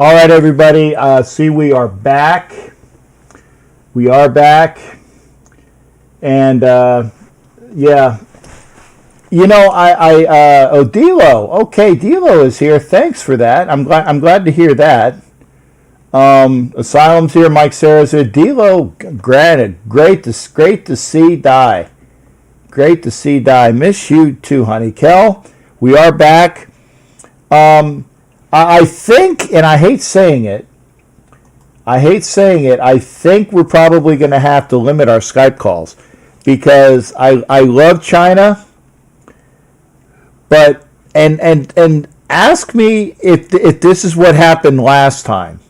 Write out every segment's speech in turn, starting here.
All right, everybody. See, we are back. We are back, and yeah, oh, D'Lo. Okay, D'Lo is here. Thanks for that. I'm glad to hear that. Asylum's here. Mike Sarah's here. D'Lo, granted, great to see Die. Great to see Die. Miss you too, honey. Kel, we are back. I think, and I hate saying it, I think we're probably going to have to limit our Skype calls because I love China, but and ask me if this is what happened last time.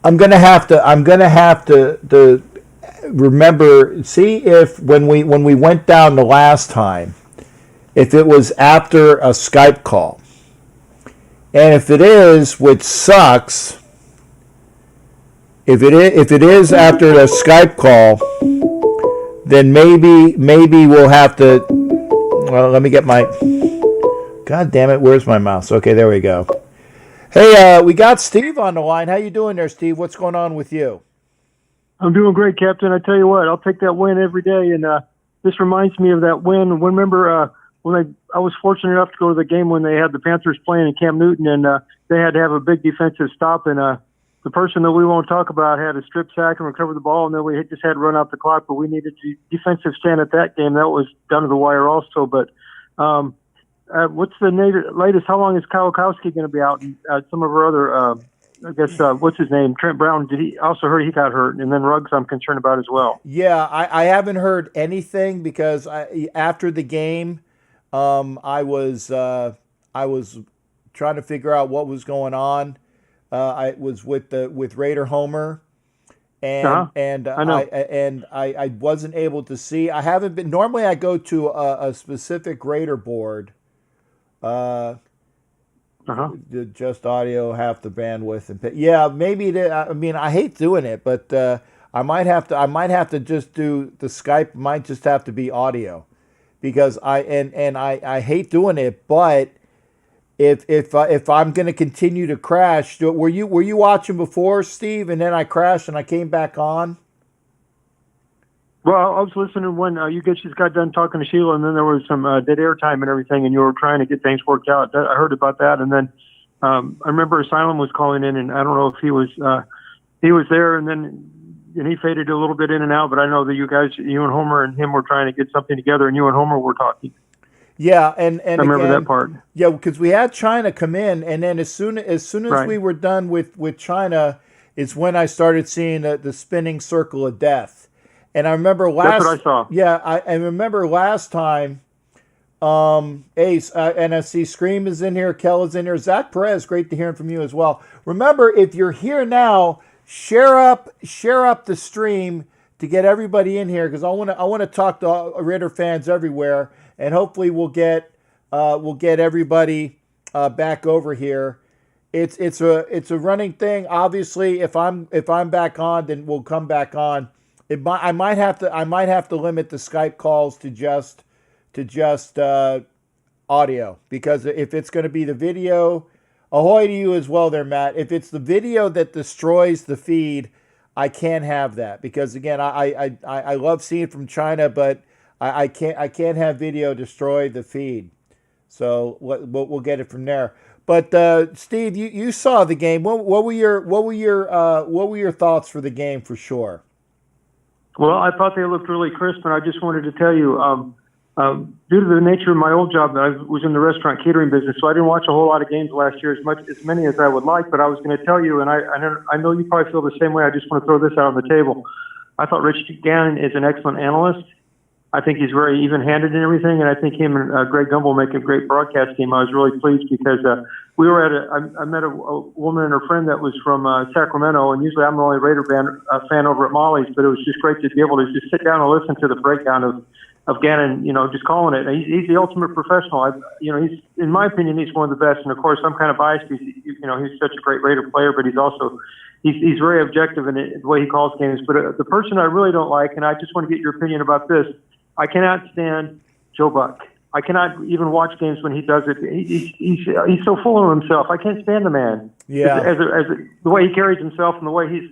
I'm gonna have to remember, see if when we went down the last time, if it was after a Skype call. And if it is, which sucks, if it is after a Skype call, then maybe we'll have to. Well, let me get my. God damn it! Where's my mouse? Okay, there we go. Hey, we got Steve on the line. How you doing there, Steve? What's going on with you? I'm doing great, Captain. I tell you what, I'll take that win every day. And this reminds me of that win. Remember when I was fortunate enough to go to the game when they had the Panthers playing in Cam Newton, and they had to have a big defensive stop. And the person that we won't talk about had a strip sack and recovered the ball, and then we just had to run out the clock. But we needed a defensive stand at that game. That was down to the wire also. But what's the latest? How long is Kowalkowski going to be out? And some of our other, I guess, what's his name? Trent Brown. Did he also heard he got hurt? And then Ruggs, I'm concerned about as well. Yeah, I haven't heard anything because after the game, I was trying to figure out what was going on. I was with Raider Homer, and I wasn't able to see. I haven't been. Normally, I go to a specific Raider board. Just audio, half the bandwidth, and yeah, maybe. I mean, I hate doing it, but I might have to just do the Skype. Might just have to be audio, because I hate doing it. But if I'm going to continue to crash, were you watching before, Steve, and then I crashed and I came back on? Well, I was listening when you guys just got done talking to Sheila, and then there was some dead air time and everything, and you were trying to get things worked out. I heard about that, and then I remember Asylum was calling in, and I don't know if he was there, and then he faded a little bit in and out. But I know that you and Homer and him were trying to get something together, and you and Homer were talking. Yeah, and I remember again, that part. Yeah, because we had China come in, and then as soon as right. we were done with China, is when I started seeing the spinning circle of death. And I remember that's what I saw. Yeah, I remember last time. Ace, NSC Scream is in here. Kel is in here. Zach Perez, great to hear from you as well. Remember, if you're here now, share up the stream to get everybody in here, because I want to talk to Raider fans everywhere, and hopefully we'll get everybody back over here. It's a running thing. Obviously, if I'm back on, then we'll come back on. I might have to limit the Skype calls to just audio, because if it's going to be the video, ahoy to you as well there, Matt. If it's the video that destroys the feed, I can't have that, because again, I love seeing from China, but I can't have video destroy the feed. So we'll get it from there. But Steve, you saw the game. What were your thoughts for the game for sure? Well, I thought they looked really crisp, and I just wanted to tell you, due to the nature of my old job, I was in the restaurant catering business, so I didn't watch a whole lot of games last year, as many as I would like. But I was going to tell you, and I know you probably feel the same way. I just want to throw this out on the table. I thought Rich Gannon is an excellent analyst. I think he's very even-handed in everything, and I think him and Greg Gumbel make a great broadcast team. I was really pleased because we were I met a woman and her friend that was from Sacramento, and usually I'm the only Raider fan over at Molly's, but it was just great to be able to just sit down and listen to the breakdown of Gannon, just calling it. He's the ultimate professional. He's, in my opinion, he's one of the best, and of course I'm kind of biased because he's such a great Raider player, but he's also he's very objective in the way he calls games. But the person I really don't like, and I just want to get your opinion about this. I cannot stand Joe Buck. I cannot even watch games when he does it. He's so full of himself. I can't stand the man. Yeah. The way he carries himself and the way he's,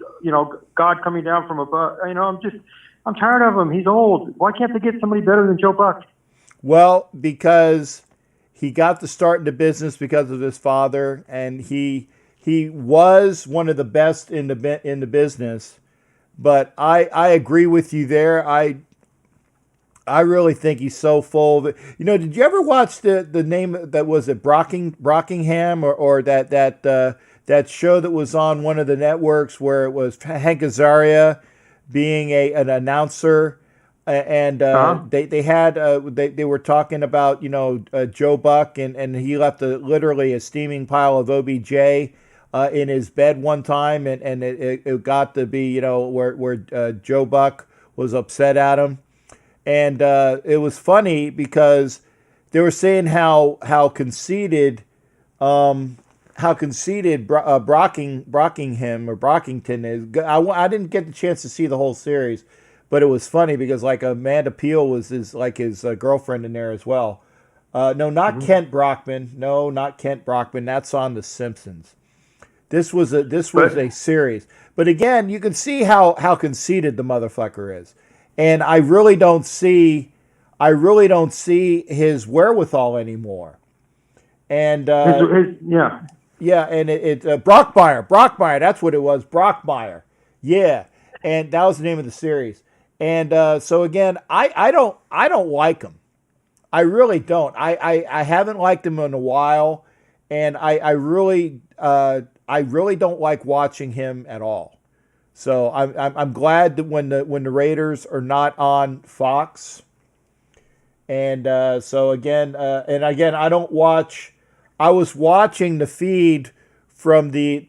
God coming down from above. I'm tired of him. He's old. Why can't they get somebody better than Joe Buck? Well, because he got the start in the business because of his father, and he was one of the best in the business. But I agree with you there. I really think he's so full. Did you ever watch the name that was it Brockingham or that show that was on one of the networks where it was Hank Azaria being an announcer, and they were talking about Joe Buck, and he left literally a steaming pile of OBJ in his bed one time, and it got to be where Joe Buck was upset at him. And it was funny because they were saying how conceited Brockingham or Brockington is. I didn't get the chance to see the whole series, but it was funny because like Amanda Peele was his girlfriend in there as well. No, not Kent Brockman. No, not Kent Brockman. That's on The Simpsons. This was a series. But again, you can see how conceited the motherfucker is. And I really don't see his wherewithal anymore. And yeah, and it Brockmeyer, that's what it was, Brockmeyer. Yeah, and that was the name of the series. And so again, I don't like him. I really don't. I haven't liked him in a while, and I really don't like watching him at all. So I'm glad that when the Raiders are not on Fox, and so again I don't watch. I was watching the feed from the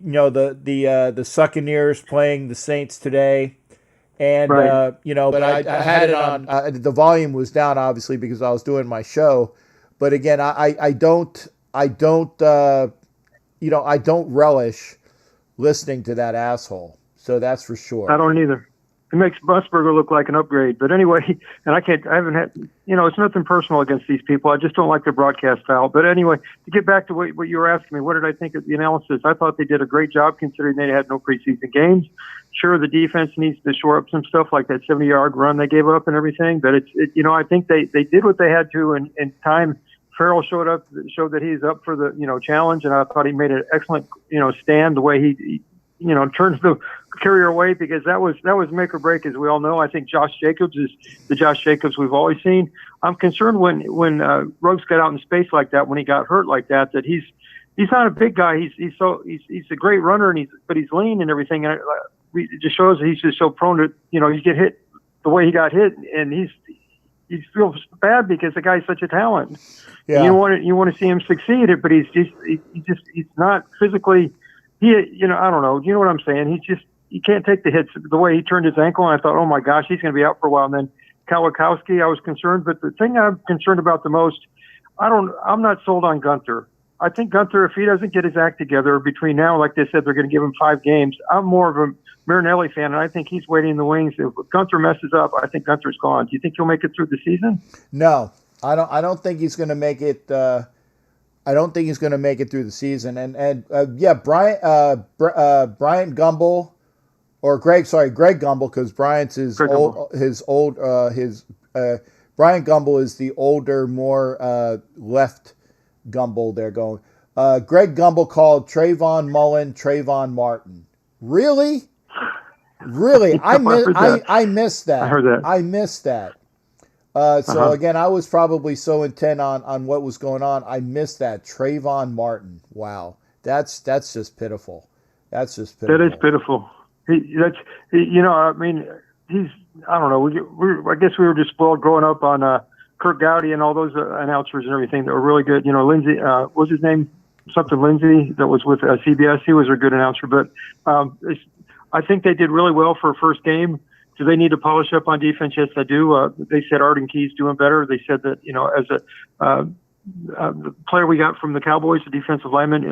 Succaneers playing the Saints today, and right. But I had it on. The volume was down obviously because I was doing my show, but again I don't relish listening to that asshole. So that's for sure. I don't either. It makes Musburger look like an upgrade. But anyway, and I haven't had, it's nothing personal against these people. I just don't like their broadcast style. But anyway, to get back to what you were asking me, what did I think of the analysis? I thought they did a great job considering they had no preseason games. Sure, the defense needs to shore up some stuff like that 70-yard run they gave up and everything. But I think they did what they had to in time. Farrell showed that he's up for the, challenge. And I thought he made an excellent, stand the way he turns the carrier away, because that was make or break, as we all know. I think Josh Jacobs is the Josh Jacobs we've always seen. I'm concerned when Ruggs got out in space like that, when he got hurt like that he's not a big guy. He's a great runner, but he's lean and everything. And it just shows that he's just so prone to, you get hit the way he got hit, and he feels bad because the guy's such a talent. Yeah. You want to see him succeed, but he's not physically. I don't know. You know what I'm saying? He can't take the hits. The way he turned his ankle, and I thought, oh my gosh, he's going to be out for a while. And then Kawakowski, I was concerned. But the thing I'm concerned about the most, I'm not sold on Gunther. I think Gunther, if he doesn't get his act together between now, like they said, they're going to give him 5 games. I'm more of a Marinelli fan, and I think he's waiting in the wings. If Gunther messes up, I think Gunther's gone. Do you think he'll make it through the season? No, I don't think he's going to make it. I don't think he's going to make it through the season. Brian Gumbel, or Greg Gumbel, because Brian's Brian Gumbel is the older, more left Gumbel. They're going. Greg Gumbel called Trayvon Mullen Trayvon Martin. Really? I missed that. I heard that. I missed that. So again, I was probably so intent on what was going on. I missed that. Trayvon Martin. Wow. That's just pitiful. That is pitiful. I don't know. I guess we were just spoiled growing up on Kirk Gowdy and all those announcers and everything that were really good. Lindsay, what was his name? Something Lindsay, that was with CBS. He was a good announcer, but I think they did really well for a first game. Do they need to polish up on defense? Yes, they do. They said Arden Key's doing better. They said that, as the player we got from the Cowboys, the defensive lineman,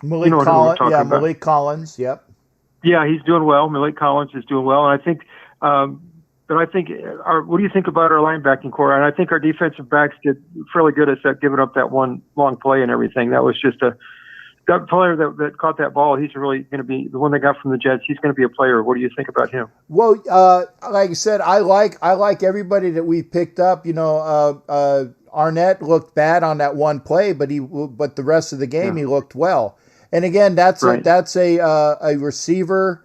Malik Collins. Yep. Yeah, he's doing well. Malik Collins is doing well. And I think but I think what do you think about our linebacking core? And I think our defensive backs did fairly good at that, giving up that one long play and everything. That was just that player that caught that ball. He's really going to be the one they got from the Jets. He's going to be a player. What do you think about him? Well, like I said, I like everybody that we picked up. Arnett looked bad on that one play, but the rest of the game he looked well. And again, that's a receiver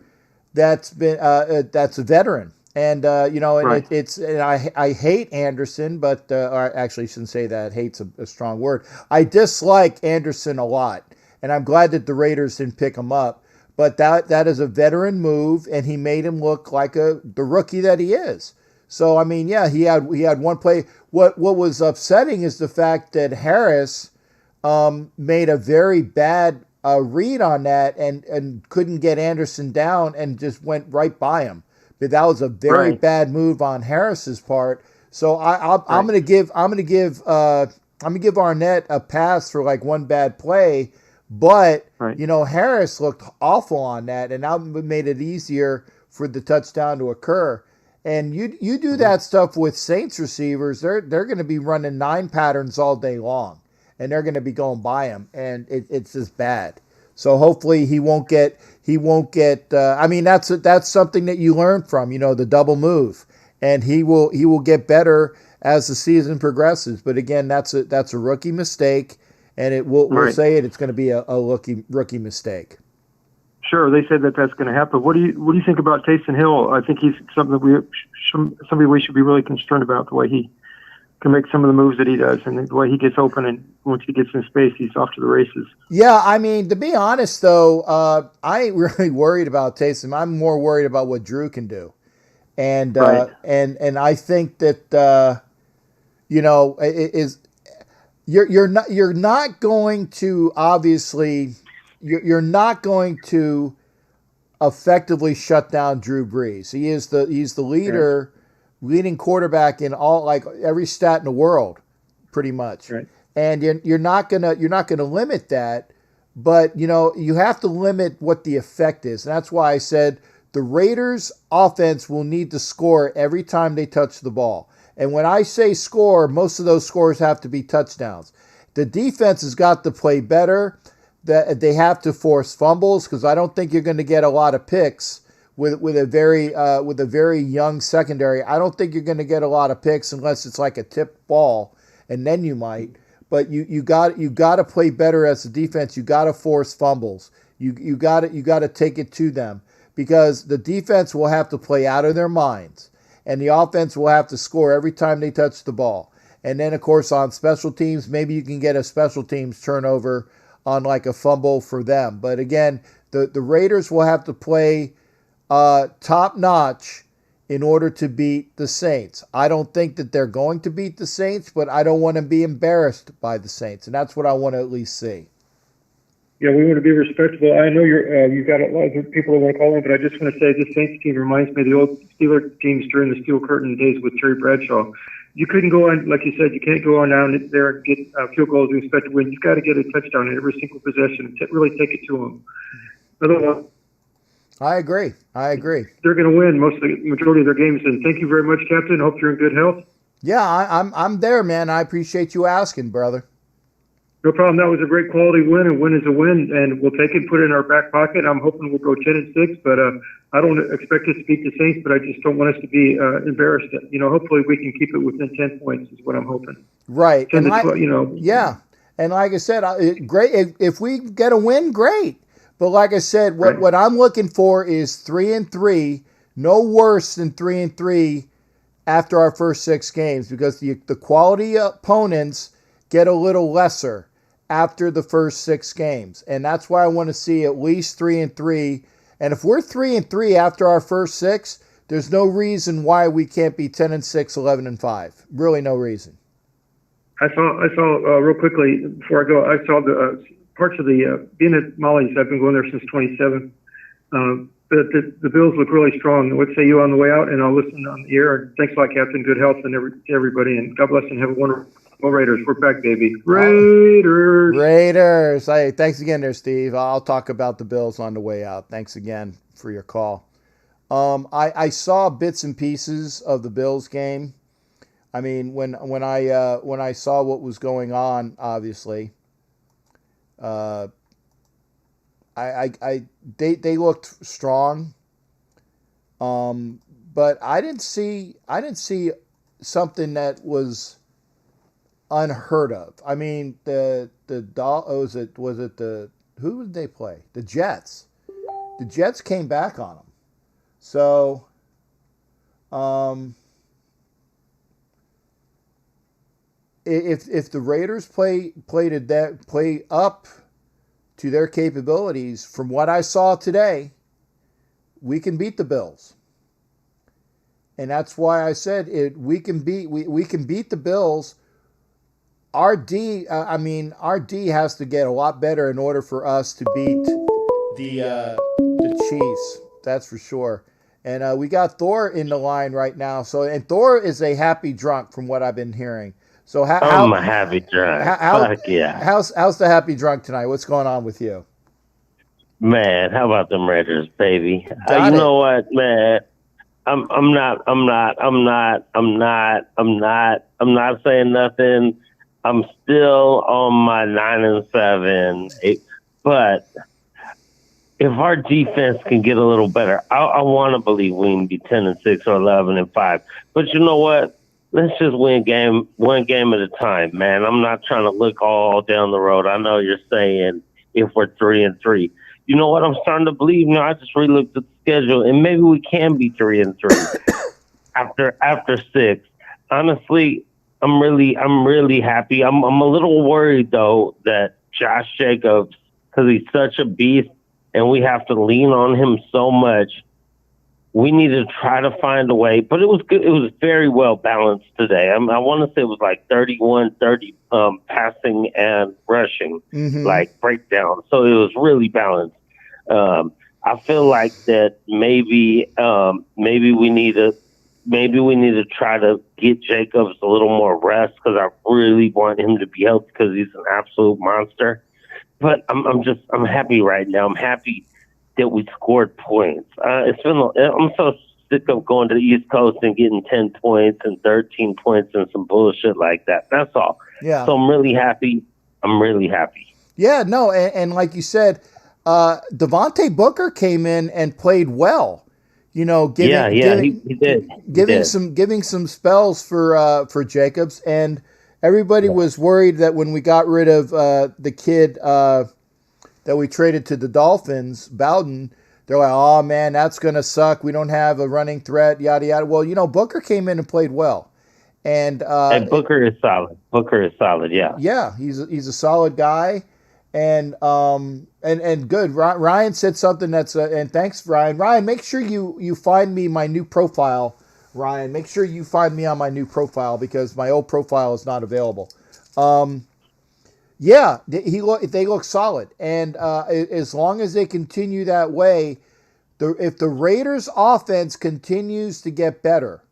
that's a veteran. And I hate Anderson, but or actually, I shouldn't say that. Hate's a strong word. I dislike Anderson a lot, and I'm glad that the Raiders didn't pick him up. But that is a veteran move, and he made him look like the rookie that he is. So I mean, yeah, he had one play. What was upsetting is the fact that Harris made a very bad read on that and couldn't get Anderson down and just went right by him. But that was a very bad move on Harris's part. So I'm gonna give Arnett a pass for like one bad play, but Harris looked awful on that, and that made it easier for the touchdown to occur. And you do that stuff with Saints receivers, they're going to be running 9 patterns all day long, and they're going to be going by him, and it's just bad. So hopefully he won't get. I mean, that's something that you learn from, the double move, and he will get better as the season progresses. But again, that's a rookie mistake, and we'll say it's going to be a rookie mistake. Sure, they said that's going to happen. What do you think about Taysom Hill? I think he's somebody we should be really concerned about, the way he can make some of the moves that he does, and the way he gets open, and once he gets in space, he's off to the races. Yeah, I mean, to be honest though, I ain't really worried about Taysom. I'm more worried about what Drew can do, and I think that you're not going to obviously. You're not going to effectively shut down Drew Brees. He's the leading quarterback in every stat in the world, pretty much. Right. And you're not gonna limit that, but you have to limit what the effect is. And that's why I said the Raiders' offense will need to score every time they touch the ball. And when I say score, most of those scores have to be touchdowns. The defense has got to play better. That they have to force fumbles, because I don't think you're going to get a lot of picks with a very young secondary. I don't think you're going to get a lot of picks unless it's like a tipped ball, and then you might. But you got to play better as a defense. You got to force fumbles. You got to take it to them, because the defense will have to play out of their minds, and the offense will have to score every time they touch the ball. And then of course on special teams, maybe you can get a special teams turnover on like a fumble for them. But again, the Raiders will have to play top notch in order to beat the Saints. I don't think that they're going to beat the Saints, but I don't want to be embarrassed by the Saints, and that's what I want to at least see. Yeah, we want to be respectable. I know you've got a lot of people that want to call in, but I just want to say this Saints team reminds me of the old Steelers teams during the Steel Curtain days with Terry Bradshaw. You couldn't go on, like you said, you can't go on down there and get field goals and expect to win. You've got to get a touchdown in every single possession and really take it to them. Otherwise, I agree. They're going to win majority of their games. And thank you very much, Captain. Hope you're in good health. Yeah, I'm there, man. I appreciate you asking, brother. No problem. That was a great quality win. A win is a win, and we'll take it and put it in our back pocket. I'm hoping we'll go 10-6, but I don't expect us to beat the Saints, but I just don't want us to be embarrassed. Hopefully we can keep it within 10 points is what I'm hoping. Right. 10 to 12, Yeah. And like I said, great. If we get a win, great. But like I said, what I'm looking for is 3-3, no worse than 3-3 after our first 6 games, because the quality opponents get a little lesser after the first 6 games. And that's why I want to see at least 3-3. And if we're 3-3 after our first 6, there's no reason why we can't be 10-6, 11-5. Really no reason. I saw real quickly before I go, I saw the parts of the being at Molly's. I've been going there since 27. But the Bills look really strong. What say you on the way out? And I'll listen on the air. Thanks a lot, Captain. Good health and everybody. And God bless and have a wonderful Raiders. We're back, baby. Raiders. Hey, thanks again there, Steve. I'll talk about the Bills on the way out. Thanks again for your call. I saw bits and pieces of the Bills game. I mean, when I saw what was going on, obviously, uh, they looked strong. But I didn't see something that was unheard of. I mean, was it the who did they play? The Jets. The Jets came back on them. So, if the Raiders play up to their capabilities, from what I saw today, we can beat the Bills. And that's why I said it. We can beat the Bills. Our D has to get a lot better in order for us to beat the Chiefs. That's for sure. And we got Thor in the line right now. And Thor is a happy drunk from what I've been hearing. So I'm a happy drunk. Fuck yeah. How's the happy drunk tonight? What's going on with you? Man, how about them Raiders, baby? You know what, man? I'm not saying nothing. I'm still on my 9-7. But if our defense can get a little better, I want to believe we can be 10-6 or 11-5. But you know what? Let's just one game at a time, man. I'm not trying to look all down the road. I know you're saying if we're 3-3. You know what? I'm starting to believe. I just re-looked at the schedule, and maybe we can be 3-3 after 6. Honestly, I'm really happy. I'm a little worried though that Josh Jacobs, because he's such a beast, and we have to lean on him so much. We need to try to find a way, but it was good. It was very well balanced today. I want to say it was like 31-30 passing and rushing, like breakdown. So it was really balanced. I feel like that maybe we need to try to get Jacobs a little more rest, because I really want him to be healthy because he's an absolute monster. But I'm happy right now. I'm happy that we scored points. I'm so sick of going to the East Coast and getting 10 points and 13 points and some bullshit like that. That's all. Yeah. So I'm really happy. Yeah, no, and like you said, Devontae Booker came in and played well. He did. Giving some spells for Jacobs, and everybody was worried that when we got rid of the kid that we traded to the Dolphins, Bowden, they're like, oh man, that's gonna suck. We don't have a running threat, yada yada. Well, Booker came in and played well, and Booker is solid. Yeah. Yeah, he's a solid guy. And good. Ryan said something that's and thanks, Ryan. Ryan, make sure you find me my new profile. Ryan, make sure you find me on my new profile because my old profile is not available. Yeah, they look solid, and as long as they continue that way, if the Raiders' offense continues to get better,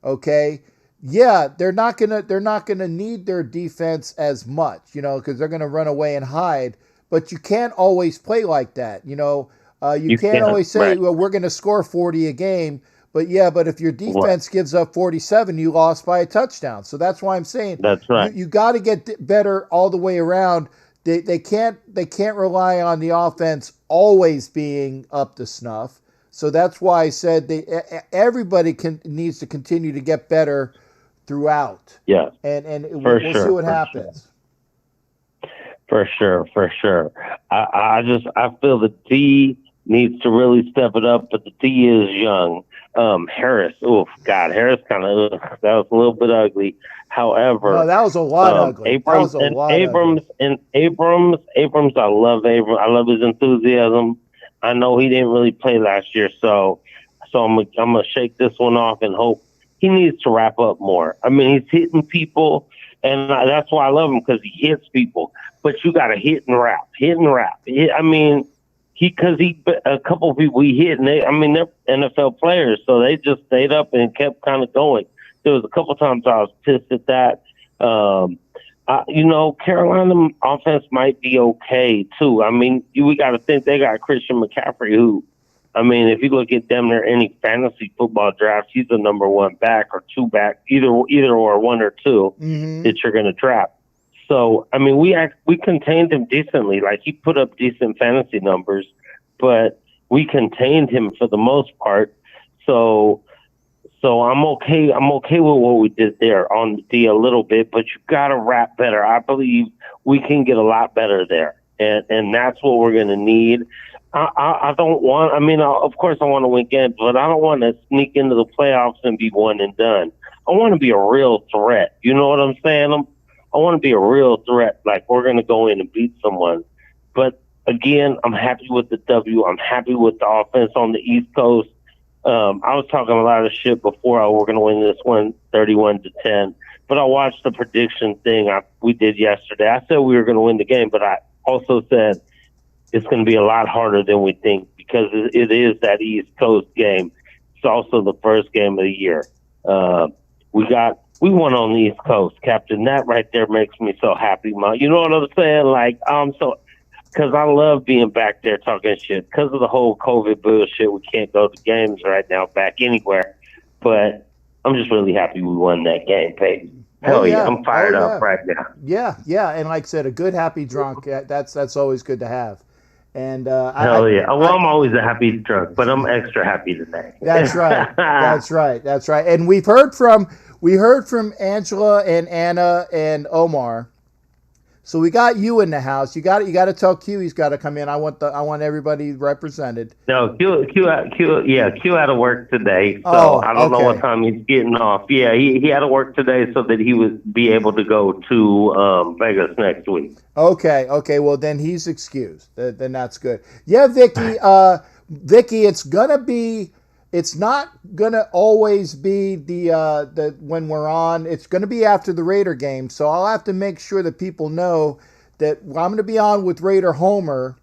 okay. Yeah, they're not gonna need their defense as much, because they're gonna run away and hide. But you can't always play like that, You can't always say, right, well, we're gonna score 40 a game. But if your defense gives up 47, you lost by a touchdown. So that's why I'm saying that's right. You got to get better all the way around. They can't rely on the offense always being up to snuff. So that's why I said everybody needs to continue to get better throughout. Yeah. And we'll see what happens. For sure. I feel the D needs to really step it up, but the D is young. Harris, Harris that was a little bit ugly. However, no, that was a lot ugly. Abrams, I love Abrams. I love his enthusiasm. I know he didn't really play last year, so I'm gonna shake this one off and hope he needs to wrap up more. I mean, he's hitting people, and that's why I love him, because he hits people. But you got to hit and wrap. A couple of people he hit, and they're NFL players, so they just stayed up and kept kind of going. There was a couple times I was pissed at that. Carolina offense might be okay too. I mean, we got to think they got Christian McCaffrey, who I mean, if you look at damn near any fantasy football draft, he's the number one back or two back, either or one or two that you're going to draft. So, I mean, we contained him decently. Like, he put up decent fantasy numbers, but we contained him for the most part. So I'm okay. I'm okay with what we did there on the D a little bit, but you got to wrap better. I believe we can get a lot better there, and that's what we're going to need. I don't want. I mean, of course, I want to win games, but I don't want to sneak into the playoffs and be one and done. I want to be a real threat. You know what I'm saying? I want to be a real threat. Like, we're going to go in and beat someone. But again, I'm happy with the W. I'm happy with the offense on the East Coast. I was talking a lot of shit before. We're going to win this one 31-10. But I watched the prediction thing we did yesterday. I said we were going to win the game, but I also said it's going to be a lot harder than we think because it is that East Coast game. It's also the first game of the year. We won on the East Coast, Captain. That right there makes me so happy, man. You know what I'm saying? Like, because I love being back there talking shit. Because of the whole COVID bullshit, we can't go to games right now back anywhere. But I'm just really happy we won that game, Peyton. Hell yeah, I'm fired up right now. Yeah, and like I said, a good happy drunk. That's always good to have. And hell yeah. Well, I'm always a happy drunk, but I'm extra happy today. That's right. That's right. And we heard from Angela and Anna and Omar. So we got you in the house. You got to tell Q he's got to come in. I want everybody represented. No, Q had to work today. So I don't know what time he's getting off. Yeah, he had to work today so that he would be able to go to Vegas next week. Okay. Well, then he's excused. Then that's good. Yeah, Vicky. Vicky, it's not gonna always be the when we're on. It's gonna be after the Raider game, so I'll have to make sure that people know that I'm gonna be on with Raider Homer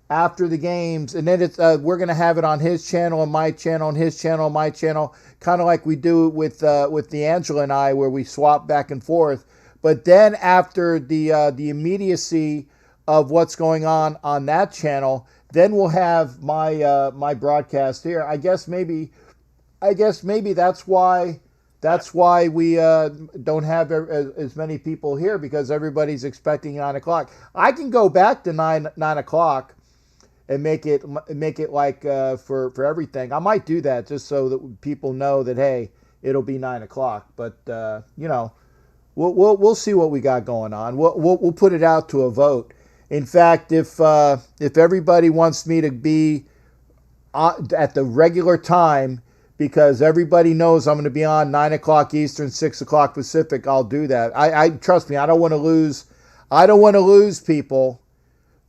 after the games, and then we're gonna have it on his channel and my channel, and his channel and my channel, kind of like we do with D'Angelo and I, where we swap back and forth. But then after the immediacy of what's going on that channel, then we'll have my broadcast here. I guess maybe that's why we don't have as many people here, because everybody's expecting 9 o'clock. I can go back to 9 o'clock and make it like for everything. I might do that just so that people know that, hey, it'll be 9 o'clock. But we'll see what we got going on. We'll put it out to a vote. In fact, if everybody wants me to be at the regular time, because everybody knows I'm going to be on 9 o'clock Eastern, 6 o'clock Pacific, I'll do that. I trust me, I don't want to lose. I don't want to lose people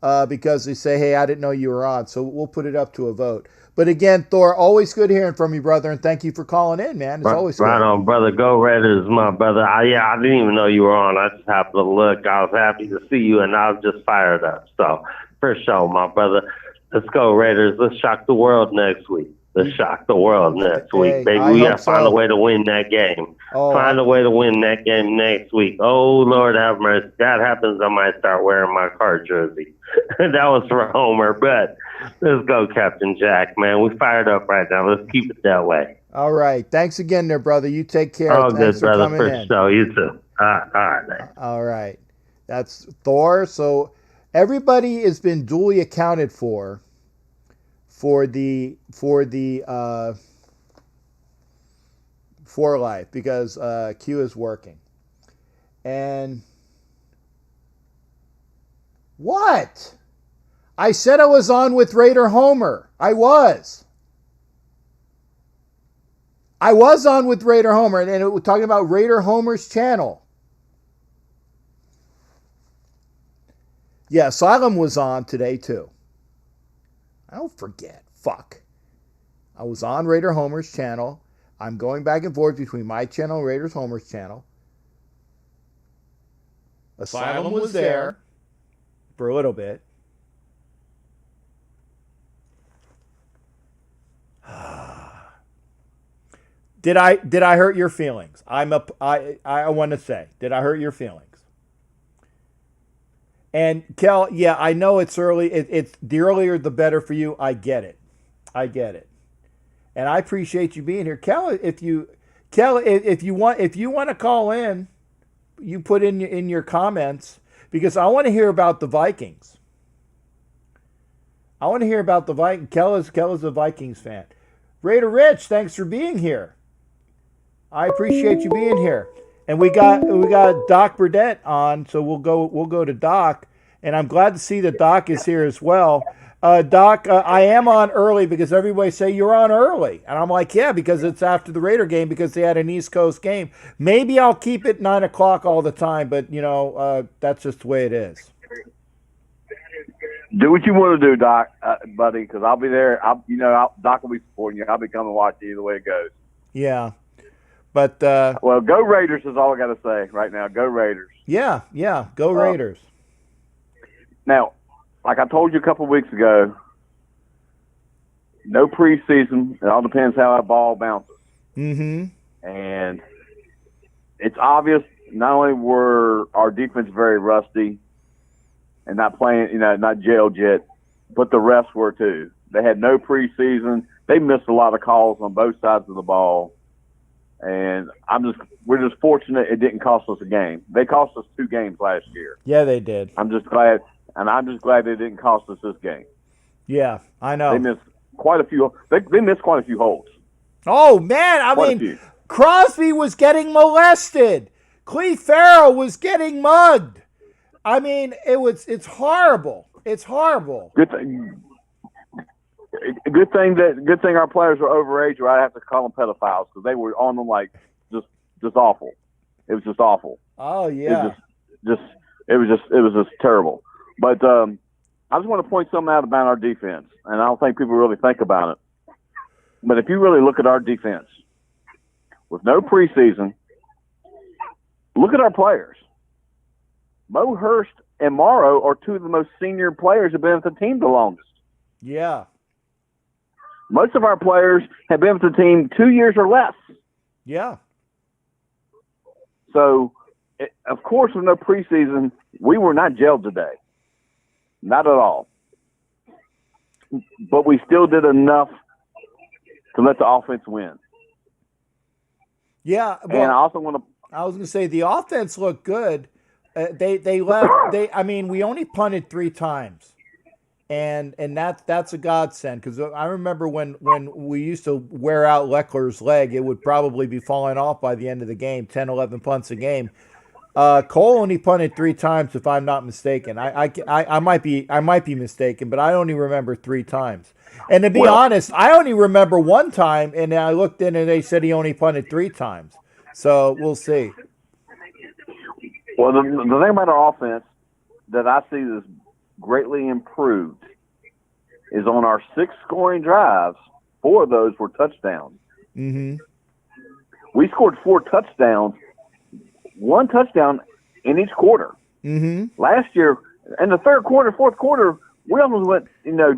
because they say, "Hey, I didn't know you were on." So we'll put it up to a vote. But again, Thor, always good hearing from you, brother, and thank you for calling in, man. It's always good. Right on, brother. Go Raiders, my brother. I didn't even know you were on. I just happened to look. I was happy to see you, and I was just fired up. So, for sure, my brother. Let's go, Raiders. Let's shock the world next week. Let's shock the world next week, baby. We got to find a way to win that game. Find a way to win that game next week. Oh, Lord have mercy. If that happens, I might start wearing my car jersey. That was for Homer, but let's go, Captain Jack, man. We fired up right now. Let's keep it that way. All right. Thanks again there, brother. You take care. Oh, Thanks good, brother. For sure. You too. All right, man. All right. That's Thor. So everybody has been duly accounted for the for life, because Q is working. And what? I said I was on with Raider Homer. I was on with Raider Homer, and we're talking about Raider Homer's channel. Yeah, Asylum was on today too. I don't forget. Fuck. I was on Raider Homer's channel. I'm going back and forth between my channel and Raider Homer's channel. Asylum was there for a little bit. Did I hurt your feelings? I want to say, did I hurt your feelings? And Kel, yeah, I know it's early. It's the earlier the better for you. I get it. I get it. And I appreciate you being here. Kelly, if you want to call in, you put in your comments, because I want to hear about the Vikings. I want to hear about the Vikings. Kella's a Vikings fan. Raider Rich, thanks for being here. I appreciate you being here. And we got Doc Burdett on, so we'll go to Doc. And I'm glad to see that Doc is here as well. Doc, I am on early because everybody say you're on early. And I'm like, yeah, because it's after the Raider game, because they had an East Coast game. Maybe I'll keep it 9 o'clock all the time, but, that's just the way it is. Do what you want to do, Doc, buddy, because I'll be there. Doc will be supporting you. I'll be coming to watch you either way it goes. Yeah. But well, go Raiders is all I got to say right now. Go Raiders. Yeah, go Raiders. Now, like I told you a couple of weeks ago, no preseason. It all depends how that ball bounces. Mm-hmm. And it's obvious not only were our defense very rusty and not playing, not jailed yet, but the refs were too. They had no preseason. They missed a lot of calls on both sides of the ball. And we're just fortunate it didn't cost us a game. They cost us 2 games last year. Yeah, they did. I'm just glad it didn't cost us this game. Yeah, I know. They missed quite a few. They missed quite a few holes. Oh man, I mean, Crosby was getting molested. Cleve Farrell was getting mugged. I mean, it's horrible. It's horrible. Good thing our players were overage, or I'd have to call them pedophiles, because they were on them like just awful. It was just awful. Oh yeah. It was just terrible. But I just want to point something out about our defense, and I don't think people really think about it. But if you really look at our defense, with no preseason, look at our players. Mo Hurst and Morrow are 2 of the most senior players who have been with the team the longest. Yeah. Most of our players have been with the team 2 years or less. Yeah. So, of course, with no preseason, we were not gelled today. Not at all. But we still did enough to let the offense win. Yeah. Well, and I also want to. I was going to say the offense looked good. They left. I mean, we only punted 3 times, and that's a godsend, because I remember when we used to wear out Leckler's leg, it would probably be falling off by the end of the game, 10, 11 punts a game. Cole only punted 3 times, if I'm not mistaken. I might be mistaken, but I only remember 3 times. And to be honest, I only remember 1 time, and I looked in and they said he only punted 3 times. So we'll see. Well, the thing about our offense that I see is greatly improved is on our 6 scoring drives, 4 of those were touchdowns. Mm-hmm. We scored 4 touchdowns, 1 touchdown in each quarter. Mm-hmm. Last year, in the third quarter, fourth quarter, we almost went,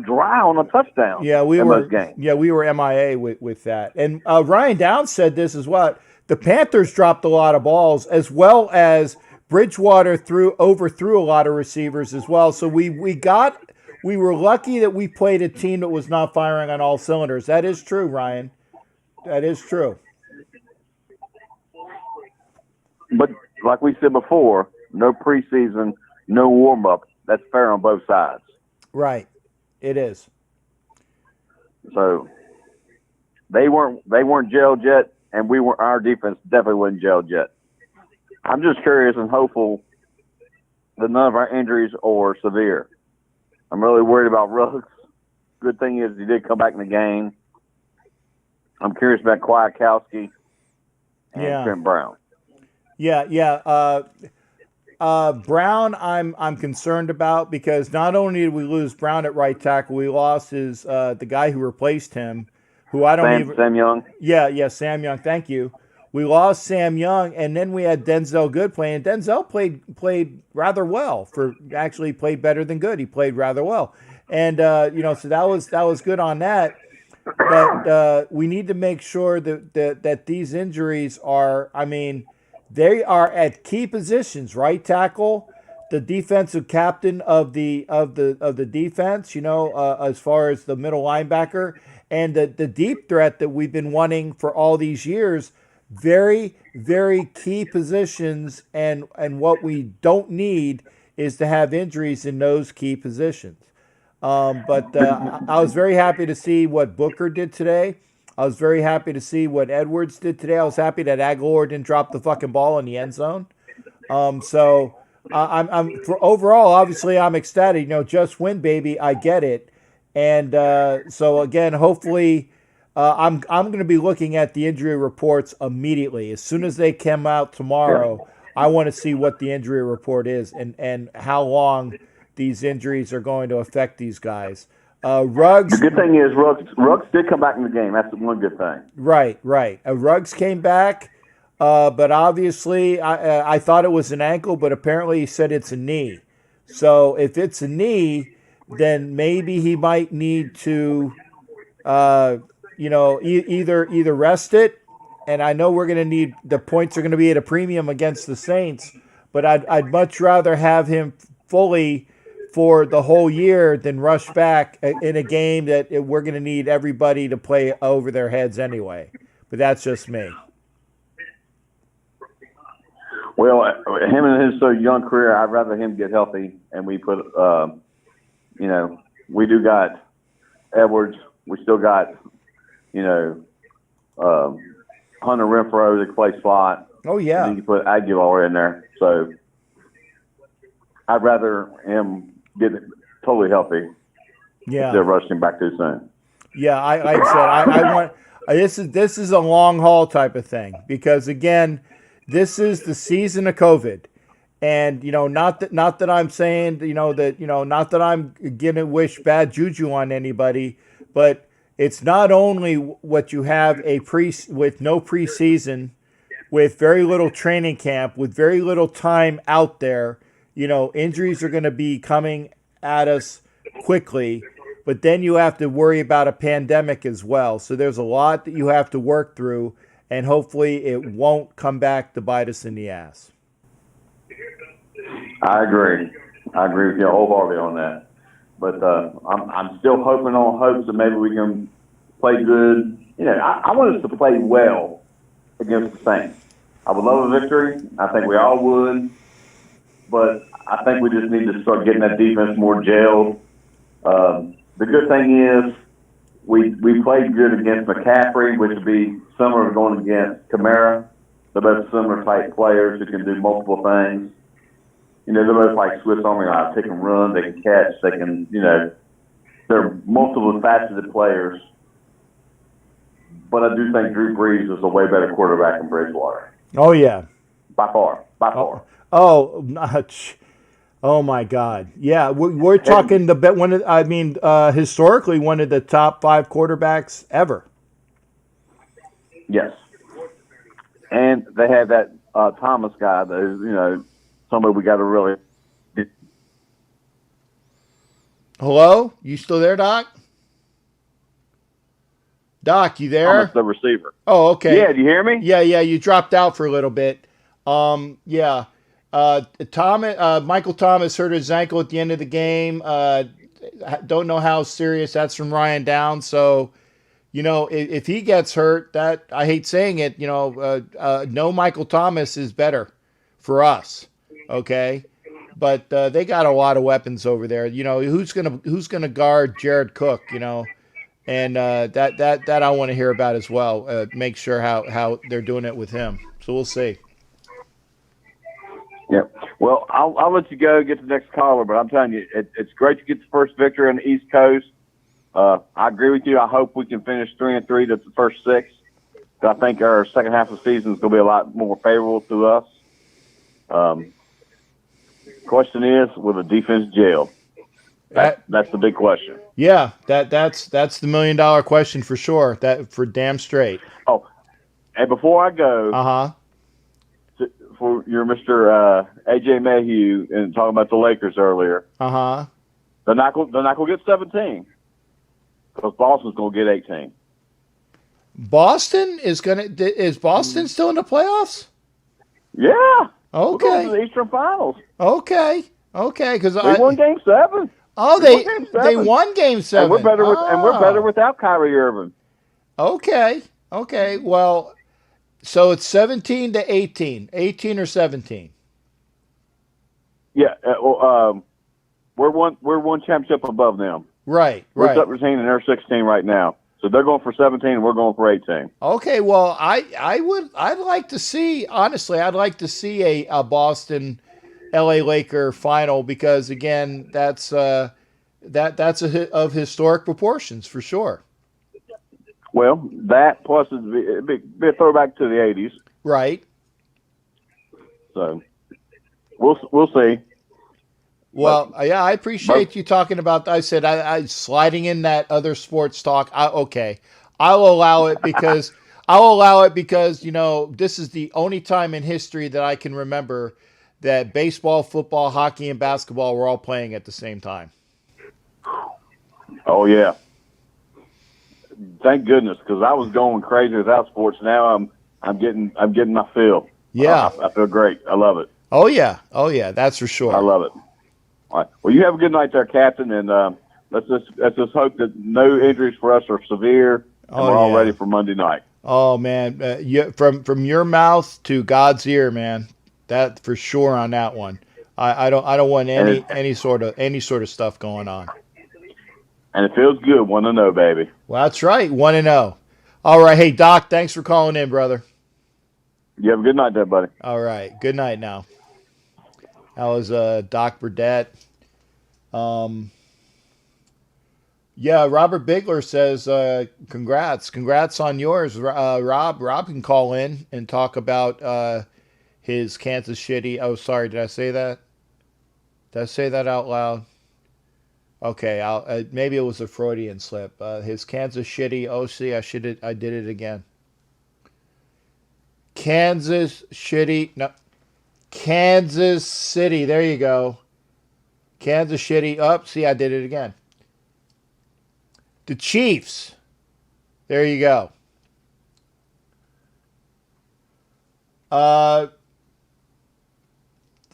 dry on a touchdown. Yeah, we in were. Those games. Yeah, we were MIA with that. And Ryan Downs said this as well. The Panthers dropped a lot of balls, as well as Bridgewater overthrew a lot of receivers as well. So we were lucky that we played a team that was not firing on all cylinders. That is true, Ryan. That is true. But like we said before, no preseason, no warm-up. That's fair on both sides. Right. It is. So they weren't gelled yet, and our defense definitely wasn't gelled yet. I'm just curious and hopeful that none of our injuries are severe. I'm really worried about Ruggs. Good thing is he did come back in the game. I'm curious about Kwiatkowski and Trent Brown. Yeah. Brown, I'm concerned about, because not only did we lose Brown at right tackle, we lost the guy who replaced him, who I don't Sam Young. Yeah, Sam Young. Thank you. We lost Sam Young, and then we had Denzel Good playing. Denzel played rather well. Actually played better than good. He played rather well, and so that was good on that. But we need to make sure that these injuries are. I mean, they are at key positions: right tackle, the defensive captain of the defense, as far as the middle linebacker and the deep threat that we've been wanting for all these years. Very, very key positions, and what we don't need is to have injuries in those key positions. But I was very happy to see what Booker did today. I was very happy to see what Edwards did today. I was happy that Aguilar didn't drop the fucking ball in the end zone. So I'm for overall, obviously, I'm ecstatic. Just win, baby. I get it. And so again, hopefully, I'm going to be looking at the injury reports immediately as soon as they come out tomorrow. I want to see what the injury report is and how long these injuries are going to affect these guys. Ruggs. The good thing is Ruggs did come back in the game. That's the one good thing. Right. Ruggs came back, but obviously I thought it was an ankle, but apparently he said it's a knee. So if it's a knee, then maybe he might need to, either rest it. And I know we're going to need the points are going to be at a premium against the Saints, but I'd much rather have him fully for the whole year than rush back in a game that we're going to need everybody to play over their heads anyway. But that's just me. Well, him and his so young career, I'd rather him get healthy, and we put, we do got Edwards. We still got, Hunter Renfro that plays slot. Oh yeah. And you put Aguilar in there, so I'd rather him get totally healthy. Yeah. Instead of rushing back too soon. Yeah, like I said, I want this is a long haul type of thing because again, this is the season of COVID, and not that I'm saying not that I'm gonna wish bad juju on anybody, but it's not only what you have with no preseason, with very little training camp, with very little time out there. Injuries are going to be coming at us quickly, but then you have to worry about a pandemic as well. So there's a lot that you have to work through, and hopefully it won't come back to bite us in the ass. I agree with you wholeheartedly on that. But I'm still hoping on hopes that maybe we can play good. I want us to play well against the Saints. I would love a victory. I think we all would. But I think we just need to start getting that defense more gelled. The good thing is we played good against McCaffrey, which would be similar to going against Kamara. They're both similar type players who can do multiple things. They're both like Swiss Army knives. They can run, they can catch, they can, they're multiple faceted players. But I do think Drew Brees is a way better quarterback than Bridgewater. Oh, yeah. By far. Oh, my God. Yeah, we're talking historically one of the top 5 quarterbacks ever. Yes. And they have that Thomas guy that is, somebody we got to really. Hello? You still there, Doc? Doc, you there? Thomas, the receiver. Oh, okay. Yeah, do you hear me? Yeah, you dropped out for a little bit. Michael Thomas hurt his ankle at the end of the game. Don't know how serious. That's from Ryan Downs. So, if he gets hurt, that I hate saying it, no Michael Thomas is better for us. Okay. But they got a lot of weapons over there. Who's gonna guard Jared Cook, and that I want to hear about as well. Make sure how they're doing it with him. So we'll see. Yeah. Well, I'll let you go get the next caller, but I'm telling you, it's great to get the first victory on the East Coast. I agree with you. I hope we can finish 3-3 to the first 6. I think our second half of the season is going to be a lot more favorable to us. Question is, will the defense gel? That's the big question. Yeah, that's the $1 million question for sure. That for damn straight. Oh, and before I go, for your Mr. AJ Mayhew and talking about the Lakers earlier, they're not going to get 17 because Boston's going to get 18. Boston is Boston still in the playoffs? Yeah. Okay. We're going to the Eastern Finals. Okay. Okay, because They won Game 7. Oh, They won Game 7. they won Game 7. And we're better Oh. without Kyrie Irving. Okay. Okay. Well, so it's 17 to 18. 18 or 17. Yeah. We're one championship above them. Right. We're Right. 17 and they're 16 right now. So they're going for 17 and we're going for 18. Okay. Well, I'd like to see, honestly, I'd like to see a Boston LA Laker final, because again, that's of historic proportions for sure. Well, that plus it'd be a throwback to the 80s. Right. So we'll see. Well, yeah, I appreciate you talking about. I said I sliding in that other sports talk. Okay, I'll allow it because this is the only time in history that I can remember that baseball, football, hockey, and basketball were all playing at the same time. Oh yeah. Thank goodness, because I was going crazy without sports. Now I'm getting my fill. Yeah, I feel great. I love it. Oh yeah, that's for sure. I love it. All right. Well, you have a good night there, Captain, and let's just hope that no injuries for us are severe, and we're all ready for Monday night. Oh man, from your mouth to God's ear, man. That for sure on that one. I don't want any sort of stuff going on. And it feels good, 1-0, baby. Well, that's right, 1-0. All right, hey Doc, thanks for calling in, brother. You have a good night there, buddy. All right, good night now. That was Doc Burdett. Yeah, Robert Bigler says, congrats on yours, Rob. Rob can call in and talk about his Kansas City. Oh, sorry, did I say that? Did I say that out loud? Okay, maybe it was a Freudian slip. His Kansas City OC. I did it again. Kansas City. No, Kansas City. There you go. Kansas City. See, I did it again. The Chiefs. There you go.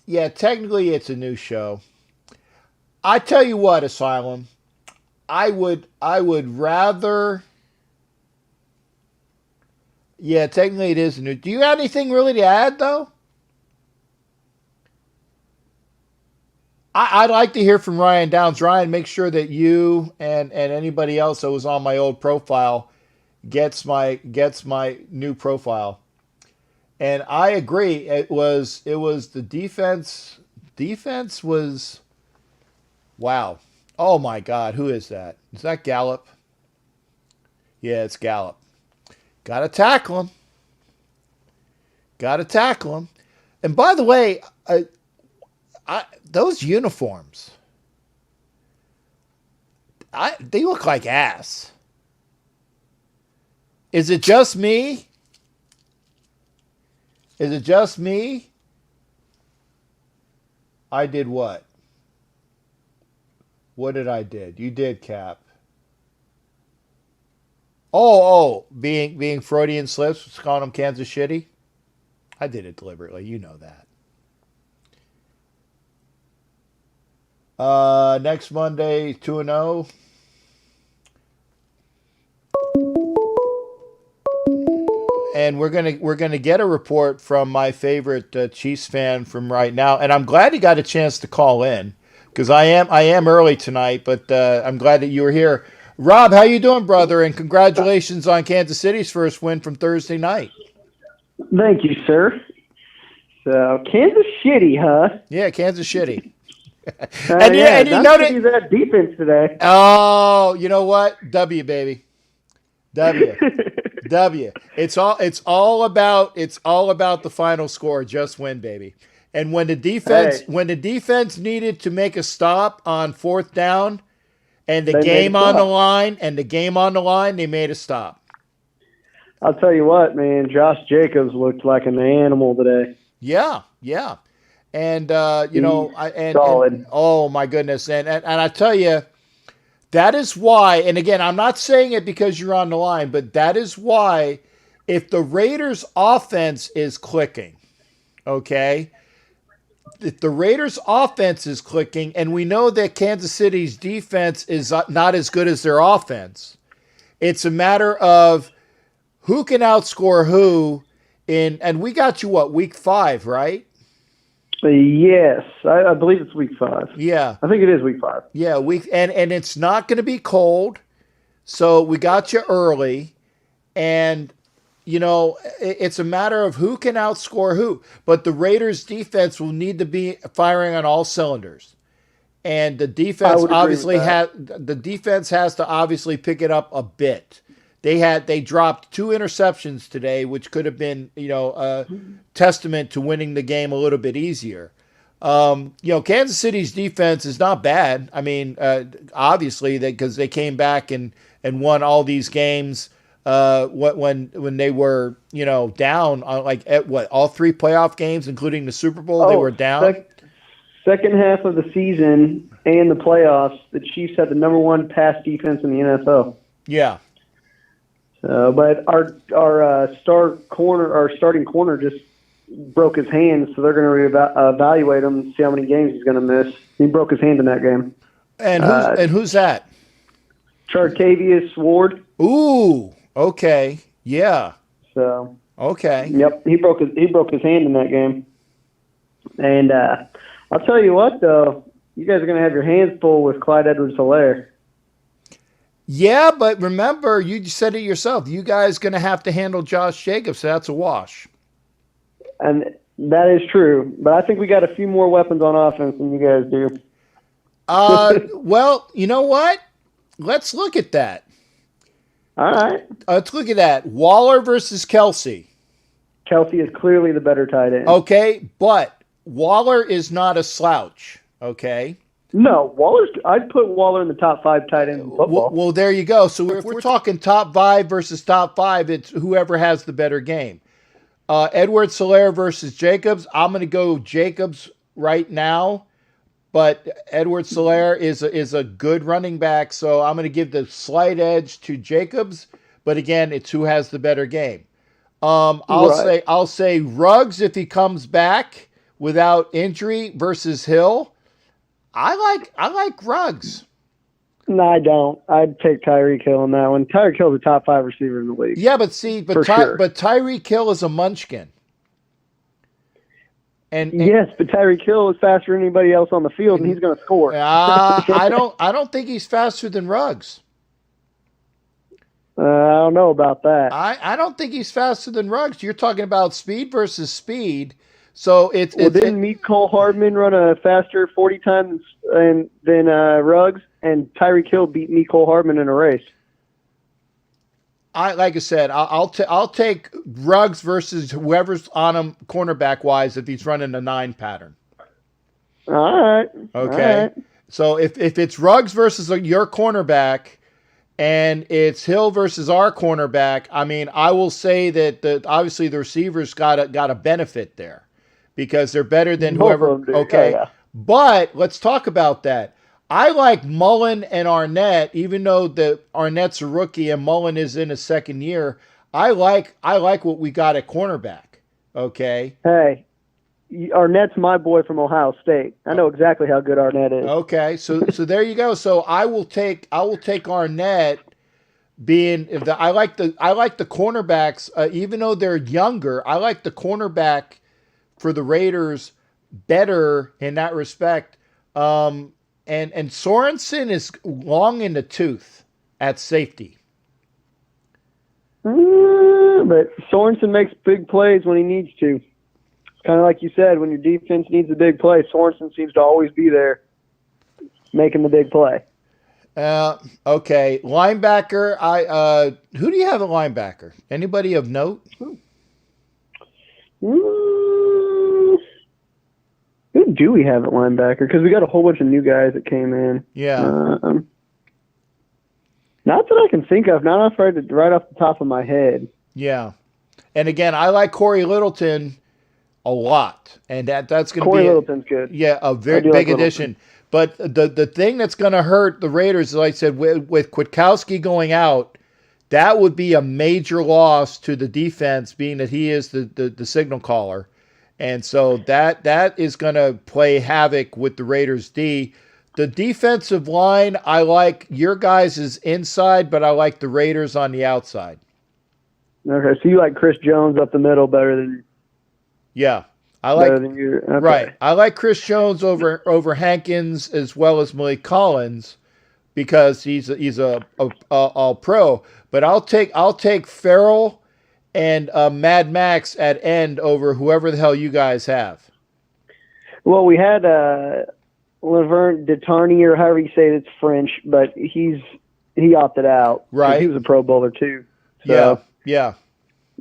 Yeah, technically it's a new show. I tell you what, Asylum, I would rather. Yeah, technically it is a new. Do you have anything really to add though? I'd like to hear from Ryan Downs. Ryan, make sure that you and anybody else that was on my old profile gets my new profile. And I agree. It was the defense. Defense was. Wow. Oh, my God. Who is that? Is that Gallup? Yeah, it's Gallup. Got to tackle him. Got to tackle him. And by the way, those uniforms, they look like ass. Is it just me? Is it just me? I did what? What did I did? You did, Cap. Oh, being Freudian slips, calling them Kansas City. I did it deliberately. You know that. Next Monday, 2-0. And we're gonna get a report from my favorite Chiefs fan from right now, and I'm glad he got a chance to call in because I am early tonight, but I'm glad that you were here. Rob, how you doing, brother? And congratulations on Kansas City's first win from Thursday night. Thank you, sir. So Kansas City, huh? Yeah, Kansas City. and you noticed that defense today. Oh, you know what? W, baby. W. W. It's all about the final score. Just win, baby. And when the defense needed to make a stop on fourth down, and the game on the line, they made a stop. I'll tell you what, man. Josh Jacobs looked like an animal today. Yeah. And solid. Oh my goodness, and I tell you, that is why. And again, I'm not saying it because you're on the line, but that is why, if the Raiders' offense is clicking, okay, if the Raiders' offense is clicking, and we know that Kansas City's defense is not as good as their offense, it's a matter of who can outscore who. And we got you, what, week 5, right? Yes, I believe it's week 5. Yeah. I think it is week 5. Yeah, and it's not going to be cold, so we got you early, and it's a matter of who can outscore who. But the Raiders' defense will need to be firing on all cylinders, and the defense has to obviously pick it up a bit. They dropped 2 interceptions today, which could have been a testament to winning the game a little bit easier. Kansas City's defense is not bad. I mean, obviously, because they came back and won all these games when they were down on all 3 playoff games, including the Super Bowl. They were down. Second half of the season and the playoffs, the Chiefs had the number 1 pass defense in the NFL. Yeah. But our starting corner just broke his hand, so they're going to evaluate him and see how many games he's going to miss. He broke his hand in that game. And who's that? Chartavius Ward. Ooh, okay, yeah. So okay. Yep, he broke his hand in that game. And I'll tell you what, though, you guys are going to have your hands full with Clyde Edwards-Helaire. Yeah, but remember, you said it yourself. You guys going to have to handle Josh Jacobs, so that's a wash. And that is true. But I think we got a few more weapons on offense than you guys do. Well, you know what? Let's look at that. All right. Let's look at that. Waller versus Kelsey. Kelsey is clearly the better tight end. Okay, but Waller is not a slouch, okay? No, I'd put Waller in the top 5 tight end in football. Well, there you go. So if we're talking top 5 versus top 5, it's whoever has the better game. Edwards-Helaire versus Jacobs. I'm going to go Jacobs right now, but Edwards-Helaire is a good running back, so I'm going to give the slight edge to Jacobs. But again, it's who has the better game. I'll say Ruggs if he comes back without injury versus Hill. I like Ruggs. No, I don't. I'd take Tyreek Hill on that one. Tyreek Hill's a top 5 receiver in the league. Yeah, but sure. Tyreek Hill is a munchkin. And yes, but Tyreek Hill is faster than anybody else on the field, and he's going to score. I don't think he's faster than Ruggs. I don't know about that. I don't think he's faster than Ruggs. You're talking about speed versus speed. So didn't Mecole Hardman run a faster 40 times than Ruggs, and Tyreek Hill beat Mecole Hardman in a race? Like I said, I'll take Ruggs versus whoever's on him cornerback wise if he's running a 9 pattern. All right. Okay. All right. So if it's Ruggs versus your cornerback, and it's Hill versus our cornerback, I mean, I will say that obviously the receivers got a benefit there. Because they're better than whoever. Okay. Yeah. But let's talk about that. I like Mullen and Arnett, even though Arnett's a rookie and Mullen is in his second year. I like what we got at cornerback. Okay. Hey, Arnett's my boy from Ohio State. I know exactly how good Arnett is. Okay. So there you go. So I will take Arnett I like the cornerbacks, even though they're younger. I like the cornerback for the Raiders better in that respect. And Sorensen is long in the tooth at safety. But Sorensen makes big plays when he needs to. It's kind of like you said, when your defense needs a big play, Sorensen seems to always be there making the big play. Okay. Linebacker, who do you have at linebacker? Anybody of note? Who do we have at linebacker? Because we got a whole bunch of new guys that came in. Yeah. Not that I can think of. Not right off the top of my head. Yeah. And again, I like Corey Littleton a lot. And that's going to be Corey Littleton's good. Yeah, a very big addition. But the thing that's going to hurt the Raiders, like I said, with Kwiatkowski going out, that would be a major loss to the defense, being that he is the signal caller. And so that is going to play havoc with the Raiders D. The defensive line, I like your guys' inside, but I like the Raiders on the outside. Okay, so you like Chris Jones up the middle better than you. Okay. Right. I like Chris Jones over Hankins as well as Malik Collins because he's a all pro. But I'll take Farrell and Mad Max at end over whoever the hell you guys have. Well, we had Laverne DeTarney, or however you say it's French, but he opted out. Right. He was a Pro Bowler too. So. Yeah.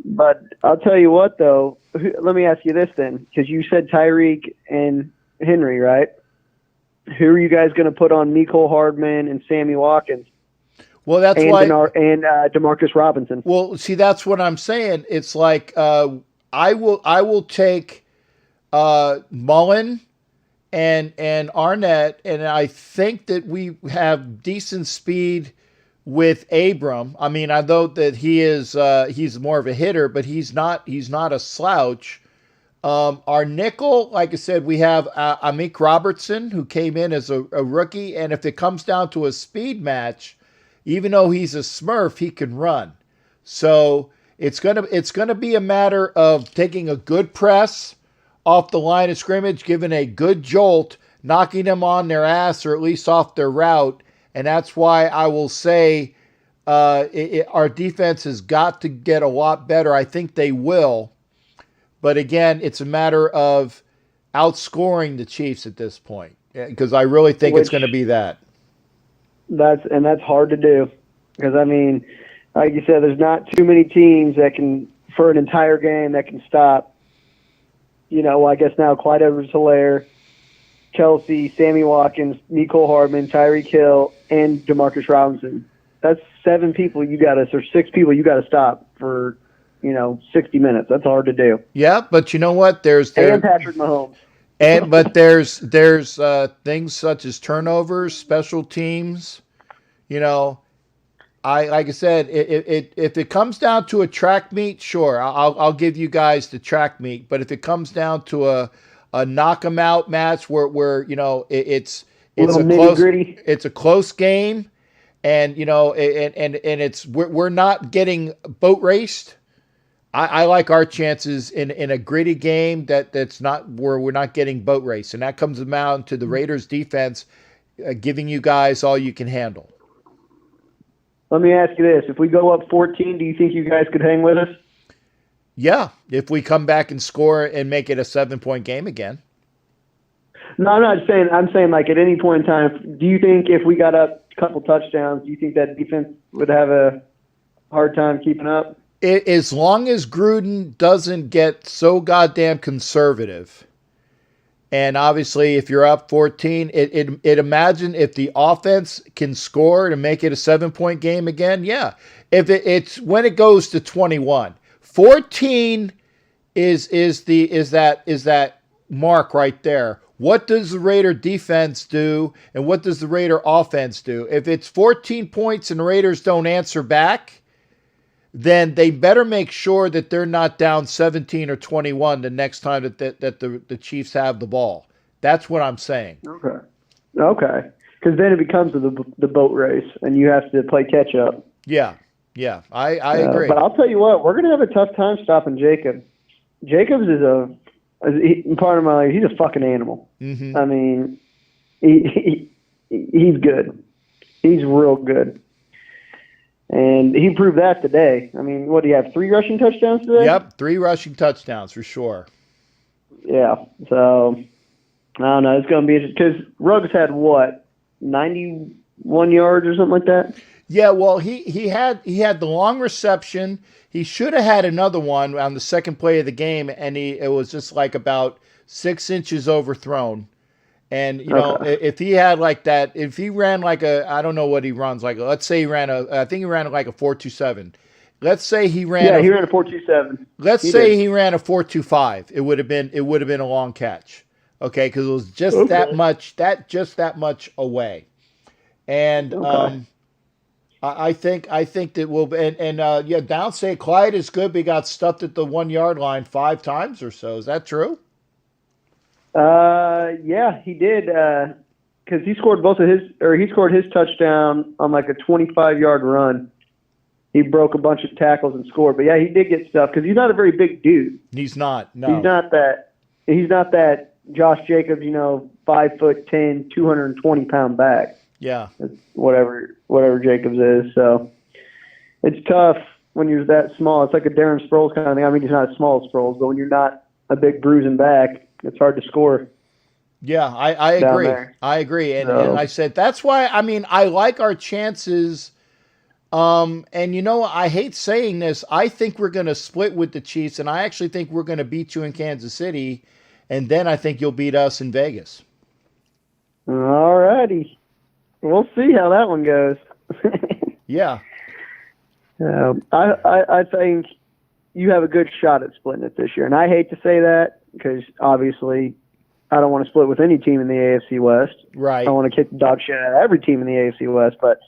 But I'll tell you what, though. Let me ask you this then, because you said Tyreek and Henry, right? Who are you guys going to put on Mecole Hardman and Sammy Watkins? Well, that's and why. Demarcus Robinson. Well, see, that's what I'm saying. It's like I will take Mullen and Arnett, and I think that we have decent speed with Abram. I mean, I know that he's more of a hitter, but he's not a slouch. Our nickel, like I said, we have Amik Robertson, who came in as a rookie, and if it comes down to a speed match, even though he's a Smurf, he can run. So it's gonna be a matter of taking a good press off the line of scrimmage, giving a good jolt, knocking them on their ass or at least off their route. And that's why I will say our defense has got to get a lot better. I think they will. But again, it's a matter of outscoring the Chiefs at this point, because I really think it's going to be that. That's hard to do, because, I mean, like you said, there's not too many teams that can, for an entire game, that can stop, I guess now Clyde Edwards-Helaire, Kelsey, Sammy Watkins, Mecole Hardman, Tyreek Hill, and Demarcus Robinson. That's 6 people you got to stop for, 60 minutes. That's hard to do. Yeah, but you know what? There's and Patrick Mahomes. But there's things such as turnovers, special teams. Like I said, if it comes down to a track meet, sure, I'll give you guys the track meet. But if it comes down to a knock 'em out match where it's a close game, and we're not getting boat raced. I like our chances in a gritty game that's not where we're not getting boat raced, and that comes down to the Raiders defense giving you guys all you can handle. Let me ask you this: if we go up 14, do you think you guys could hang with us? Yeah, if we come back and score and make it a 7-point game again. No, I'm not saying. I'm saying like at any point in time, do you think if we got up a couple touchdowns, do you think that defense would have a hard time keeping up? As long as Gruden doesn't get so goddamn conservative. And obviously, if you're up 14, imagine if the offense can score to make it a 7-point game again. Yeah, if it's when it goes to 21, 14 is that mark right there. What does the Raider defense do, and what does the Raider offense do? If it's 14 points and the Raiders don't answer back, then they better make sure that they're not down 17 or 21 the next time that the Chiefs have the ball. That's what I'm saying. Okay. Because then it becomes the boat race, and you have to play catch up. Yeah, I agree. But I'll tell you what, we're going to have a tough time stopping Jacob. Jacobs part of my life, he's a fucking animal. Mm-hmm. I mean, he's good. He's real good. And he proved that today. I mean, what do you have, 3 rushing touchdowns today? Yep, 3 rushing touchdowns for sure. Yeah, so I don't know. It's going to be interesting because Ruggs had 91 yards or something like that? Yeah, well, he had the long reception. He should have had another one on the second play of the game, and it was just like about 6 inches overthrown. And, if he had like that, if he ran like I don't know what he runs like. Let's say he ran I think he ran like a 4.27. Let's say he ran. Yeah, he ran a 4.27. Let's say he ran a 4.25. It would have been a long catch. Okay, because it was just that much away. And I think that we'll downstate Clyde is good. But he got stuffed at the 1 yard line 5 times or so. Is that true? Yeah, he did. Because he scored he scored his touchdown on like a 25-yard run. He broke a bunch of tackles and scored. But yeah, he did get stuff because he's not a very big dude. He's not. No. He's not that Josh Jacobs, 5'10", 220-pound back. Yeah. It's whatever Jacobs is. So it's tough when you're that small. It's like a Darren Sproles kind of thing. I mean, he's not as small as Sproles, but when you're not a big bruising back, it's hard to score. Yeah, I agree. I agree. And I said, that's why, I like our chances. And I hate saying this. I think we're going to split with the Chiefs, and I actually think we're going to beat you in Kansas City, and then I think you'll beat us in Vegas. All righty. We'll see how that one goes. Yeah. I think you have a good shot at splitting it this year. And I hate to say that because obviously I don't want to split with any team in the AFC West. Right. I want to kick the dog shit out of every team in the AFC West. But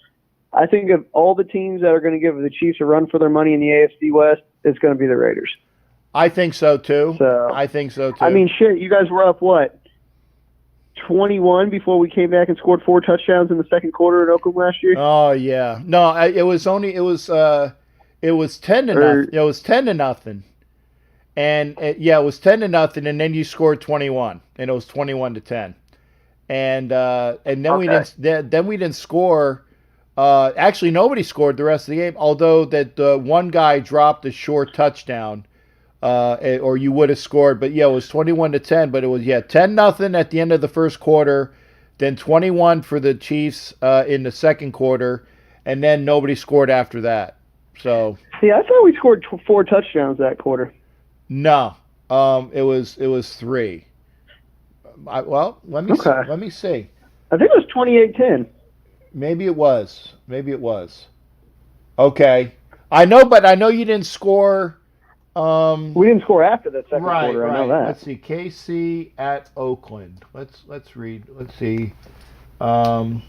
I think of all the teams that are going to give the Chiefs a run for their money in the AFC West, it's going to be the Raiders. I think so, too. I think so, too. I mean, shit, you guys were up, 21 before we came back and scored 4 touchdowns in the second quarter in Oakland last year? Oh, yeah. No, it was 10 to nothing. It was 10-0. And it was 10-0, and then you scored 21, and it was 21-10. And then we didn't score. Actually, nobody scored the rest of the game, although that one guy dropped a short touchdown, or you would have scored. But yeah, it was 21-10. But it was 10-0 at the end of the first quarter, then 21 for the Chiefs in the second quarter, and then nobody scored after that. So see, I thought we scored 4 touchdowns that quarter. No, it was 3. Let me see. I think it was 28-10. Maybe it was. Okay. I know you didn't score. We didn't score after that second quarter. Right. I know that. Let's see. KC at Oakland. Let's read. Let's see. Of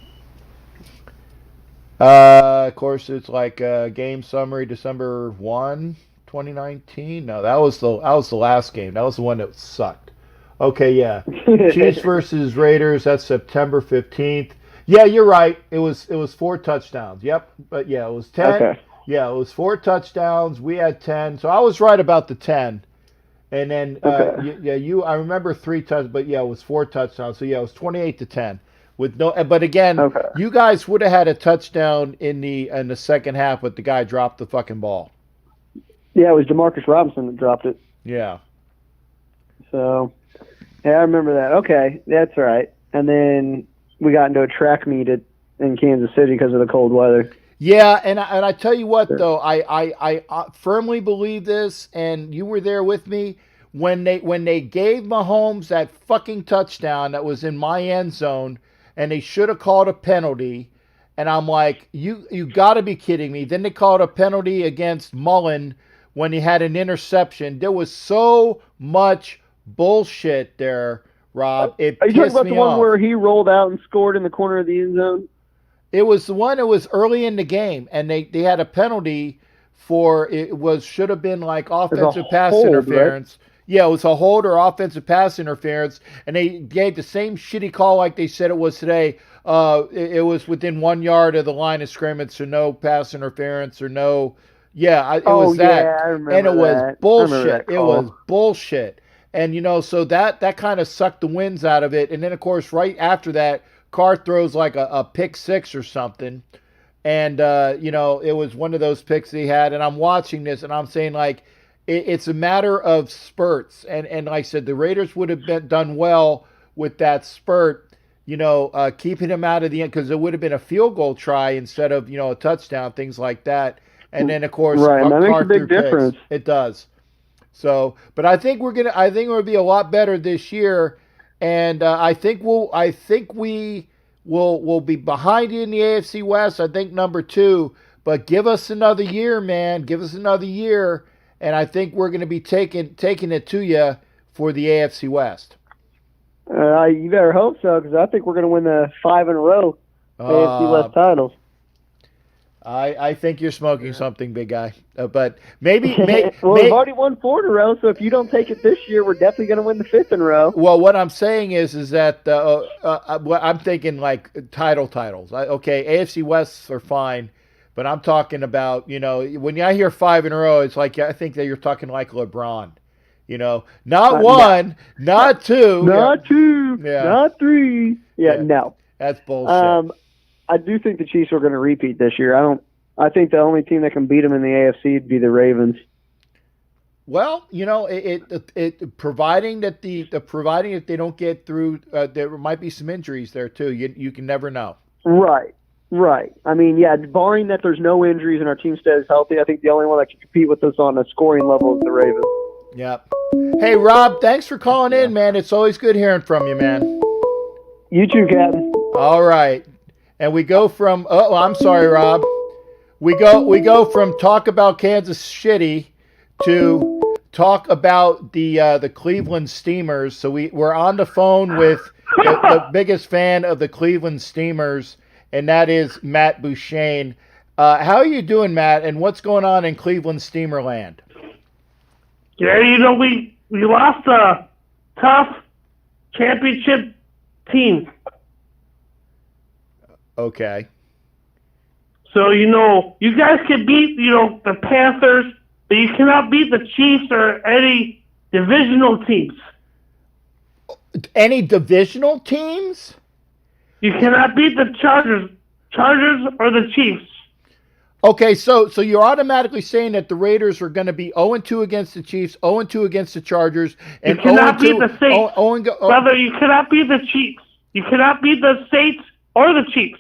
course, it's like game summary December 1, 2019. No, that was the last game. That was the one that sucked. Okay, yeah. Chiefs versus Raiders. That's September 15th. Yeah, you're right. It was 4 touchdowns. Yep. But yeah, it was 10. Okay. Yeah, it was 4 touchdowns. We had 10. So I was right about the 10. And then I remember 3 touchdowns, but yeah, it was 4 touchdowns. So yeah, it was 28-10. But again, you guys would have had a touchdown in the second half, but the guy dropped the fucking ball. Yeah, it was Demarcus Robinson that dropped it. Yeah. So, yeah, I remember that. Okay, that's right. And then we got into a track meet in Kansas City because of the cold weather. Yeah, and I tell you what, though, I firmly believe this, and you were there with me when they gave Mahomes that fucking touchdown that was in my end zone, and they should have called a penalty, and I'm like, you got to be kidding me. Then they called a penalty against Mullen when he had an interception. There was so much bullshit there, Rob. It Are you talking about the one off. where he rolled out and scored in the corner of the end zone? It was the one that was early in the game, and they had a penalty for should have been like offensive pass interference. Right? Yeah, it was a hold or offensive pass interference, and they gave the same shitty call like they said it was today. It was within 1 yard of the line of scrimmage, so no pass interference or no. Yeah, it was that, I remember and it was that. bullshit. It was bullshit, and so that kind of sucked the winds out of it. And then of course, right after that, Carr throws like a pick 6 or something, and it was one of those picks he had. And I'm watching this, and I'm saying like, it's a matter of spurts, and like I said, the Raiders would have done well with that spurt, keeping him out of the end, because it would have been a field goal try instead of a touchdown, things like that. And then of course, right, that makes a big difference. It does. So, but I think it'll be a lot better this year, and I think we will be behind you in the AFC West. I think number 2, but give us another year, man. Give us another year. And I think we're going to be taking it to you for the AFC West. You better hope so, because I think we're going to win the 5 in a row AFC West titles. I think you're smoking something, big guy. But maybe, well, we've already won 4 in a row, so if you don't take it this year, we're definitely going to win the 5th in a row. Well, what I'm saying is that I'm thinking like titles. Okay, AFC Wests are fine, but I'm talking about, when I hear 5 in a row, it's like I think that you're talking like LeBron. Not 1, not 2, not 2, not 3. No, that's bullshit. I do think the Chiefs are going to repeat this year. I think the only team that can beat them in the AFC would be the Ravens. Well, providing that providing that they don't get through, there might be some injuries there too. You can never know. Right. I mean, barring that there's no injuries and our team stays healthy, I think the only one that can compete with us on a scoring level is the Ravens. Yep. Hey, Rob, thanks for calling in, man. It's always good hearing from you, man. You too, Captain. All right. And we go from I'm sorry, Rob. We go from talk about Kansas shitty to talk about the Cleveland Steamers. So we're on the phone with the biggest fan of the Cleveland Steamers, and that is Matt Bouchane. How are you doing, Matt? And what's going on in Cleveland Steamerland? Yeah, we lost a tough championship team. Okay. So, you guys can beat, the Panthers, but you cannot beat the Chiefs or any divisional teams. Any divisional teams? You cannot beat the Chargers or the Chiefs. Okay, so you're automatically saying that the Raiders are going to be 0-2 against the Chiefs, 0-2 against the Chargers, and you cannot beat the Saints. Oh, Brother, you cannot beat the Chiefs. You cannot beat the Saints or the Chiefs.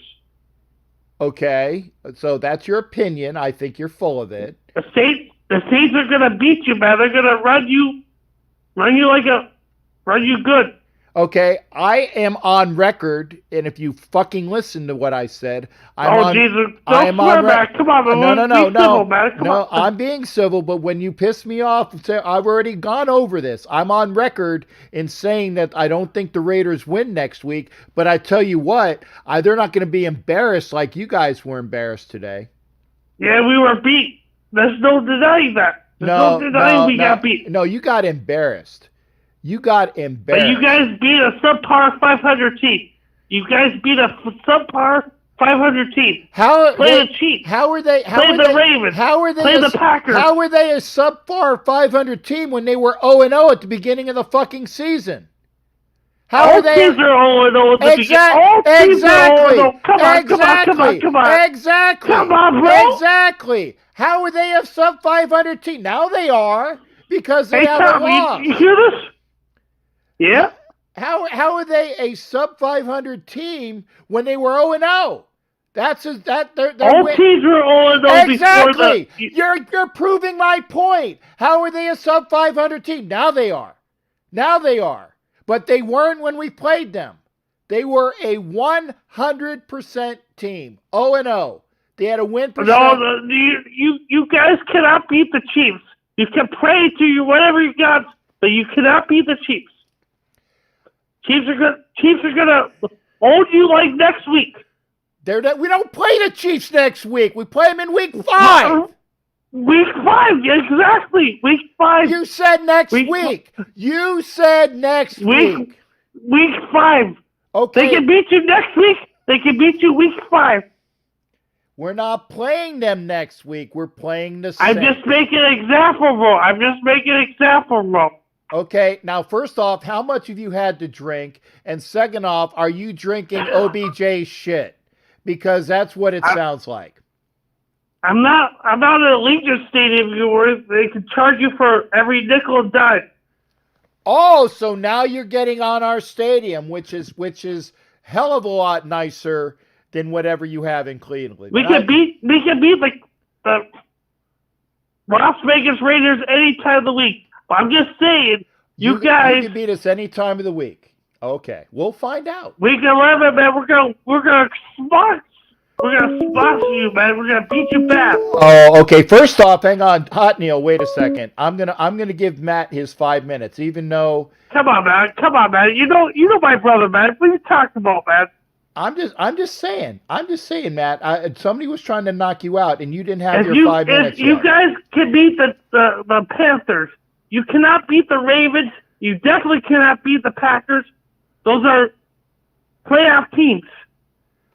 Okay, so that's your opinion. I think you're full of it. The Saints are gonna beat you, man. They're gonna run you good. Okay, I am on record, and if you fucking listen to what I said, Jesus! Don't swear, man. Come on, No, I'm being civil, but when you piss me off, I've already gone over this. I'm on record in saying that I don't think the Raiders win next week, but I tell you what, they're not going to be embarrassed like you guys were embarrassed today. Yeah, we were beat. There's no denying that. We got beat. No, you got embarrassed. You got embarrassed. But you guys beat a subpar 500 team. You guys beat a subpar 500 team. Play the Chiefs. Play the Ravens. Play the Packers. How were they a subpar 500 team when they were 0-0 at the beginning of the fucking season? All teams are 0-0 at the beginning. All teams are 0-0. Come on. Exactly. Come on, bro. Exactly. How are they a sub 500 team? Now they are because they have a loss. You hear this? Yeah. How are they a sub 500 team when they were 0-0? That's all teams were 0-0 exactly. You're proving my point. How are they a sub 500 team? Now they are. But they weren't when we played them. They were a 100% team. 0-0. They had a win percent. No, you guys cannot beat the Chiefs. You can pray to you whatever you got, but you cannot beat the Chiefs. Chiefs are gonna hold you like next week. We don't play the Chiefs next week. We play them in week 5. Week 5, exactly. Week 5. You said next week. You said next week. Week 5. Okay. They can beat you next week. They can beat you week 5. We're not playing them next week. We're playing the Saints. I'm just making an example, bro. Okay, now first off, how much have you had to drink? And second off, are you drinking OBJ shit? Because that's what it sounds like. I'm not at Allegiant Stadium where they can charge you for every nickel and dime. Oh, so now you're getting on our stadium, which is hell of a lot nicer than whatever you have in Cleveland. We can beat the Las Vegas Raiders any time of the week. I'm just saying, you guys. You can beat us any time of the week. Okay, we'll find out. Week 11, man. We're gonna spot you, man. We're gonna beat you bad. Oh, okay. First off, hang on, Hot Neil. Wait a second. I'm gonna give Matt his 5 minutes, even though. Come on, man. You know my brother, man. What are you talking about, man? I'm just saying, Matt. Somebody was trying to knock you out, and you didn't have your 5 minutes. If you guys can beat the Panthers, you cannot beat the Ravens. You definitely cannot beat the Packers. Those are playoff teams.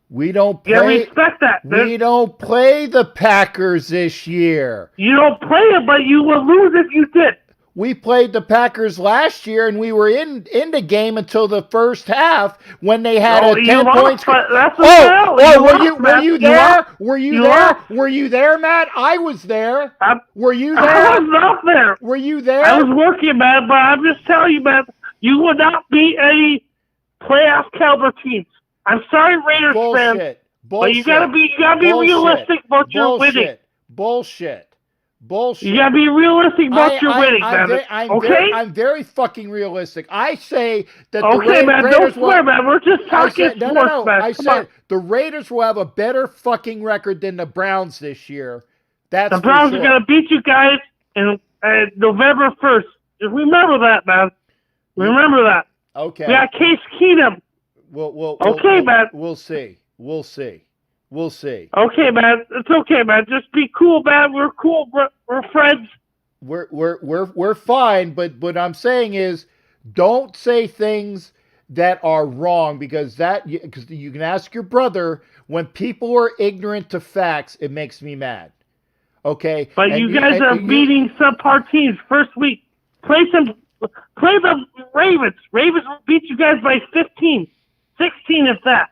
We don't play. You respect that. We don't play the Packers this year. You don't play it, but you will lose if you did. We played the Packers last year, and we were in the game until the first half when they had a 10-point score. Were you there? Were you there, Matt? I was there. Were you there? I was not there. Were you there? I was working, man, but I'm just telling you, man, you would not beat any playoff caliber teams. I'm sorry, Raiders fans, but you gotta be realistic about your winning. Bullshit. You gotta be realistic about your winning, man. I'm very fucking realistic. I say that the Raiders don't swear, man. We're just talking sports, man. I said the Raiders will have a better fucking record than the Browns this year. The Browns are gonna beat you guys in November 1st. Just remember that, man. Remember that. Okay. We got Case Keenum. Man. We'll see. Okay, man. It's okay, man. Just be cool, man. We're cool. We're friends. We're fine, but what I'm saying is, don't say things that are wrong because you can ask your brother. When people are ignorant to facts, it makes me mad. Okay, but you guys are beating subpar teams first week. Play the Ravens. Ravens will beat you guys by 15, 16 if that.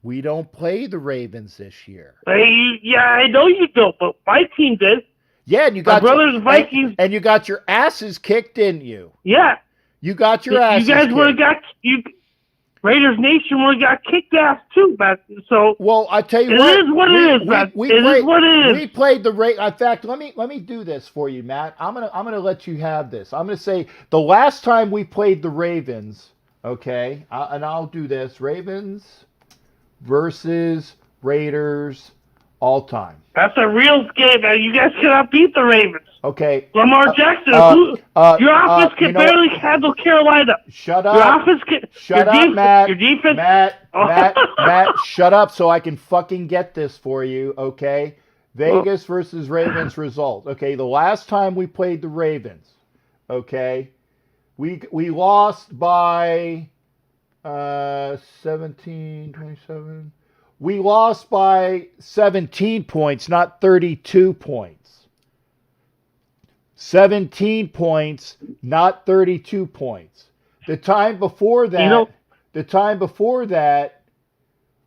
We don't play the Ravens this year. Yeah, I know you don't, but my team did. Yeah, and you got my brother's Vikings, and you got your asses kicked, didn't you? Yeah, you got your asses. You guys would have got Raiders Nation would have got kicked ass too, man. So I tell you it is what it is, man. It is what it is. We played the Ravens. In fact, let me do this for you, Matt. I'm gonna let you have this. I'm gonna say the last time we played the Ravens. Okay, and I'll do this. Ravens versus Raiders all time. That's a real game, man. You guys cannot beat the Ravens. Okay. Lamar Jackson, your offense can barely handle Carolina. Shut up. Your offense can. Shut up, Matt. Your defense. Matt, shut up so I can fucking get this for you, okay? Vegas versus Ravens result. Okay, the last time we played the Ravens, okay, we lost by 17, 27. We lost by 17 points, not 32 points. 17 points, not 32 points. The time before that,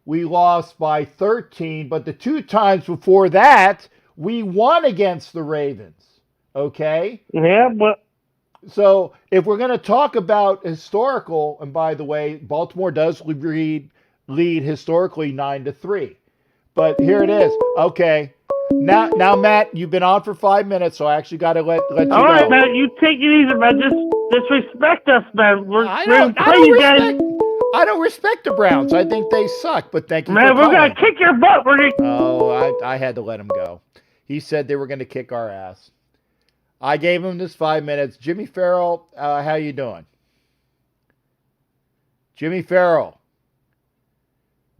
we lost by 13, but the two times before that, we won against the Ravens. Okay? Yeah, but so if we're going to talk about historical, and by the way, Baltimore does lead historically 9-3. But here it is. Okay. Now, Matt, you've been on for 5 minutes, so I actually got to let you go. All right, Matt, you take it easy, man. Just respect us, man. I don't respect the Browns. I think they suck, but thank you for calling. Man, we're going to kick your butt. I had to let him go. He said they were going to kick our ass. I gave him this 5 minutes. Jimmy Farrell, how you doing? Jimmy Farrell.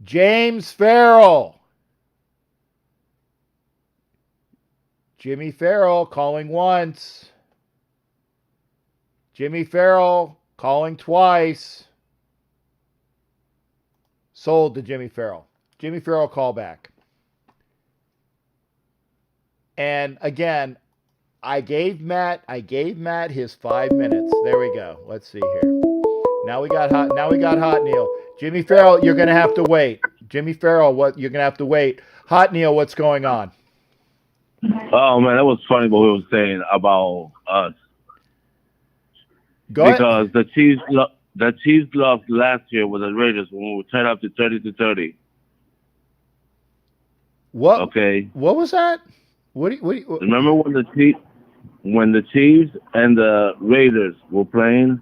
James Farrell. Jimmy Farrell calling once. Jimmy Farrell calling twice. Sold to Jimmy Farrell. Jimmy Farrell call back. And again, I gave Matt his 5 minutes. There we go. Let's see here. Now we got Hot Neil. Jimmy Farrell, you're gonna have to wait. Jimmy Farrell, you're gonna have to wait. Hot Neil, what's going on? Oh man, that was funny what he was saying about us. Go ahead. Because the Chiefs lost last year with the Raiders when we were tied up to 30-30. What? Okay. What was that? What? Remember when the Chiefs and the Raiders were playing?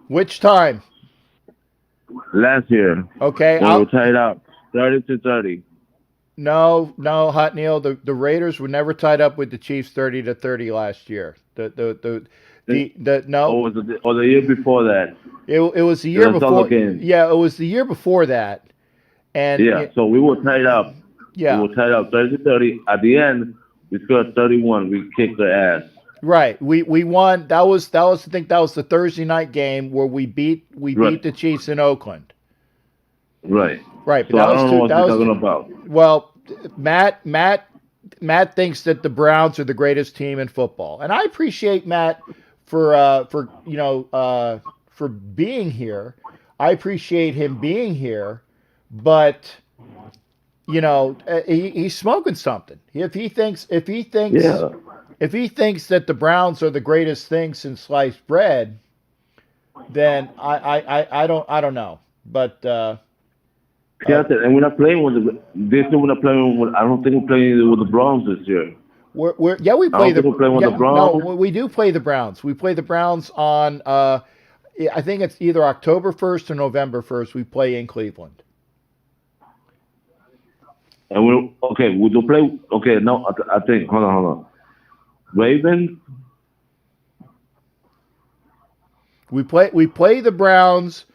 Which time? Last year. Okay. We were tied up 30-30. No, Hot Neil. The Raiders were never tied up with the Chiefs 30-30 last year. No, Or was it or the year before that? it was the year The summer before. game. Yeah, it was the year before that. And Yeah, so we were tied up. yeah, We were tied up 30-30. At the end, we scored 31. We kicked their ass. right. We won. That was I think that was the Thursday night game where we beat Right. the Chiefs in Oakland. Right. Right, but So that I was don't know what you're talking about. Well, Matt thinks that the Browns are the greatest team in football, and I appreciate Matt for for being here. I appreciate him being here, but he's smoking something. If he thinks Yeah. if he thinks that the Browns are the greatest thing since sliced bread, then I don't know, but. Yeah, and we're not playing with this year. We're not playing with. I don't think we're playing with the Browns this year. We play I don't think we're playing with the Browns. No, we do play the Browns. We play the Browns on. I think it's either October 1st or November 1st. We play in Cleveland. And we're okay. We do play. Okay, no, I think. Hold on. Ravens. We play the Browns,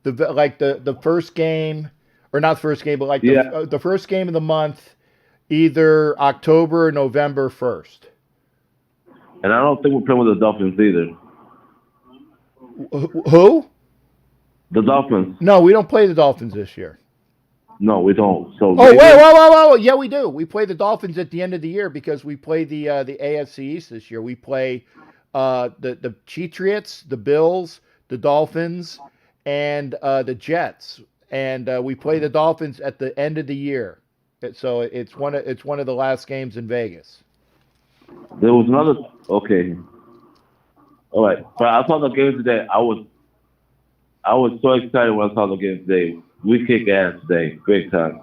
the first game, or not the first game, but like the first game of the month, either October or November 1st. And I don't think we're playing with the Dolphins either. Who? The Dolphins. No, we don't play the Dolphins this year. No, we don't. So wait. Yeah, we do. We play the Dolphins at the end of the year because we play the AFC East this year. We play the Patriots, the Bills, the Dolphins, and the Jets. And we play the Dolphins at the end of the year. So it's one of the last games in Vegas. There was another. Okay. All right. But I saw the game today. I was so excited when I saw the game today. We kick ass today, big time.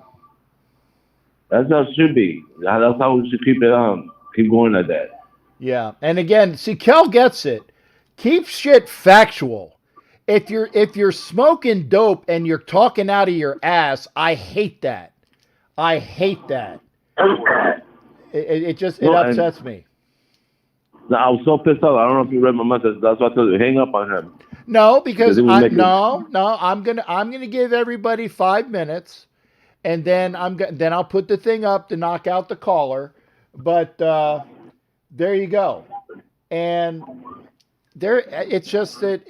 That's how it should be. That's how we should keep it on. Keep going like that. Yeah. And again, see, Kel gets it. Keep shit factual. If you're smoking dope and you're talking out of your ass, I hate that. I hate that. It upsets me. I was so pissed off. I don't know if you read my message. That's why I told you hang up on him. No, because I'm gonna give everybody 5 minutes, and then I'll put the thing up to knock out the caller. But there you go. And it's just that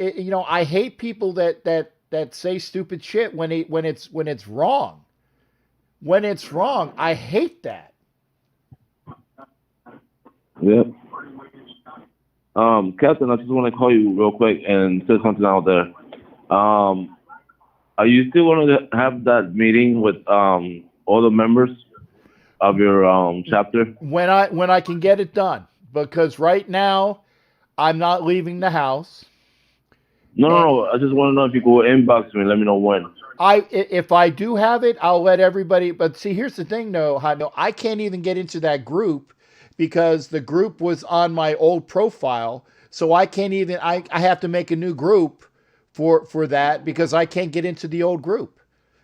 I hate people that say stupid shit when it's wrong. When it's wrong, I hate that. Yep. Captain, I just want to call you real quick and say something out there. Are you still going to have that meeting with all the members of your chapter? When I can get it done, because right now I'm not leaving the house. No. I just want to know if you could inbox me. Let me know when. If I do have it, I'll let everybody. But see, here's the thing, though. I can't even get into that group because the group was on my old profile, so I can't even. I have to make a new group for that because I can't get into the old group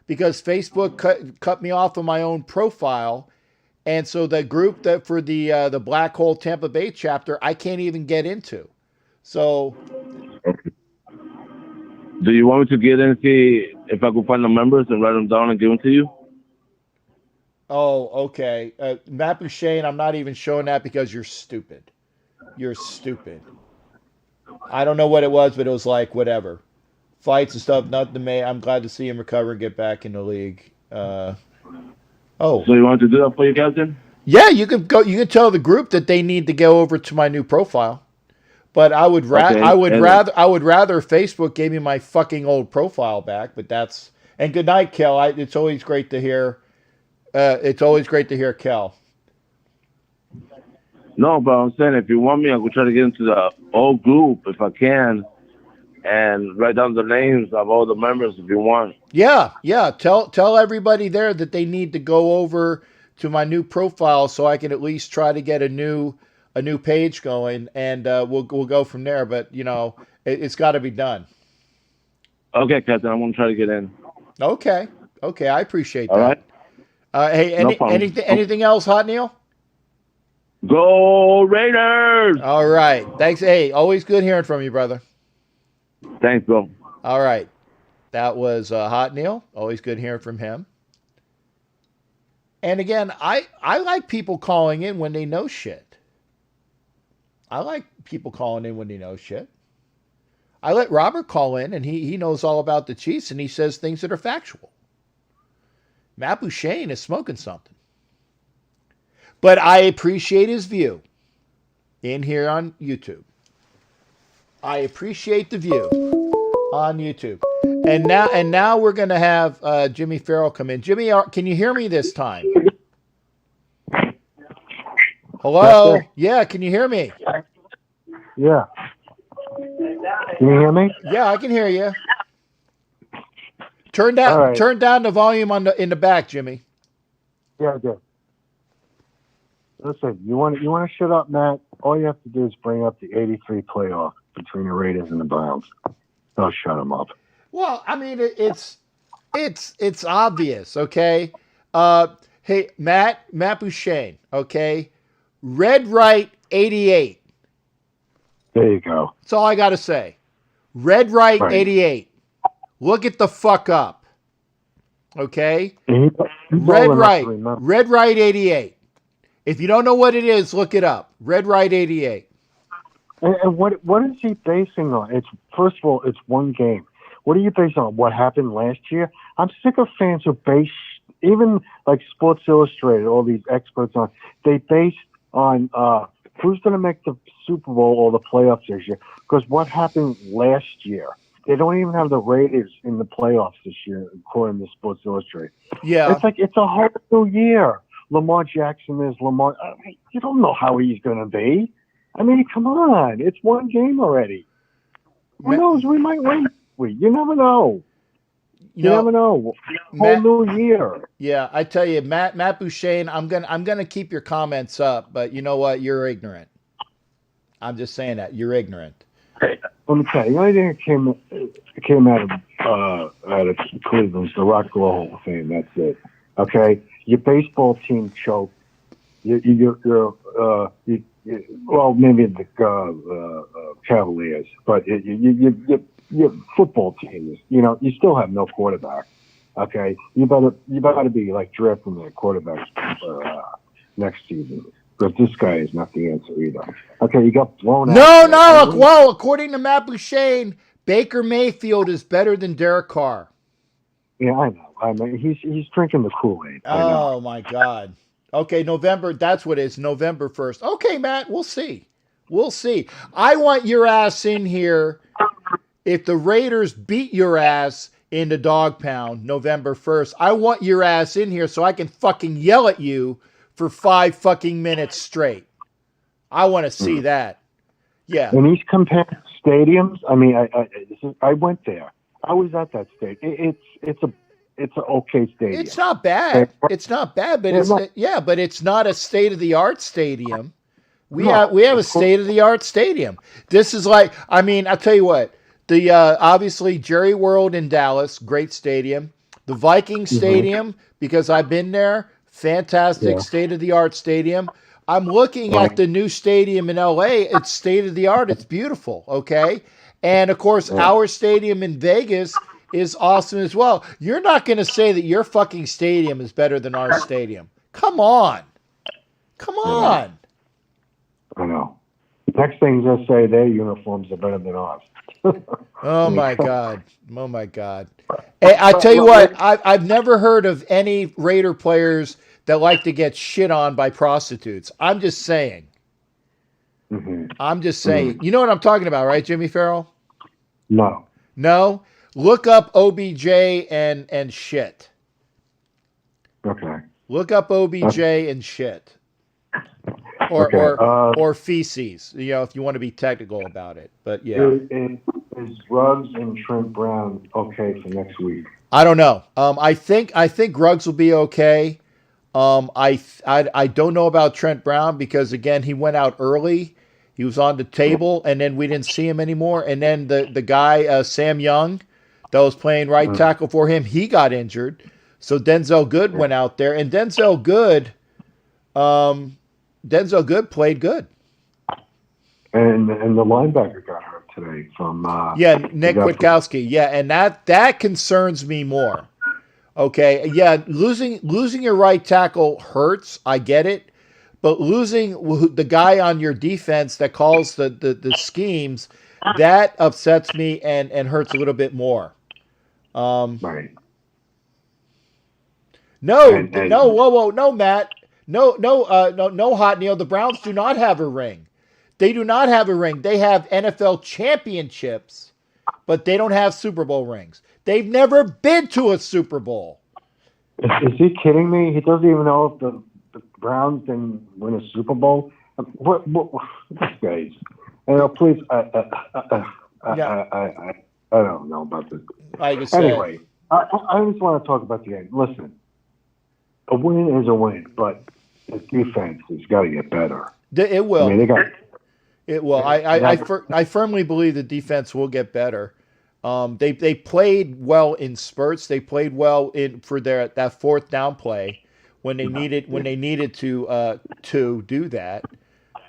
because Facebook cut me off of my own profile, and so the group that for the Black Hole Tampa Bay chapter I can't even get into. So. Okay. Do you want me to get in and see if I can find the members and write them down and give them to you? Oh, okay. Matt Bouchane, I'm not even showing that because you're stupid. You're stupid. I don't know what it was, but it was like, whatever. Fights and stuff, nothing to me. I'm glad to see him recover and get back in the league. So you want to do that for you, Captain? Yeah, you can go. You can tell the group that they need to go over to my new profile. But I would rather Facebook gave me my fucking old profile back. But that's and good night, Kel. It's always great to hear. Kel. No, but I'm saying if you want me, I could try to get into the old group if I can, and write down the names of all the members if you want. Yeah. Tell everybody there that they need to go over to my new profile so I can at least try to get a new page going, and we'll go from there. But it's got to be done. Okay, Captain, I'm gonna try to get in. Okay, I appreciate that. All right. Hey, anything else, Hot Neil? Go Raiders! All right. Thanks. Hey, always good hearing from you, brother. Thanks, Bill. All right. That was Hot Neil. Always good hearing from him. And again, I like people calling in when they know shit. I like people calling in when they know shit. I let Robert call in, and he knows all about the Chiefs, and he says things that are factual. Matt Bouchane is smoking something. But I appreciate his view in here on YouTube. I appreciate the view on YouTube. And now we're going to have Jimmy Farrell come in. Jimmy, can you hear me this time? Hello? Yeah, can you hear me? Yeah. Can you hear me? Yeah, I can hear you. Turn down the volume in the back, Jimmy. Yeah, I did. Listen, you want to shut up, Matt? All you have to do is bring up the '83 playoff between the Raiders and the Browns. They'll shut them up. Well, I mean, it's obvious, okay? Hey, Matt Bouchane, okay? Red Right 88. There you go. That's all I got to say. Red Right 88. Look it the fuck up. Okay? Red Right 88. If you don't know what it is, look it up. Red Right 88. And what is he basing on? It's first of all, it's one game. What are you basing on? What happened last year? I'm sick of fans who base, even like Sports Illustrated, all these experts on, they based on who's going to make the Super Bowl or the playoffs this year. Because what happened last year? They don't even have the Raiders in the playoffs this year, according to Sports Illustrated. Yeah. It's like, it's a whole new year. Lamar Jackson is Lamar. I mean, you don't know how he's going to be. I mean, come on. It's one game already. Who knows? We might win. You never know. You never know. Whole new year. Yeah, I tell you, Matt Bouchane, I'm gonna keep your comments up, but you know what? You're ignorant. I'm just saying that. You're ignorant. Let me tell you, the only thing that came out of Cleveland is the Rock and Roll Hall of Fame. That's it. Okay? Your baseball team choked. Well, maybe the Cavaliers, but your football team is, you still have no quarterback. Okay, you better be like drafting the quarterbacks next season, because this guy is not the answer either. Okay, you got blown out. No. Well, according to Matt Bouchane, Baker Mayfield is better than Derek Carr. Yeah, I know. I mean, he's drinking the Kool-Aid. Oh my God. Okay, November. That's what it is. November 1st. Okay, Matt. We'll see. I want your ass in here. If the Raiders beat your ass in the dog pound November 1st, I want your ass in here so I can fucking yell at you for 5 fucking minutes straight. I want to see that. Yeah. When he's comparing stadiums, I mean, I went there. I was at that stadium. It's an okay stadium. It's not bad. It's not bad, but but it's not a state of the art stadium. We have a state of the art stadium. This is like, I mean, I'll tell you what. The obviously Jerry World in Dallas, great stadium. The Viking Stadium, because I've been there, fantastic state of the art stadium. I'm looking at the new stadium in LA. It's state of the art. It's beautiful. Okay. And of course, our stadium in Vegas is awesome as well. You're not going to say that your fucking stadium is better than our stadium. Come on. I know. Next thing they'll say, their uniforms are better than ours. Oh my God. Hey, I tell you what, I've never heard of any Raider players that like to get shit on by prostitutes. I'm just saying. You know what I'm talking about, right, Jimmy Farrell? No? Look up OBJ and shit. Okay. Look up OBJ and shit. Or feces, if you want to be technical about it. But yeah. Is Ruggs and Trent Brown okay for next week? I don't know. I think Ruggs will be okay. I don't know about Trent Brown because again he went out early. He was on the table and then we didn't see him anymore. And then the guy Sam Young that was playing right tackle for him, he got injured. So Denzel Good went out there, and Denzel Good, Denzel Good played good. And the linebacker got hurt today from Nick Kwiatkowski. Yeah, and that concerns me more. Okay, yeah, losing your right tackle hurts. I get it, but losing the guy on your defense that calls the schemes, that upsets me and hurts a little bit more. Right. No, whoa, no, Matt, no, Hot Neil. The Browns do not have a ring. They do not have a ring. They have NFL championships, but they don't have Super Bowl rings. They've never been to a Super Bowl. Is he kidding me? He doesn't even know if the Browns can win a Super Bowl. What this guy's? Please. I don't know about this. Anyway, I just want to talk about the game. Listen, a win is a win, but the defense has got to get better. It will. I mean, it will. I firmly believe the defense will get better. They played well in spurts. They played well for that fourth down play when they needed to do that.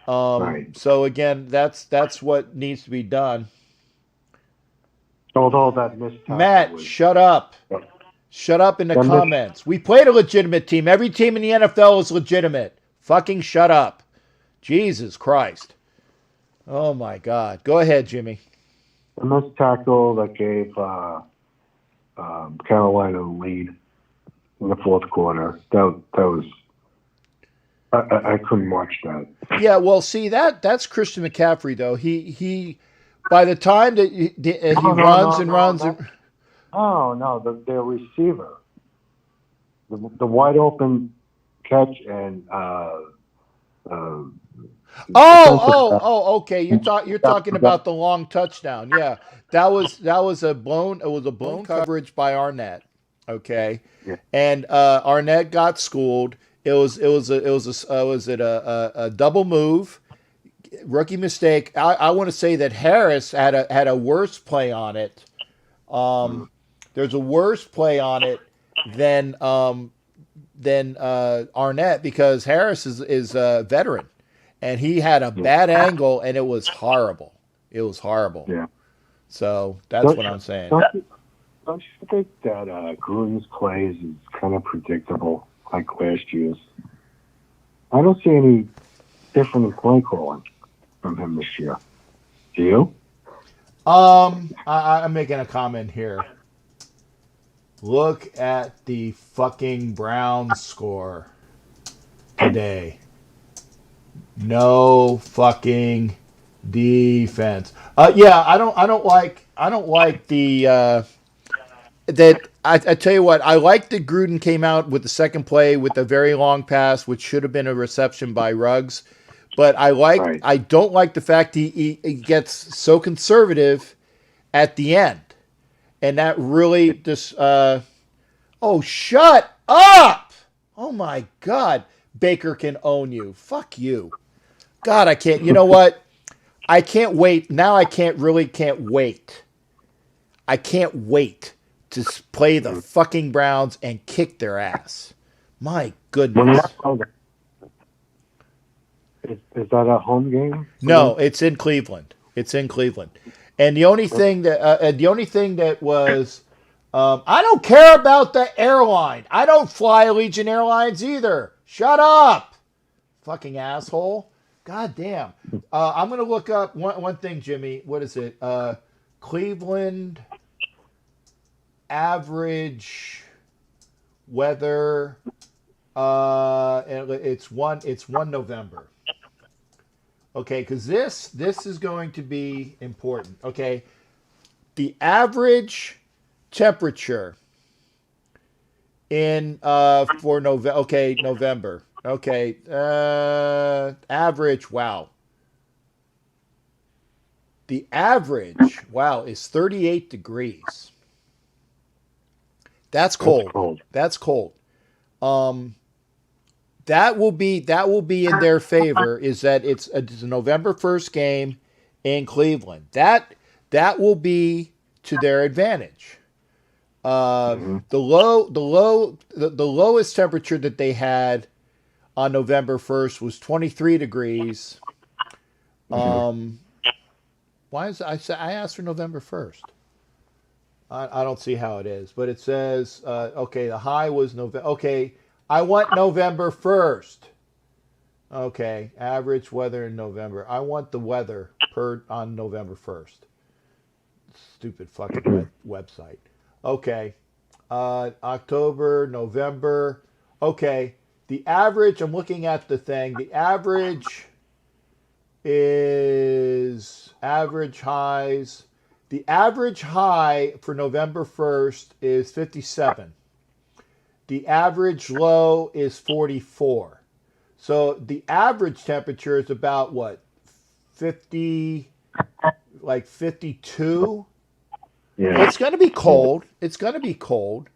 Right. So again, that's what needs to be done. Although that missed Matt, shut up. Shut up in the comments. We played a legitimate team. Every team in the NFL is legitimate. Fucking shut up. Jesus Christ. Oh my God. Go ahead, Jimmy. The missed tackle that gave Carolina the lead in the fourth quarter. That was I couldn't watch that. Yeah, well, see that's Christian McCaffrey though. He by the time that he runs. Their receiver, the wide open catch and. Okay. You're talking about the long touchdown. Yeah, that was a blown. It was a blown coverage by Arnett. Okay, yeah. And Arnett got schooled. It was a double move, rookie mistake. I want to say that Harris had a worse play on it. There's a worse play on it than Arnett because Harris is a veteran. And he had a bad angle, and it was horrible. It was horrible. Yeah. So that's what I'm saying. Don't you think that Gruden's plays is kind of predictable, like last year's? I don't see any different in play calling from him this year. Do you? I'm making a comment here. Look at the fucking Browns score today. No fucking defense. I don't like the that I tell you what, I like that Gruden came out with the second play with a very long pass, which should have been a reception by Ruggs. But I don't like the fact he gets so conservative at the end. And that really just shut up. Oh my God. Baker can own you. Fuck you. God, I can't. You know what? I can't wait. Now I can't wait. I can't wait to play the fucking Browns and kick their ass. My goodness. Is that a home game? No, it's in Cleveland. And the only thing that was, I don't care about the airline. I don't fly Allegiant Airlines either. Shut up, fucking asshole. God damn. I'm going to look up one thing, Jimmy. What is it? Cleveland average weather. It's 1 November. Okay, because this is going to be important. Okay, the average temperature in for November. Okay, November. Okay, average. Wow. The average, is 38 degrees. That's cold. That's cold. That will be in their favor. Is that it's a November 1st game in Cleveland. That will be to their advantage. The lowest temperature that they had on November 1st was 23 degrees. Why is I asked for November 1st? I don't see how it is, but it says okay. The high was November. Okay, I want November 1st. Okay, average weather in November. I want the weather on November 1st. Stupid fucking website. Okay, October, November. Okay, the average. I'm looking at the thing. The average is average highs. The average high for November 1st is 57. The average low is 44. So the average temperature is about what? 50, like 52? Yeah. It's going to be cold. It's going to be cold.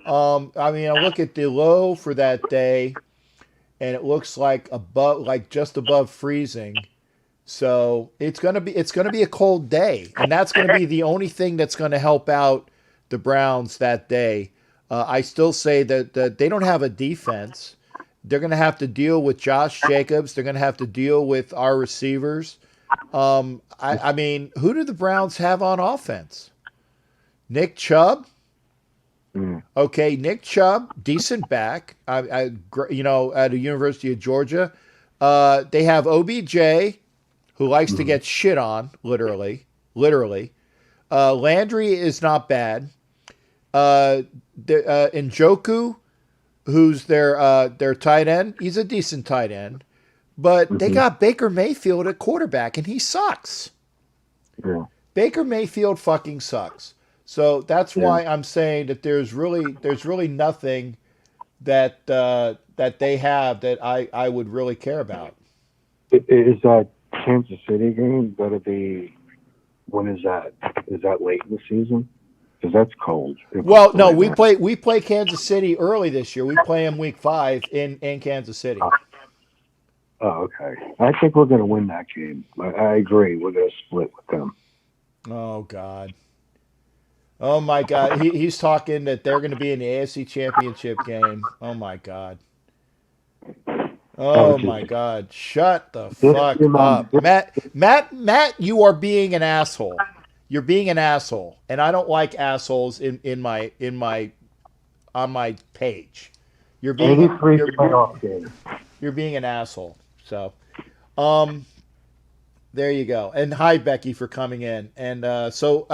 I mean, I look at the low for that day, and it looks like just above freezing. So it's gonna be a cold day, and that's gonna be the only thing that's gonna help out the Browns that day. I still say that they don't have a defense. They're gonna have to deal with Josh Jacobs. They're gonna have to deal with our receivers. I mean, who do the Browns have on offense? Nick Chubb. Okay, Nick Chubb, decent back. Out of University of Georgia. They have OBJ, who likes to get shit on, literally. Landry is not bad. Njoku, who's their tight end, he's a decent tight end. But they got Baker Mayfield at quarterback, and he sucks. Yeah. Baker Mayfield fucking sucks. So that's why I'm saying that there's really nothing that they have that I would really care about. Is that Kansas City game going to be? When is that? Is that late in the season? Because that's cold. Well, no, we play Kansas City early this year. We play them week 5 in Kansas City. Oh, okay. I think we're going to win that game. I agree. We're going to split with them. Oh God. Oh my God. He's talking that they're going to be in the AFC Championship game. Oh my God. Oh my God! Shut the fuck up, Matt. You are being an asshole. You're being an asshole, and I don't like assholes on my page. You're being an asshole. So, there you go. And hi, Becky, for coming in. And so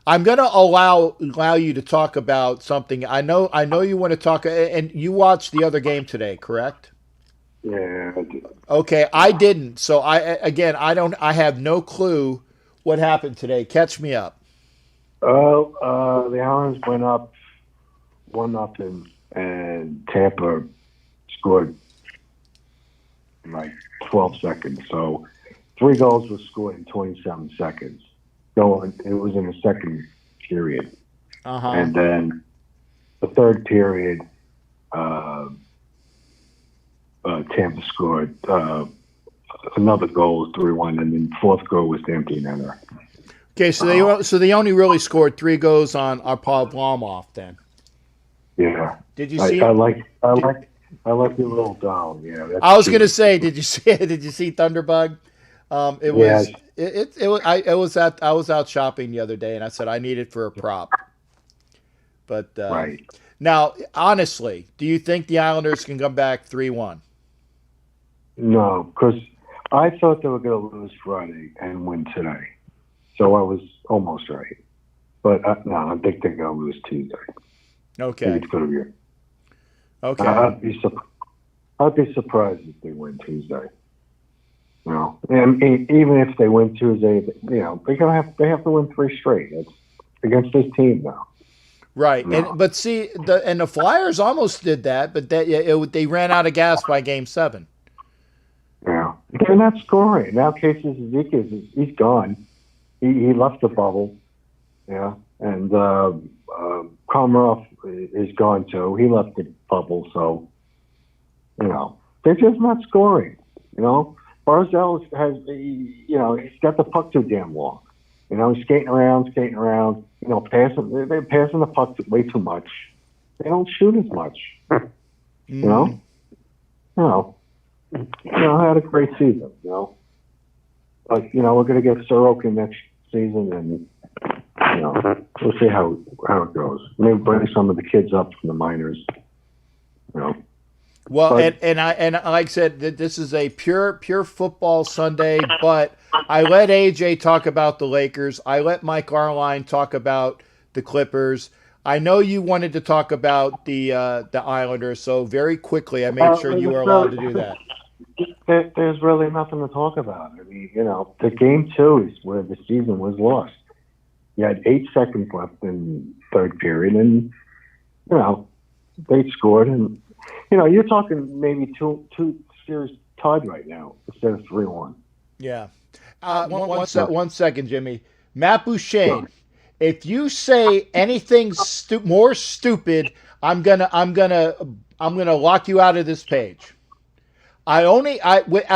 I'm going to allow you to talk about something. I know you want to talk, and you watched the other game today, correct? Yeah, I did. Okay, I didn't. So I have no clue what happened today. Catch me up. Well, the Islanders went up 1-0, and Tampa scored in like 12 seconds. So 3 goals were scored in 27 seconds. So it was in the second period. And then the third period, Tampa scored another goal, 3-1, and then fourth goal was the empty netter. Okay, so they only really scored 3 goals on our Paul Blomhoff then. Yeah. Did you see? I like the little down. Yeah. I was gonna say, did you see Thunderbug? It was I was out shopping the other day, and I said I need it for a prop. But right. Now, honestly, do you think the Islanders can come back 3-1? No, because I thought they were going to lose Friday and win today. So I was almost right. But no, I think they're going to lose Tuesday. Okay. It's going to be. Okay. I'd be surprised if they win Tuesday. You know, and even if they win Tuesday, they have to win 3 straight. It's against this team now. Right, no. but see, the Flyers almost did that, but they ran out of gas by Game 7. Yeah, they're not scoring now. Casey Zizekas he's gone. He left the bubble. Yeah, and Komarov is gone too. He left the bubble, so they're just not scoring. Barzell he's got the puck too damn long. He's skating around. Passing. They're passing the puck way too much. They don't shoot as much. had a great season. But we're going to get Sorokin next season, and we'll see how it goes. Maybe bring some of the kids up from the minors. Well, and like I said, this is a pure football Sunday. But I let AJ talk about the Lakers. I let Mike Arline talk about the Clippers. I know you wanted to talk about the Islanders, so very quickly I made sure you were allowed to do that. There's really nothing to talk about. I mean, the game 2 is where the season was lost. You had 8 seconds left in third period, and they scored, and you're talking maybe two series tied right now instead of 3-1. Yeah. One second, Jimmy. Matt Bouchane, if you say anything more stupid, I'm gonna lock you out of this page. Out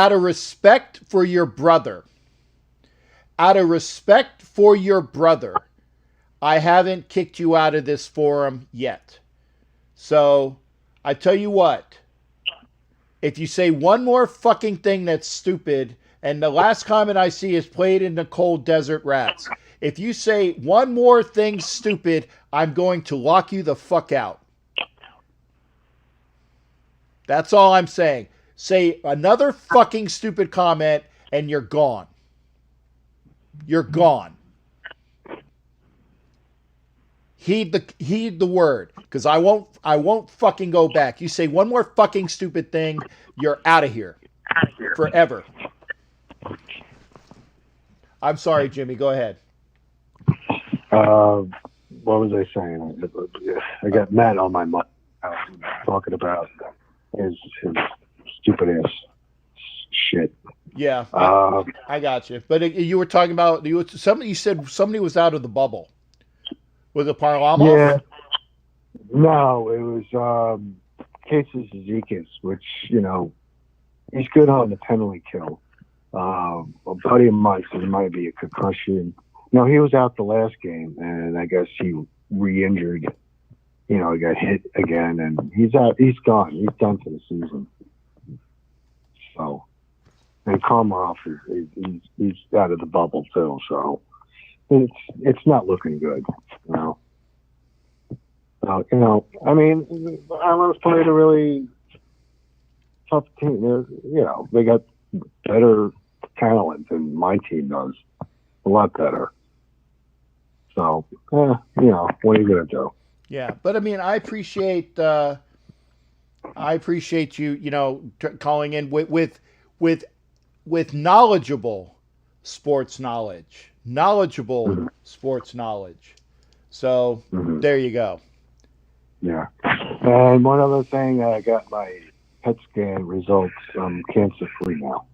of respect for your brother, I haven't kicked you out of this forum yet. So I tell you what, if you say one more fucking thing that's stupid, and the last comment I see is played in the cold desert rats. If you say one more thing stupid, I'm going to lock you the fuck out. That's all I'm saying. Say another fucking stupid comment and you're gone. You're gone. Heed the word, because I won't fucking go back. You say one more fucking stupid thing, you're out of here. Forever. I'm sorry, Jimmy. Go ahead. What was I saying? I got Matt on my mind talking about his stupid ass shit. Yeah, I got you. But you were talking about you said somebody was out of the bubble. Was it Parlamov? Yeah. No, it was Casey Zizekas, which he's good on the penalty kill. A buddy of mine said it might be a concussion. No, he was out the last game, and I guess he re-injured. He got hit again, and he's out. He's gone. He's done for the season. So, and Komarov he's out of the bubble too. So, it's not looking good. I mean, the Islanders played a really tough team. They got better talent than my team does. A lot better. So, what are you going to do? Yeah, but I mean, I appreciate you, calling in with knowledgeable sports knowledge. Sports knowledge. So, there you go. Yeah. And one other thing, I got my PET scan results. I'm cancer free now.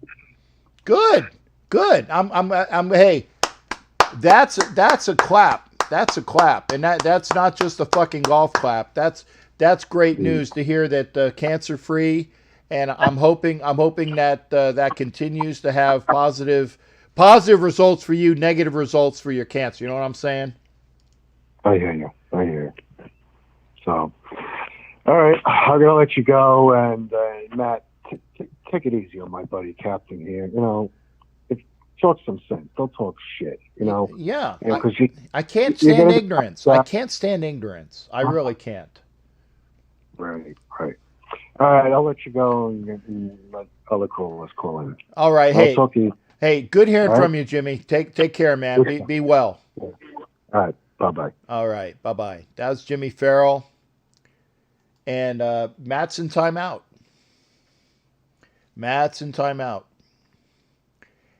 Good. Hey, that's a clap. That's a clap, and that's not just a fucking golf clap. That's great news to hear that cancer free, and I'm hoping that that continues to have positive results for you, negative results for your cancer. You know what I'm saying? I hear you. So, all right, I'm gonna let you go, and Matt, take it easy on my buddy Captain here. Talk some sense. Don't talk shit. Yeah. Because I can't stand ignorance. I can't stand ignorance. I really can't. Right. All right, I'll let you go and let other callers call in. All right. I'll talk to you. Hey, good hearing from you, Jimmy. Take care, man. Be well. All right. Bye-bye. All right. Bye-bye. That was Jimmy Farrell. And Matt's in timeout.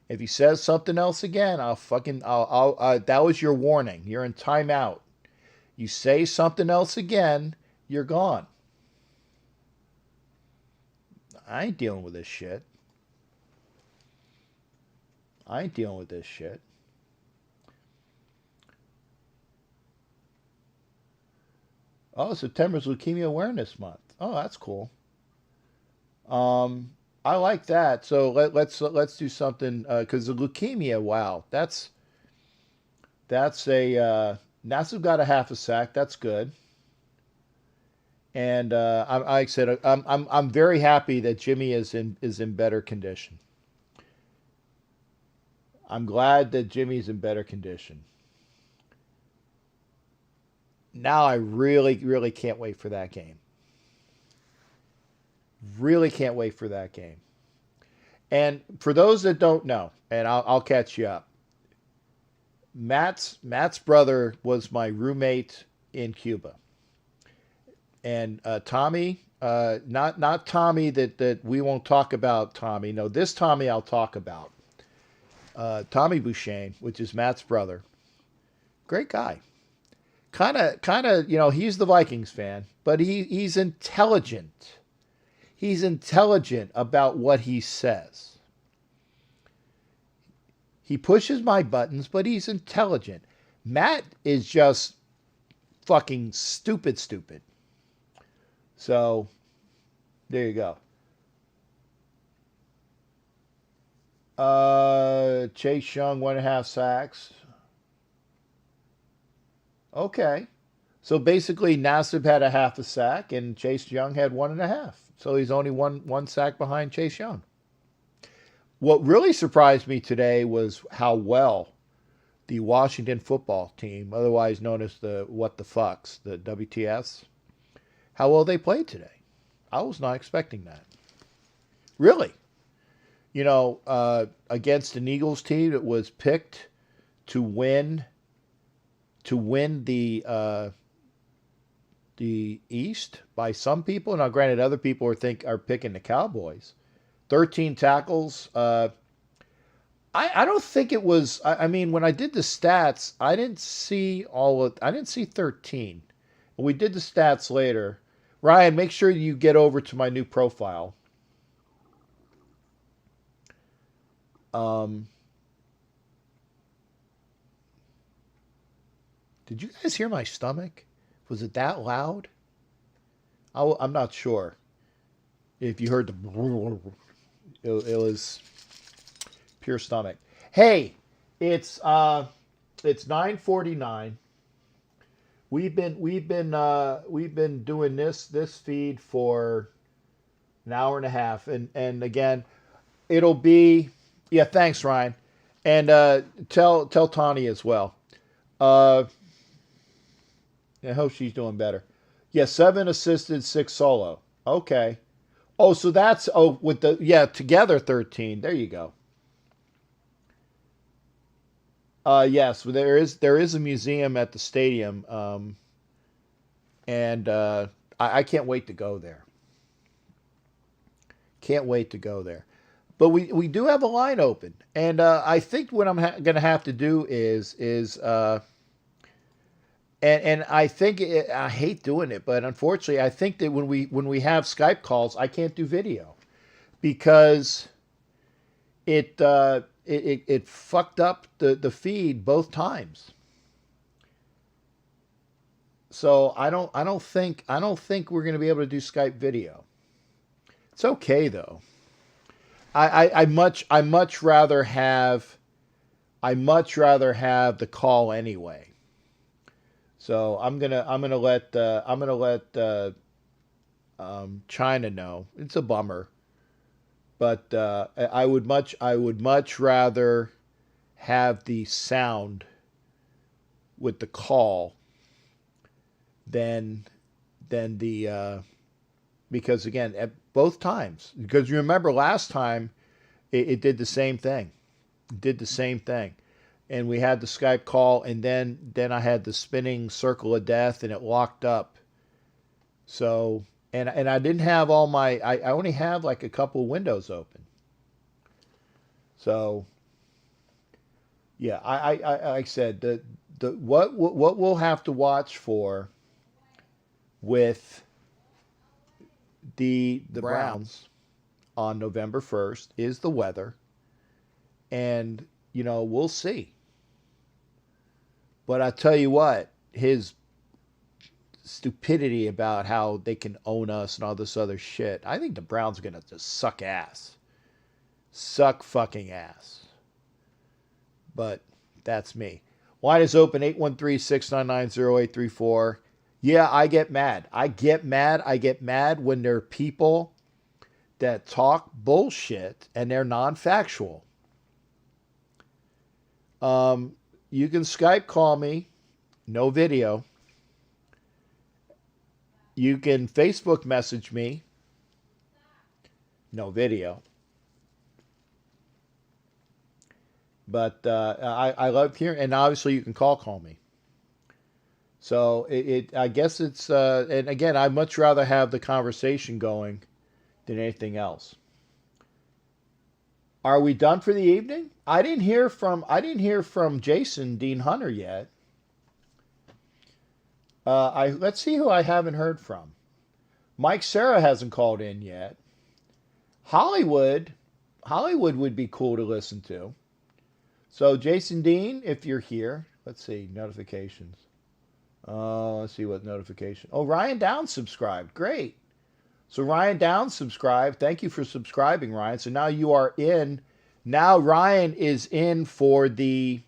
If he says something else again, that was your warning. You're in timeout. You say something else again, you're gone. I ain't dealing with this shit. Oh, September's Leukemia Awareness Month. Oh, that's cool. I like that. So let's do something because the leukemia. Wow, that's a NASA's got a half a sack. That's good. And like I said, I'm very happy that Jimmy is in better condition. I'm glad that Jimmy's in better condition. Now I really, really can't wait for that game. Really can't wait for that game. And for those that don't know, and I'll catch you up. Matt's brother was my roommate in Cuba, and Tommy, not Tommy that we won't talk about. Tommy, no, this Tommy I'll talk about. Tommy Bouchane, which is Matt's brother, great guy. Kind of, he's the Vikings fan, but he's intelligent. He's intelligent about what he says. He pushes my buttons, but he's intelligent. Matt is just fucking stupid. So, there you go. Chase Young, 1.5 sacks. Okay. So basically, Nassib had a half a sack, and Chase Young had 1.5. So he's only one sack behind Chase Young. What really surprised me today was how well the Washington football team, otherwise known as the What the Fucks, the WTS, how well they played today. I was not expecting that. Really. Against an Eagles team that was picked to win the East by some people. Now, granted, other people are picking the Cowboys. 13 tackles. I don't think it was. I mean, when I did the stats, I didn't see 13. We did the stats later. Ryan, make sure you get over to my new profile. Did you guys hear my stomach? Was it that loud? I'm not sure if you heard the. It was pure stomach. Hey, it's 9:49. We've been doing this feed for an hour and a half, and again, it'll be thanks, Ryan, and tell Tawny as well. I hope she's doing better. 7 assisted, 6 solo. Okay. Oh, so that's with the together 13. There you go. Yes, there is a museum at the stadium, and I can't wait to go there. Can't wait to go there. But we do have a line open, and I think what I'm going to have to do is and I think I hate doing it, but unfortunately, I think that when we have Skype calls, I can't do video because it fucked up the feed both times. So I don't think we're going to be able to do Skype video. It's okay though. I much rather have the call anyway. So I'm gonna let China know. It's a bummer, but I would much rather have the sound with the call than the because again at both times, because you remember last time it did the same thing. It did the same thing. And we had the Skype call, and then I had the spinning circle of death, and it locked up. So, and I didn't have all my. I only have like a couple windows open. So, yeah, I like I said, the what we'll have to watch for with the Browns on November 1st is the weather, and we'll see. But I tell you what, his stupidity about how they can own us and all this other shit, I think the Browns are going to just suck ass. Suck fucking ass. But that's me. Line is open, 813-699-0834. Yeah, I get mad. I get mad when there are people that talk bullshit and they're non-factual. You can Skype call me, no video. You can Facebook message me, no video. But I love hearing, and obviously you can call me. So I guess it's, and again, I'd much rather have the conversation going than anything else. Are we done for the evening? I didn't hear from Jason Dean Hunter yet. Let's see who I haven't heard from. Mike Sarah hasn't called in yet. Hollywood would be cool to listen to. So Jason Dean, if you're here, let's see, notifications. Let's see what notification. Oh, Ryan Downs subscribed. Great. So Ryan Downs subscribed. Thank you for subscribing, Ryan. So now you are in. Now Ryan is in for the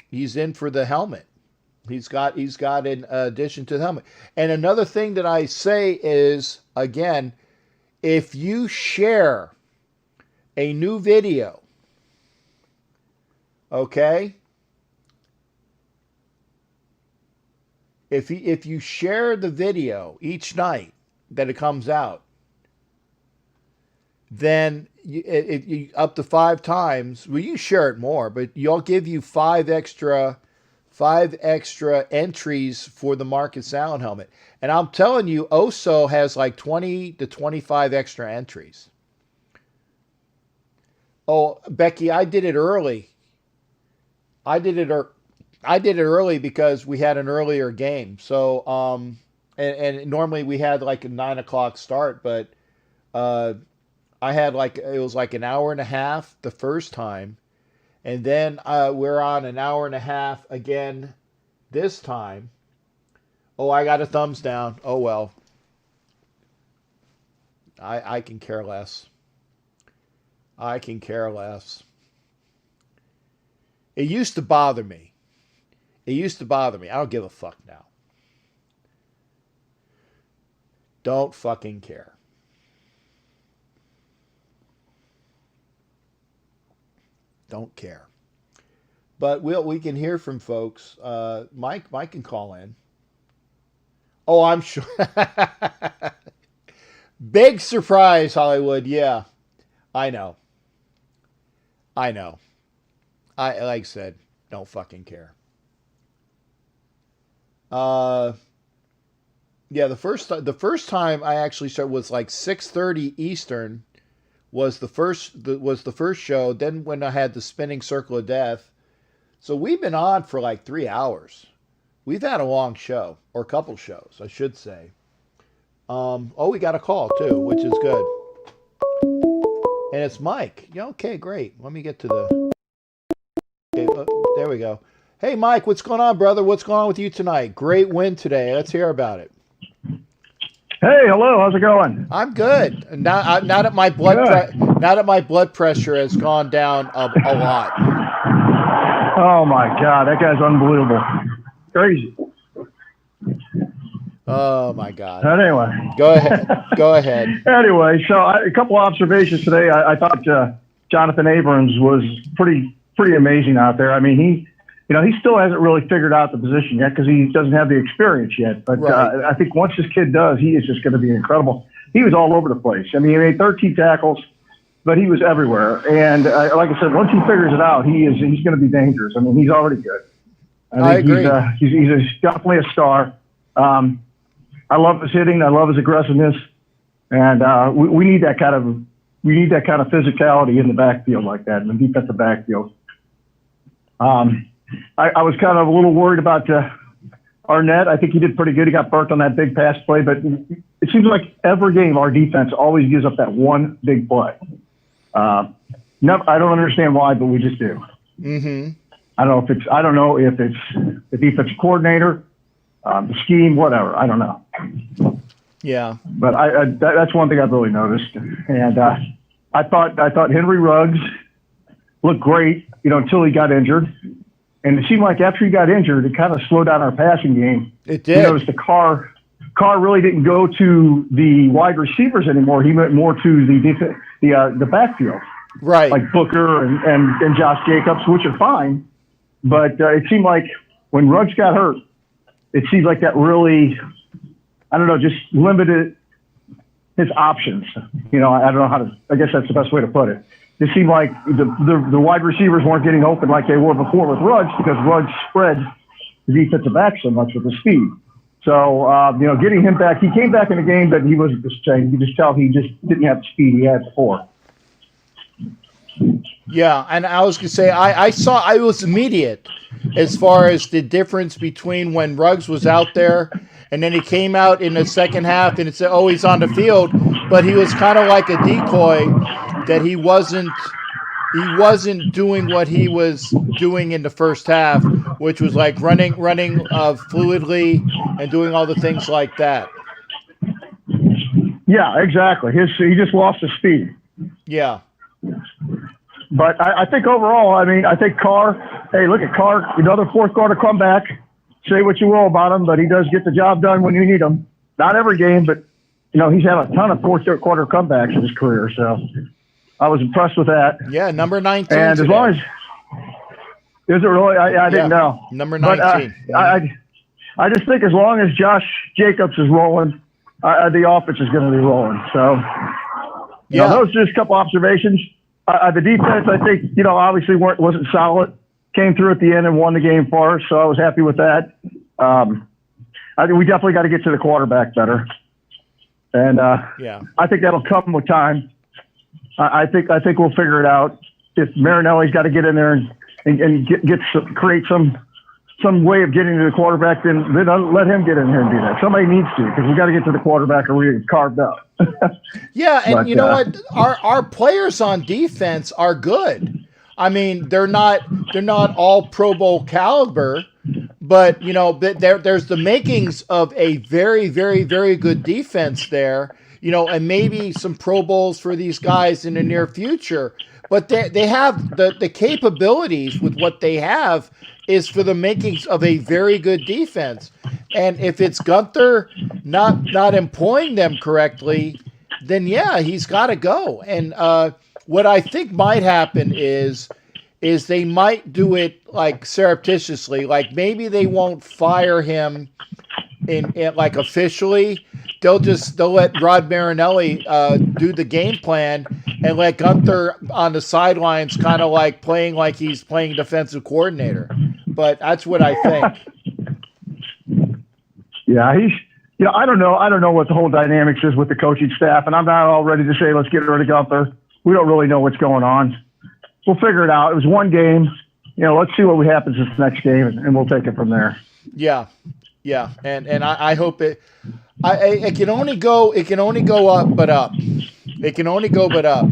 he's in for the helmet. He's got an addition to the helmet. And another thing that I say is, again, if you share a new video, okay? If you share the video each night that it comes out, then you up to 5 times. Well, you share it more, but I'll give you 5 extra entries for the Marcus Allen helmet. And I'm telling you, Oso has like 20 to 25 extra entries. Oh, Becky, I did it early. I did it early because we had an earlier game. So, and normally we had like a 9 o'clock start, but I had it was like an hour and a half the first time. And then we're on an hour and a half again this time. Oh, I got a thumbs down. Oh, well. I can care less. I can care less. It used to bother me. I don't give a fuck now. Don't fucking care. Don't care. But we can hear from folks. Mike can call in. Oh, I'm sure. Big surprise, Hollywood. Yeah, I know. I like I said, don't fucking care. Yeah, the first time I actually started was like 6:30 Eastern. Was the first show. Then when I had the spinning circle of death, so we've been on for like 3 hours. We've had a long show, or a couple shows, I should say. Oh, we got a call too, which is good. And it's Mike. Yeah, okay, great. Let me get to the. Okay, there we go. Hey, Mike, what's going on, brother? What's going on with you tonight? Great win today. Let's hear about it. Hey, hello. How's it going? I'm good. Now that my blood pressure has gone down a lot. Oh my God, that guy's unbelievable. Crazy. Oh my God. Anyway, go ahead. Anyway, so a couple observations today. I thought Jonathan Abrams was pretty amazing out there. I mean, he still hasn't really figured out the position yet because he doesn't have the experience yet. But right. I think once this kid does, he is just going to be incredible. He was all over the place. I mean, he made 13 tackles, but he was everywhere. And like I said, once he figures it out, he's going to be dangerous. I mean, he's already good. I agree. He's definitely a star. I love his hitting. I love his aggressiveness, and we need that kind of physicality in the backfield like that, in the defensive backfield. I was kind of a little worried about Arnett. I think he did pretty good. He got burnt on that big pass play, but it seems like every game our defense always gives up that one big play. I don't understand why, but we just do. Mm-hmm. I don't know if it's the defensive coordinator, the scheme, whatever. I don't know. Yeah. But that's one thing I've really noticed, and I thought Henry Ruggs looked great, until he got injured. And it seemed like after he got injured, it kind of slowed down our passing game. It did. You notice the Carr really didn't go to the wide receivers anymore. He went more to the backfield, Right. like Booker and Josh Jacobs, which are fine. But it seemed like when Ruggs got hurt, it seemed like that really, I don't know, just limited his options. You know, I don't know how to, I guess that's the best way to put it. It seemed like the wide receivers weren't getting open like they were before with Ruggs because Ruggs spread the defensive back so much with the speed. So, you know, getting him back, he came back in the game, but he wasn't the same. You could just tell he just didn't have the speed he had before. Yeah, and I was going to say, I saw, it was immediate as far as the difference between when Ruggs was out there and then he came out in the second half and it's always on the field, but he was kind of like a decoy that he wasn't doing what he was doing in the first half, which was like running fluidly and doing all the things like that. Yeah, exactly. He just lost his speed. Yeah. But I think overall, I mean, I think Carr, hey, look at Carr, another fourth quarter comeback. Say what you will about him, but he does get the job done when you need him. Not every game, but, you know, he's had a ton of fourth quarter comebacks in his career. So I was impressed with that. Yeah, number 19. And today. as long as, is it really? I didn't know. Number 19. But, I just think as long as Josh Jacobs is rolling, the offense is going to be rolling. So, you know, those are just a couple observations. The defense, I think, you know, obviously wasn't solid. Came through at the end and won the game for us, so I was happy with that. I think we definitely got to get to the quarterback better, and I think that'll come with time. I think we'll figure it out. If Marinelli's got to get in there and create some way of getting to the quarterback, then let him get in here and do that. Somebody needs to, because we got to get to the quarterback or we get carved up. Yeah, and you know what? Our players on defense are good. I mean, they're not all Pro Bowl caliber, but you know, there's the makings of a very, very, very good defense there. You know, and maybe some Pro Bowls for these guys in the near future. But they have the capabilities with what they have is for the makings of a very good defense. And if it's Gunther not employing them correctly, then yeah, he's got to go. And what I think might happen is they might do it like surreptitiously, like maybe they won't fire him in like officially. They'll let Rod Marinelli do the game plan and let Gunther on the sidelines kind of like playing like he's playing defensive coordinator. But that's what I think. Yeah, you know, I don't know what the whole dynamics is with the coaching staff, and I'm not all ready to say let's get rid of Gunther. We don't really know what's going on. We'll figure it out. It was one game. You know, let's see what happens this next game, and we'll take it from there. Yeah, and I hope it. It can only go up, but up. It can only go but up.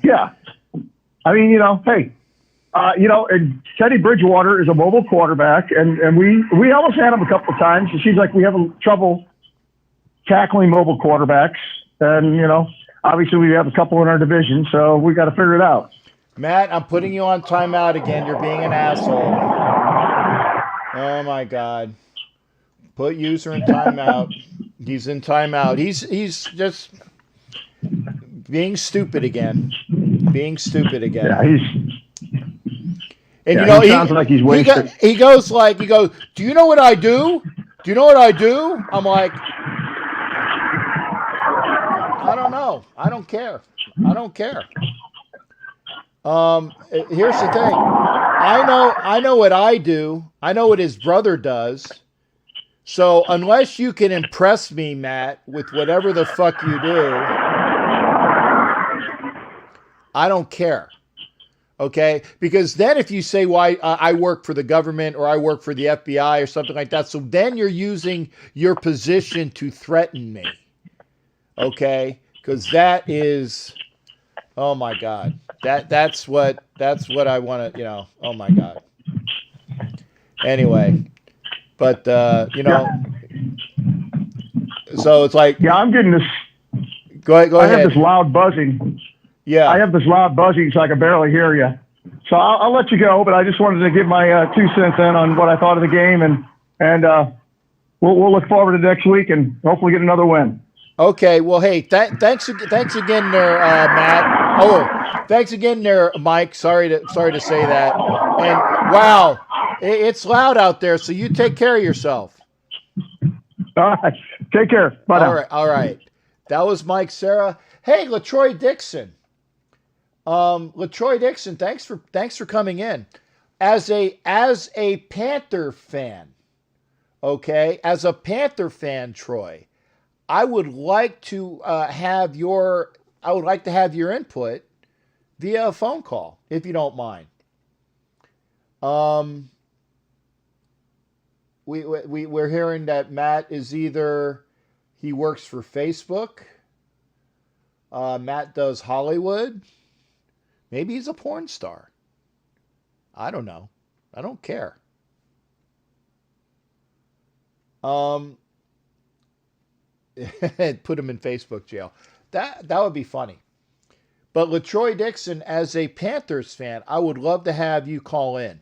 Yeah, I mean, you know, hey, you know, and Teddy Bridgewater is a mobile quarterback, and we almost had him a couple of times. It seems like we have trouble tackling mobile quarterbacks, and you know, obviously we have a couple in our division, so we got to figure it out. Matt, I'm putting you on timeout again. You're being an asshole. Oh my God. Put user in timeout. He's in timeout. He's just being stupid again. Yeah, and you yeah, know, he sounds like he's wasted. He goes, do you know what I do? Do you know what I do? I'm like, I don't know. I don't care. Here's the thing. I know what I do. I know what his brother does. So unless you can impress me, Matt, with whatever the fuck you do, I don't care. Okay? Because then if you say, why I work for the government or I work for the FBI or something like that, so then you're using your position to threaten me. Okay? Because that is, oh my God. That's what I want to, you know, oh my God. Anyway. But, you know, so it's like. Yeah, I'm getting this. Go ahead. I have this loud buzzing. Yeah. I have this loud buzzing, so I can barely hear you. So I'll let you go, but I just wanted to give my 2 cents in on what I thought of the game, and we'll look forward to next week and hopefully get another win. Okay. Well, hey, thanks again there, Matt. Oh, thanks again there, Mike. Sorry to say that. And wow, it's loud out there, so you take care of yourself. All right. Take care. Bye now. All right. That was Mike Sarah. Hey, LaTroy Dixon. LaTroy Dixon, thanks for coming in. As a Panther fan, okay, as a Panther fan, Troy, I would like to have your input via a phone call, if you don't mind. We're hearing that Matt is either he works for Facebook, Matt does Hollywood, maybe he's a porn star. I don't know. I don't care. Put him in Facebook jail. That would be funny. But LaTroy Dixon, as a Panthers fan, I would love to have you call in.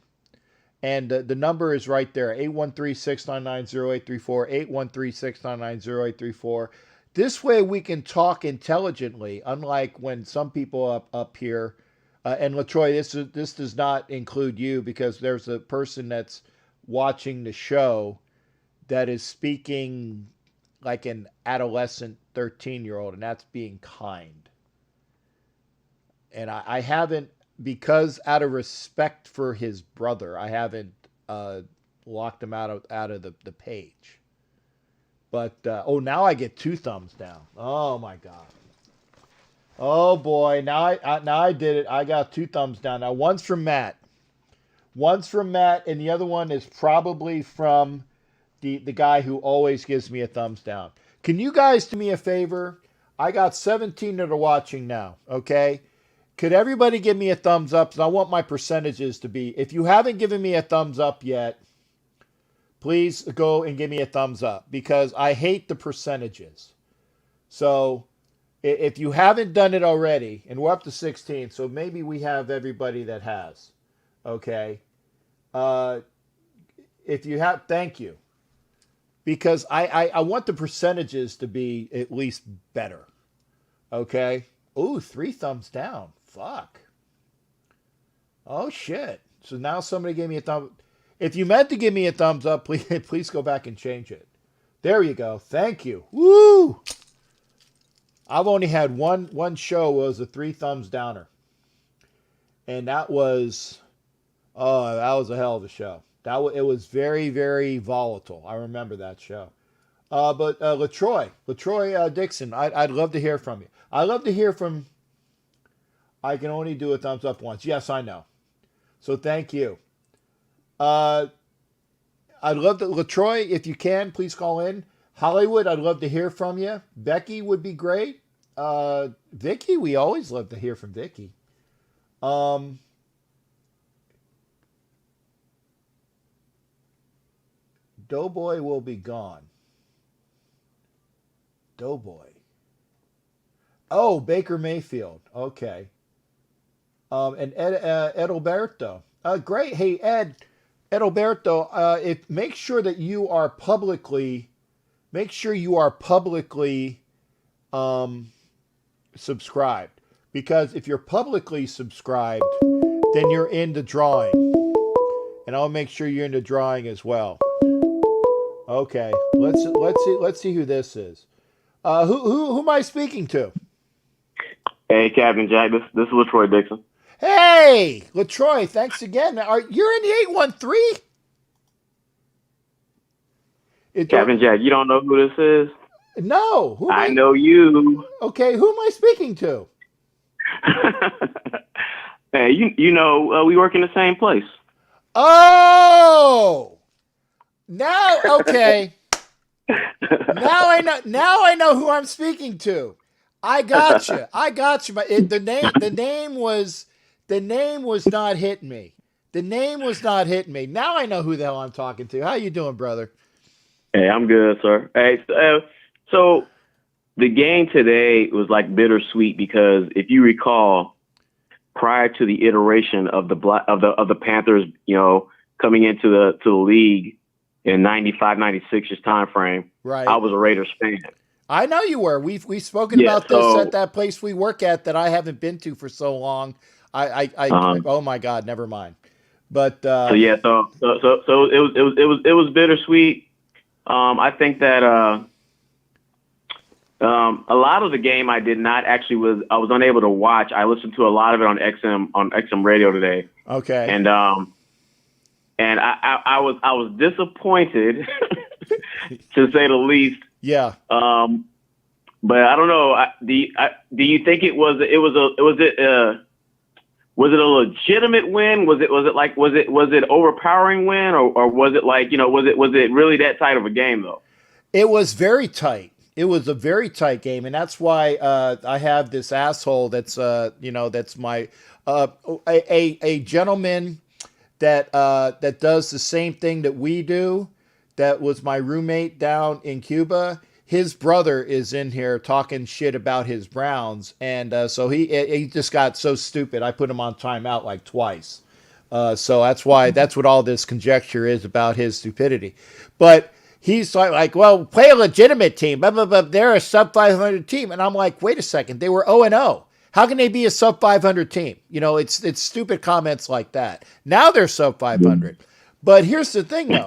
And the number is right there, 813-699-0834, 813-699-0834. This way we can talk intelligently, unlike when some people up here, and LaTroy, this does not include you because there's a person that's watching the show that is speaking like an adolescent 13-year-old, and that's being kind. And I haven't, because out of respect for his brother, I haven't locked him out of the page. But, now I get 2 thumbs down. Oh, my God. Oh, boy. Now I did it. I got 2 thumbs down. Now, one's from Matt. One's from Matt, and the other one is probably from the guy who always gives me a thumbs down. Can you guys do me a favor? I got 17 that are watching now, okay? Could everybody give me a thumbs up? And I want my percentages to be, if you haven't given me a thumbs up yet, please go and give me a thumbs up because I hate the percentages. So if you haven't done it already, and we're up to 16, so maybe we have everybody that has, okay? If you have, thank you. Because I want the percentages to be at least better, okay? Ooh, 3 thumbs down. Fuck. Oh, shit. So now somebody gave me a thumb. If you meant to give me a thumbs up, please go back and change it. There you go. Thank you. Woo! I've only had one show was a 3 thumbs downer. And that was a hell of a show. It was very, very volatile. I remember that show. But LaTroy Dixon, I'd love to hear from you. I'd love to hear from. I can only do a thumbs up once. Yes, I know. So thank you. I'd love to, LaTroy, if you can, please call in. Hollywood, I'd love to hear from you. Becky would be great. Vicky, we always love to hear from Vicky. Doughboy will be gone. Doughboy. Oh, Baker Mayfield. Okay. And Ed Alberto. Great. Hey, Ed Alberto, make sure that you are publicly subscribed. Because if you're publicly subscribed, then you're in the drawing. And I'll make sure you're in the drawing as well. Okay. Let's see who this is. Who am I speaking to? Hey, Captain Jack. This is LaTroy Dixon. Hey, LaTroy, thanks again. You're in the 813? Captain Jack, you don't know who this is? No. I know you. Okay, who am I speaking to? Hey, you know we work in the same place. Oh! Now, okay. Now I know who I'm speaking to. I got you. But the name was not hitting me. Now I know who the hell I'm talking to. How you doing, brother? Hey, I'm good, sir. Hey, so the game today was like bittersweet because if you recall, prior to the iteration of the Panthers, coming into the league in 95, 96 time frame. Right. I was a Raiders fan. I know you were. We've spoken about this at that place we work at that I haven't been to for so long. Oh my God, never mind. But so it was bittersweet. I think that a lot of the game I did not actually I was unable to watch. I listened to a lot of it on XM radio today. Okay. And I was disappointed to say the least. Yeah. But I don't know. Do you think was it a legitimate win? Was it overpowering win, or was it was it really that tight of a game though? It was very tight. It was a very tight game, and that's why I have this asshole that's that's my a gentleman that does the same thing that we do. That was my roommate down in Cuba. His brother is in here talking shit about his Browns, and so he just got so stupid. I put him on timeout like twice. So that's what all this conjecture is about his stupidity. But he's like, well, play a legitimate team. Blah, blah, blah. They're a sub 500 team, and I'm like, wait a second, they were 0-0. How can they be a sub 500 team? It's stupid comments like that. Now they're sub 500. But here's the thing, though.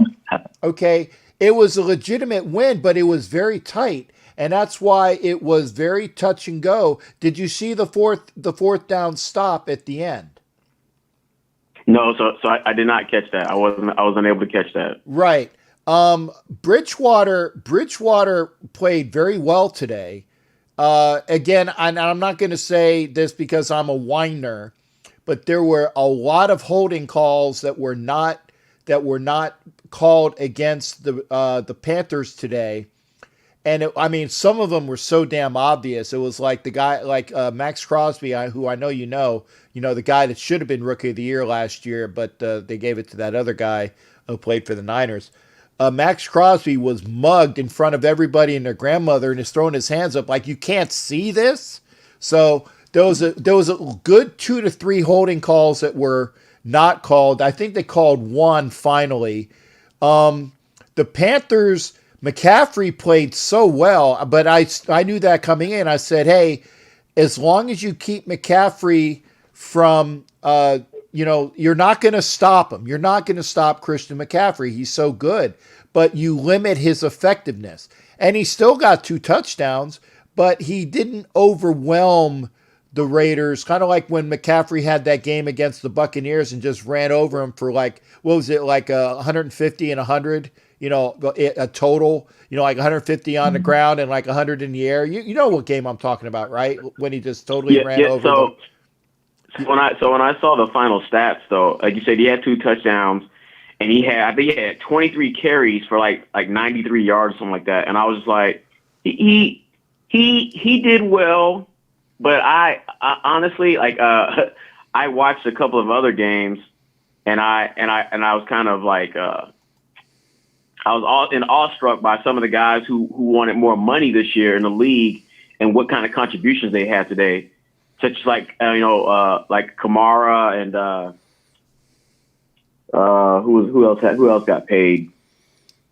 Okay. It was a legitimate win, but it was very tight, and that's why it was very touch and go. Did you see the fourth down stop at the end? No, so I did not catch that. I was unable to catch that. Right. Bridgewater played very well today. Again, I'm not going to say this because I'm a whiner, but there were a lot of holding calls that were not called against the Panthers today, and some of them were so damn obvious. It was like the guy, like Max Crosby, who I know the guy that should have been Rookie of the Year last year, but they gave it to that other guy who played for the Niners. Max Crosby was mugged in front of everybody and their grandmother, and is throwing his hands up like, you can't see this. So there was a good 2 to 3 holding calls that were not called. I think they called one finally. The Panthers, McCaffrey played so well, but I knew that coming in. I said, hey, as long as you keep McCaffrey from, you're not going to stop him. You're not going to stop Christian McCaffrey. He's so good, but you limit his effectiveness. And he still got 2 touchdowns, but he didn't overwhelm the Raiders, kind of like when McCaffrey had that game against the Buccaneers and just ran over him for 150 and 100, a total, like 150 on the ground and like 100 in the air. You know what game I'm talking about, right? When he just totally ran over them. So when I saw the final stats, though, like you said, he had 2 touchdowns, and I think he had 23 carries for like 93 yards, something like that. And I was just like, he did well. But I honestly, I watched a couple of other games, and I was kind of like, I was awestruck by some of the guys who wanted more money this year in the league and what kind of contributions they had today, such as like Kamara and who else got paid?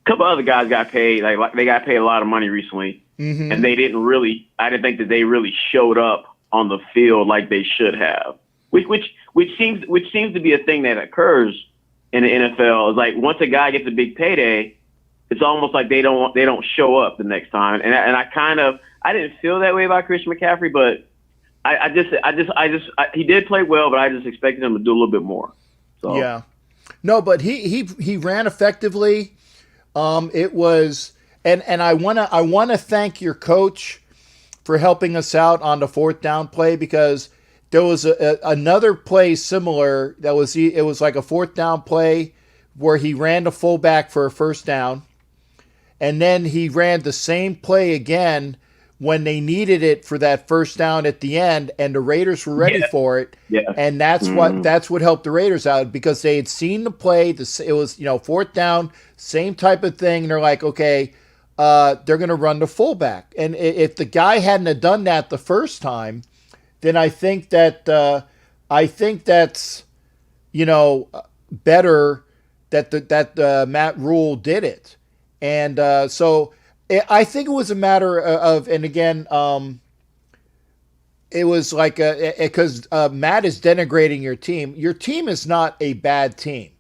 A couple other guys got paid. Like they got paid a lot of money recently. Mm-hmm. And I didn't think that they really showed up on the field like they should have, which seems to be a thing that occurs in the NFL. Is like once a guy gets a big payday, it's almost like they don't show up the next time. And I didn't feel that way about Christian McCaffrey, but he did play well, but I just expected him to do a little bit more. So yeah, no, but he ran effectively. It was. And I wanna thank your coach for helping us out on the 4th down play, because there was another play similar it was like a 4th down play where he ran the fullback for a 1st down, and then he ran the same play again when they needed it for that 1st down at the end, and the Raiders were ready for it. Yeah. And that's what helped the Raiders out, because they had seen the play. It was 4th down, same type of thing, and they're like, okay. They're going to run the fullback. And if the guy hadn't have done that the first time, then I think that I think that's, better that Matt Rule did it. And so I think it was a matter of, and again, it was like because Matt is denigrating your team. Your team is not a bad team.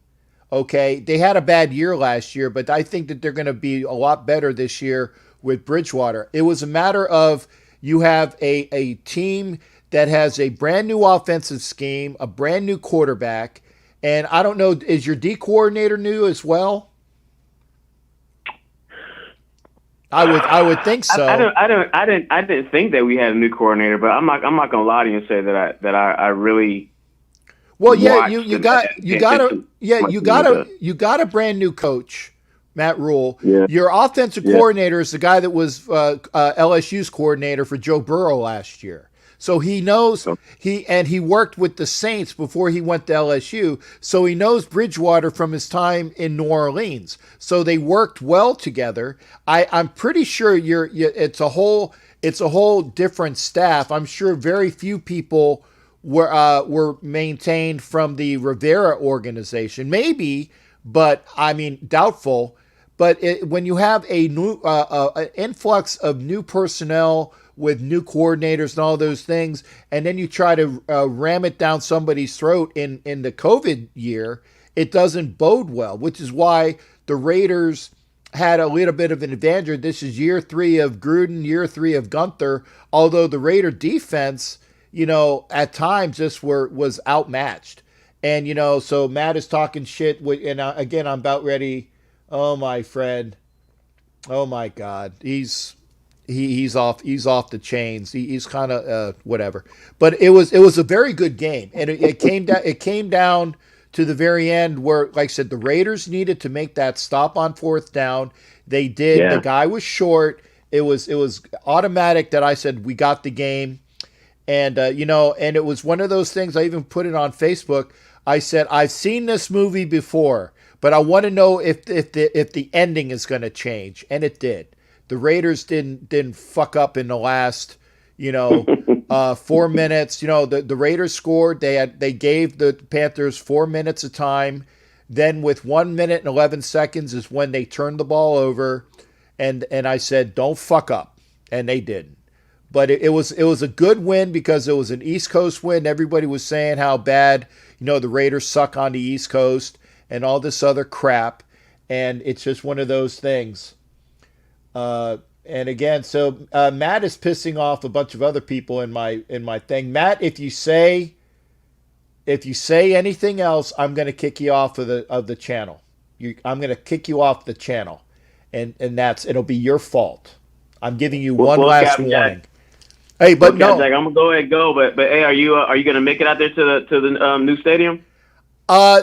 Okay, they had a bad year last year, but I think that they're going to be a lot better this year with Bridgewater. It was a matter of you have a team that has a brand new offensive scheme, a brand new quarterback, and I don't know, is your D coordinator new as well? I would think so. I didn't think that we had a new coordinator, but I'm not gonna lie to you and say that I really. Well, yeah, you got a brand new coach, Matt Rule. Yeah. Your offensive coordinator is the guy that was LSU's coordinator for Joe Burrow last year. So he knows he worked with the Saints before he went to LSU. So he knows Bridgewater from his time in New Orleans. So they worked well together. I'm pretty sure it's a whole different staff. I'm sure very few people were maintained from the Rivera organization. Maybe, but I mean doubtful. But when you have a new an influx of new personnel with new coordinators and all those things, and then you try to ram it down somebody's throat in the COVID year, it doesn't bode well, which is why the Raiders had a little bit of an advantage. This is year 3 of Gruden, year 3 of Gunther, although the Raider defense, at times just was outmatched. And, so Matt is talking shit, and again, I'm about ready. Oh, my friend. Oh, my God. He's off the chains. He's kind of whatever. But it was a very good game, and it came down to the very end where, like I said, the Raiders needed to make that stop on 4th down. They did. Yeah. The guy was short. It was automatic that I said we got the game, and and it was one of those things. I even put it on Facebook. I said I've seen this movie before, but I want to know if the ending is going to change, and it did. The Raiders didn't fuck up in the last, 4 minutes. The Raiders scored. They gave the Panthers 4 minutes of time. Then with 1 minute and 11 seconds is when they turned the ball over, and I said, don't fuck up, and they didn't. But it was a good win because it was an East Coast win. Everybody was saying how bad the Raiders suck on the East Coast and all this other crap, and it's just one of those things. And again, so Matt is pissing off a bunch of other people in my thing. Matt, if you say anything else, I'm going to kick you off of the channel. I'm going to kick you off the channel, and it'll be your fault. I'm giving you one last warning. Jack. Hey, but no, Jack, I'm gonna go ahead and go. But hey, are you going to make it out there to the new stadium?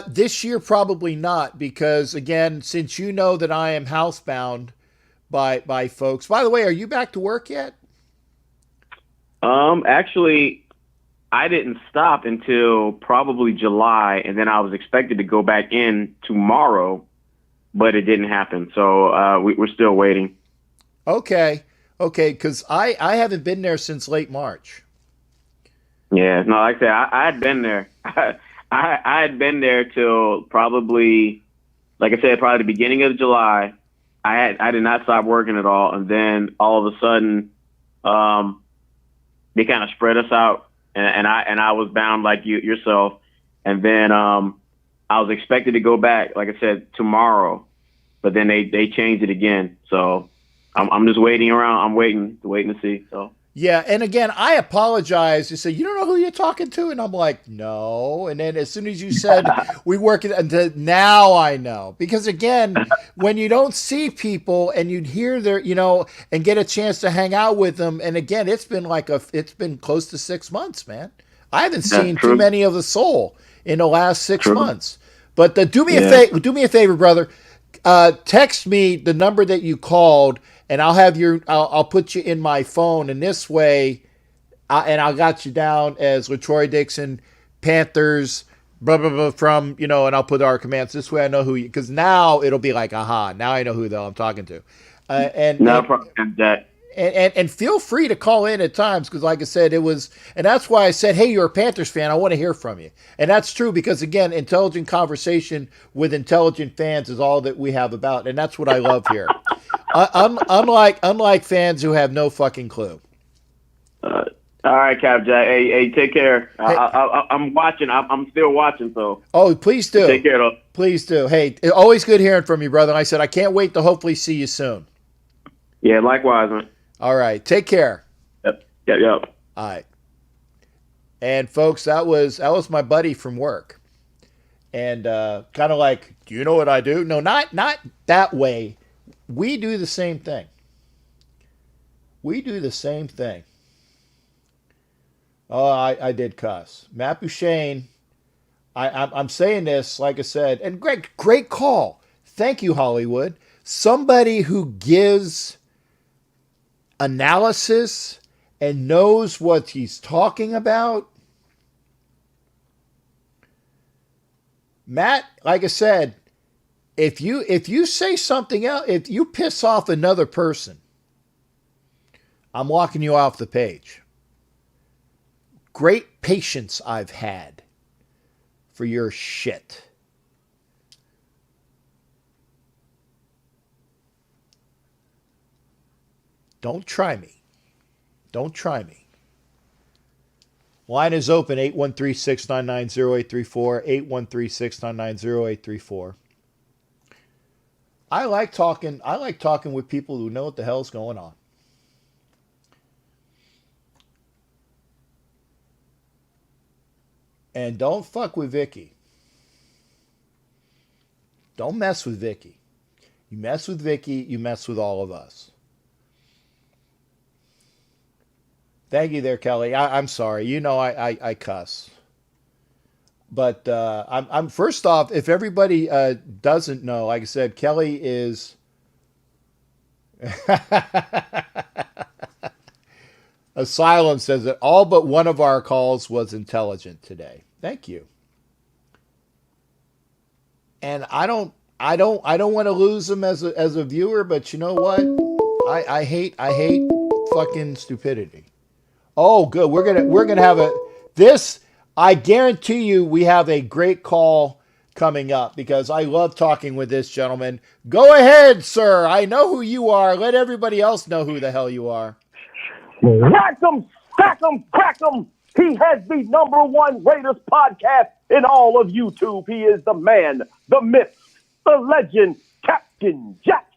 This year probably not, because again, since you know that I am housebound by folks. By the way, are you back to work yet? Actually, I didn't stop until probably July, and then I was expected to go back in tomorrow, but it didn't happen. So we're still waiting. Okay, because I haven't been there since late March. Yeah, no, like I said, I had been there. I had been there till probably, like I said, probably the beginning of July. I did not stop working at all, and then all of a sudden, they kind of spread us out, and I was bound like yourself, and then I was expected to go back, like I said, tomorrow, but then they changed it again. So I'm just waiting around. I'm waiting to see. So. Yeah, and again, I apologize. You say, you don't know who you're talking to? And I'm like, no. And then as soon as you said, we work it, now I know. Because again, when you don't see people and you hear their, and get a chance to hang out with them, and again, it's been close to 6 months, man. I haven't seen too many of the soul in the last 6 months. But do me a favor, brother. Text me the number that you called, and I'll put you in my phone, and this way, and I got you down as LaTroy Dixon, Panthers, blah, blah, blah, from, and I'll put our commands. This way I know who you, because now it'll be like, aha, now I know who the hell I'm talking to. No problem, Jack. And feel free to call in at times because, like I said, and that's why I said, hey, you're a Panthers fan. I want to hear from you. And that's true because, again, intelligent conversation with intelligent fans is all that we have about. And that's what I love here. Unlike fans who have no fucking clue. All right, Cap Jack. Hey, take care. Hey. I'm watching. I'm still watching. So. Oh, please do. Take care, though. Please do. Hey, always good hearing from you, brother. I said I can't wait to hopefully see you soon. Yeah, likewise, man. All right. Take care. Yep. All right. And folks, that was my buddy from work. And kind of like, do you know what I do? No, not that way. We do the same thing. Oh, I did cuss. Matt Bouchane, I'm saying this, like I said, and great call. Thank you, Hollywood. Somebody who gives analysis and knows what he's talking about. Matt, like I said, if you say something else, if you piss off another person, I'm walking you off the page. Great patience I've had for your shit. Don't try me. Line is open, 813-699-0834, 813-699-0834. I like talking with people who know what the hell's going on. And don't fuck with Vicky. Don't mess with Vicky. You mess with Vicky, you mess with all of us. Thank you there, Kelly. I'm sorry. You know I cuss. But I'm first off, if everybody doesn't know, like I said, Kelly is Asylum says that all but one of our calls was intelligent today. Thank you. And I don't want to lose them as a viewer, but you know what? I hate fucking stupidity. Oh, good. We're gonna have this. I guarantee you, we have a great call coming up because I love talking with this gentleman. Go ahead, sir. I know who you are. Let everybody else know who the hell you are. Whack 'em, stack 'em, crack 'em. He has the #1 Raiders podcast in all of YouTube. He is the man, the myth, the legend, Captain Jack.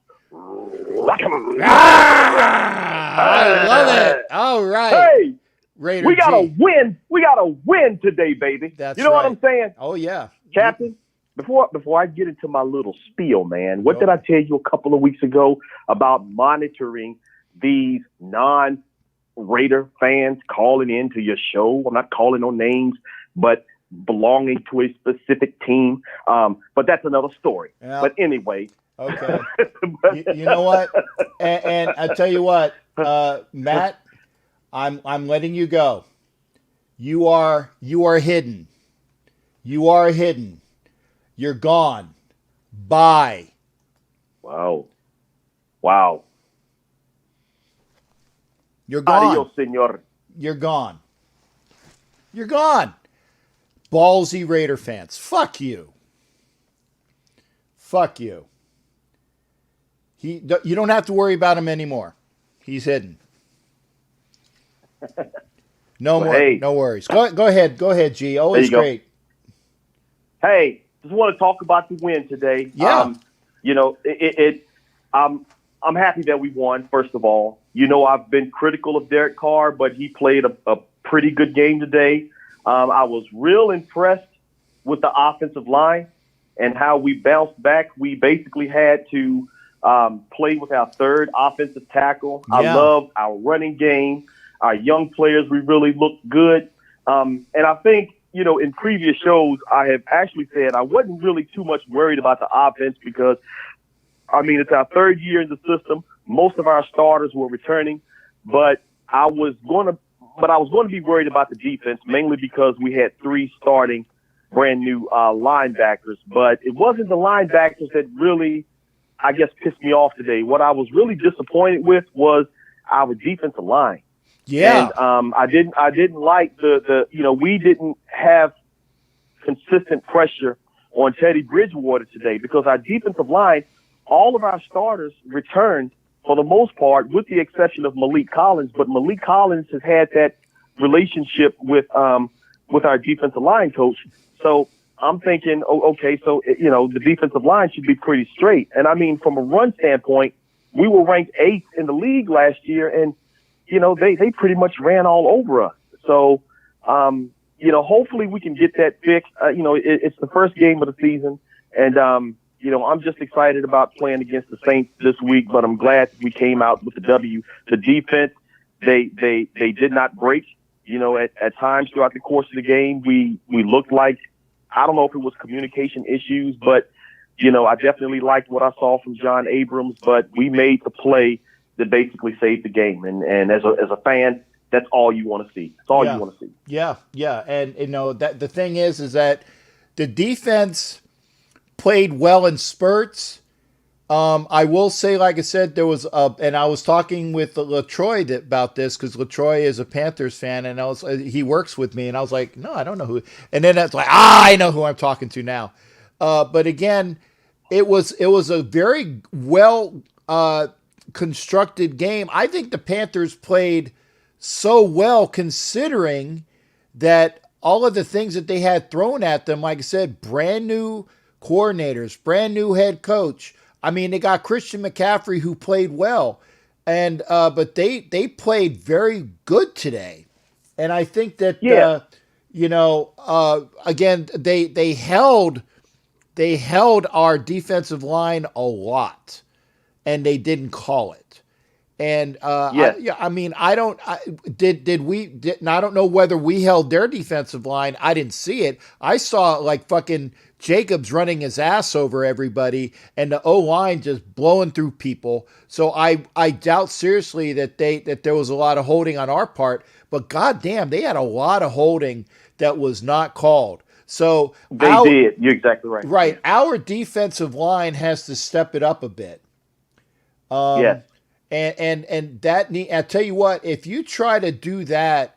I love it. All right. Hey, Raider we gotta G. win. We gotta win today, baby. That's you know what right. I'm saying? Oh yeah, Captain. Before I get into my little spiel, man, what did I tell you a couple of weeks ago about monitoring these non-Raider fans calling into your show? I'm not calling no names, but belonging to a specific team. But that's another story. Yeah. But anyway. Okay. you know what? And I tell you what, Matt, I'm letting you go. You are hidden. You are hidden. You're gone. Bye. Wow. You're gone. Adios, senor. You're gone. You're gone. Ballsy Raider fans. Fuck you. Fuck you. You don't have to worry about him anymore. He's hidden. No more. Hey. No worries. Go ahead. Go ahead, G. Always great. Hey, just want to talk about the win today. Yeah. I'm happy that we won, first of all. You know, I've been critical of Derek Carr, but he played a pretty good game today. I was real impressed with the offensive line and how we bounced back. We basically had to play with our third offensive tackle. Yeah. I love our running game. Our young players, we really looked good. And I think, in previous shows, I have actually said I wasn't really too much worried about the offense because, it's our third year in the system. Most of our starters were returning, but I was going to be worried about the defense, mainly because we had 3 starting brand new linebackers. But it wasn't the linebackers that really, I guess, pissed me off today. What I was really disappointed with was our defensive line. Yeah. And I didn't like the we didn't have consistent pressure on Teddy Bridgewater today because our defensive line, all of our starters returned for the most part, with the exception of Malik Collins. But Malik Collins has had that relationship with our defensive line coach. So I'm thinking, okay, so the defensive line should be pretty straight. And I mean, from a run standpoint, we were ranked 8th in the league last year, and they pretty much ran all over us. So hopefully we can get that fixed. It's the first game of the season, and I'm just excited about playing against the Saints this week, but I'm glad we came out with the W. The defense, they did not break. At times throughout the course of the game, we looked like, I don't know if it was communication issues, but, I definitely liked what I saw from John Abrams, but we made the play that basically saved the game. And as a fan, that's all you want to see. That's all you want to see. Yeah. Yeah. And, that the thing is that the defense played well in spurts. I will say, like I said, there was and I was talking with LaTroy about this because LaTroy is a Panthers fan, and he works with me, and I was like, no, I don't know who. And then it's like, I know who I'm talking to now. But again, it was a very well constructed game. I think the Panthers played so well considering that all of the things that they had thrown at them, like I said, brand new coordinators, brand new head coach. I mean, they got Christian McCaffrey who played well, and but they played very good today, and I think that again they held our defensive line a lot, and they didn't call it. And I don't know whether we held their defensive line. I didn't see it. I saw like fucking Jacobs running his ass over everybody and the O-line just blowing through people. So I doubt seriously that there was a lot of holding on our part, but goddamn, they had a lot of holding that was not called. So they did. You're exactly right. Right. Our defensive line has to step it up a bit. Yes. And that I tell you what, if you try to do that,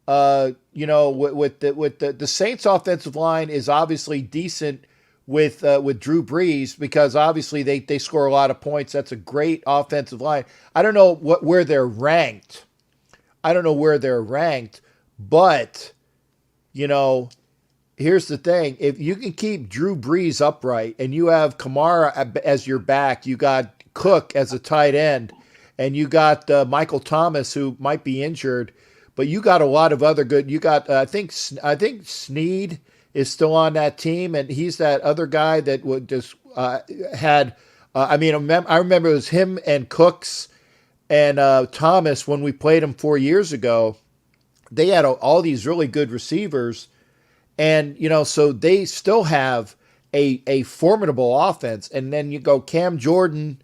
with the Saints offensive line is obviously decent with Drew Brees because obviously they score a lot of points. That's a great offensive line. I don't know where they're ranked. But here's the thing. If you can keep Drew Brees upright and you have Kamara as your back, you got Cook as a tight end, and you got Michael Thomas who might be injured, but you got a lot of other good. You got I think Snead is still on that team, and he's that other guy that would just had. I remember it was him and Cooks and Thomas when we played them 4 years ago. They had all these really good receivers, and so they still have a formidable offense. And then you go Cam Jordan.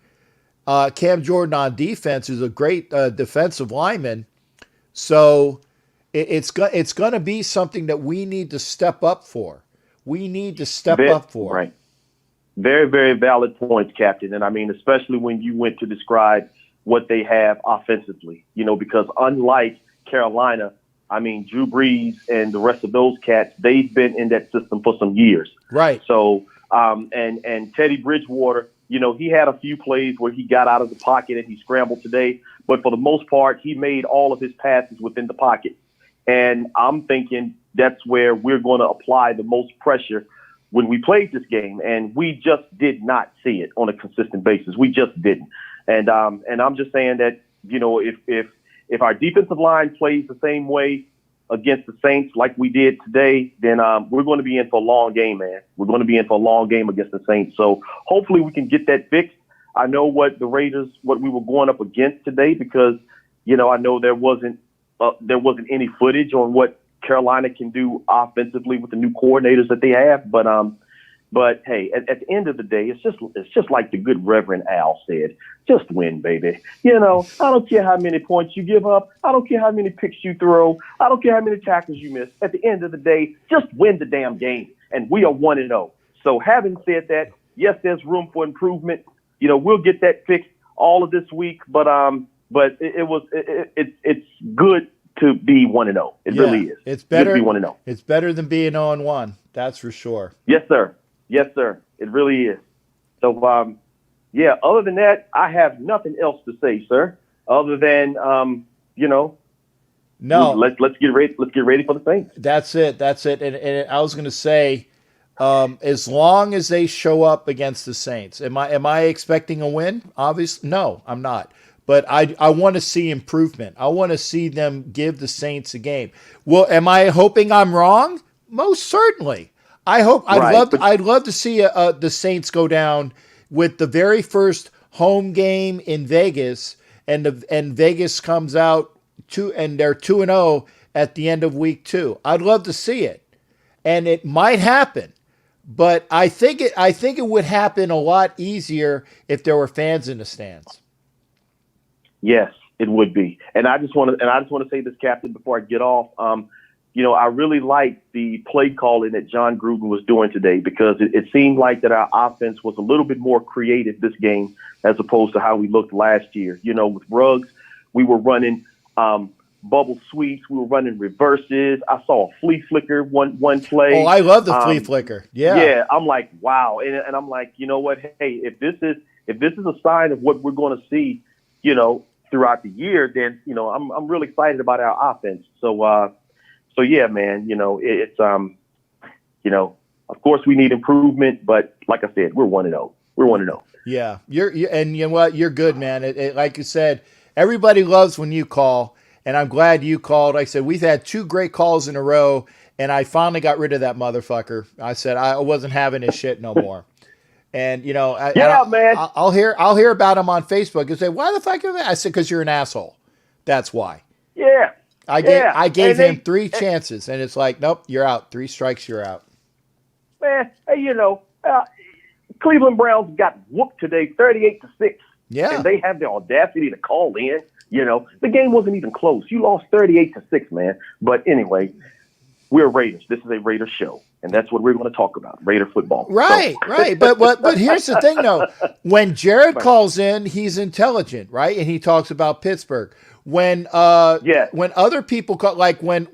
Cam Jordan on defense is a great defensive lineman. So it's going to be something that we need to step up for. Right. Very, very valid points, Captain. And I mean, especially when you went to describe what they have offensively, because unlike Carolina, I mean, Drew Brees and the rest of those cats, they've been in that system for some years. Right. So, and Teddy Bridgewater, he had a few plays where he got out of the pocket and he scrambled today, but for the most part, he made all of his passes within the pocket. And I'm thinking that's where we're going to apply the most pressure when we played this game. And we just did not see it on a consistent basis. We just didn't. And I'm just saying that, if our defensive line plays the same way against the Saints like we did today, then we're going to be in for a long game, man. We're going to be in for a long game against the Saints. So hopefully we can get that fixed. I know what we were going up against today because, I know there wasn't any footage on what Carolina can do offensively with the new coordinators that they have. But hey, at the end of the day, it's just like the good Reverend Al said, just win, baby. I don't care how many points you give up. I don't care how many picks you throw. I don't care how many tackles you miss. At the end of the day, just win the damn game. And we are 1-0. So having said that, yes, there's room for improvement. We'll get that fixed all of this week. But but it's good to be 1-0. It really is. It's better. Good to be 1-0. It's better than being 0-1. That's for sure. Yes, sir. Yes, sir. It really is. So, yeah. Other than that, I have nothing else to say, sir. Other than, No. Let's get ready. Let's get ready for the Saints. That's it. And I was going to say, as long as they show up against the Saints, am I expecting a win? Obviously, no, I'm not. But I want to see improvement. I want to see them give the Saints a game. Well, am I hoping I'm wrong? Most certainly. I'd love to see the Saints go down with the very first home game in Vegas, and Vegas comes out and they're 2-0 at the end of week 2. I'd love to see it, and it might happen. But I think it would happen a lot easier if there were fans in the stands. Yes, it would be. And I just want to say this, Captain, before I get off. I really liked the play calling that John Gruden was doing today, because it seemed like that our offense was a little bit more creative this game as opposed to how we looked last year. With Ruggs, we were running bubble sweeps. We were running reverses. I saw a flea flicker one play. Oh, I love the flea flicker. Yeah. Yeah. I'm like, wow. And I'm like, you know what? Hey, if this is a sign of what we're going to see, throughout the year, then, I'm really excited about our offense. So yeah, man, it's, of course we need improvement, but like I said, we're 1-0. We're 1-0. Yeah. And you know what? You're good, man. Like you said, everybody loves when you call, and I'm glad you called. Like I said, we've had 2 great calls in a row, and I finally got rid of that motherfucker. I said I wasn't having his shit no more. And man, I'll hear about him on Facebook and say, "Why the fuck are that?" I said, "Because you're an asshole. That's why." Yeah. I gave him 3 chances, and it's like, nope, you're out. 3 strikes, you're out. Man, hey, Cleveland Browns got whooped today, 38-6. Yeah. And they have the audacity to call in. The game wasn't even close. You lost 38-6, man. But anyway, we're Raiders. This is a Raiders show, and that's what we're going to talk about, Raider football. Right, so. Right. But here's the thing, though. When Jared calls in, he's intelligent, right? And he talks about Pittsburgh. When other people call, like when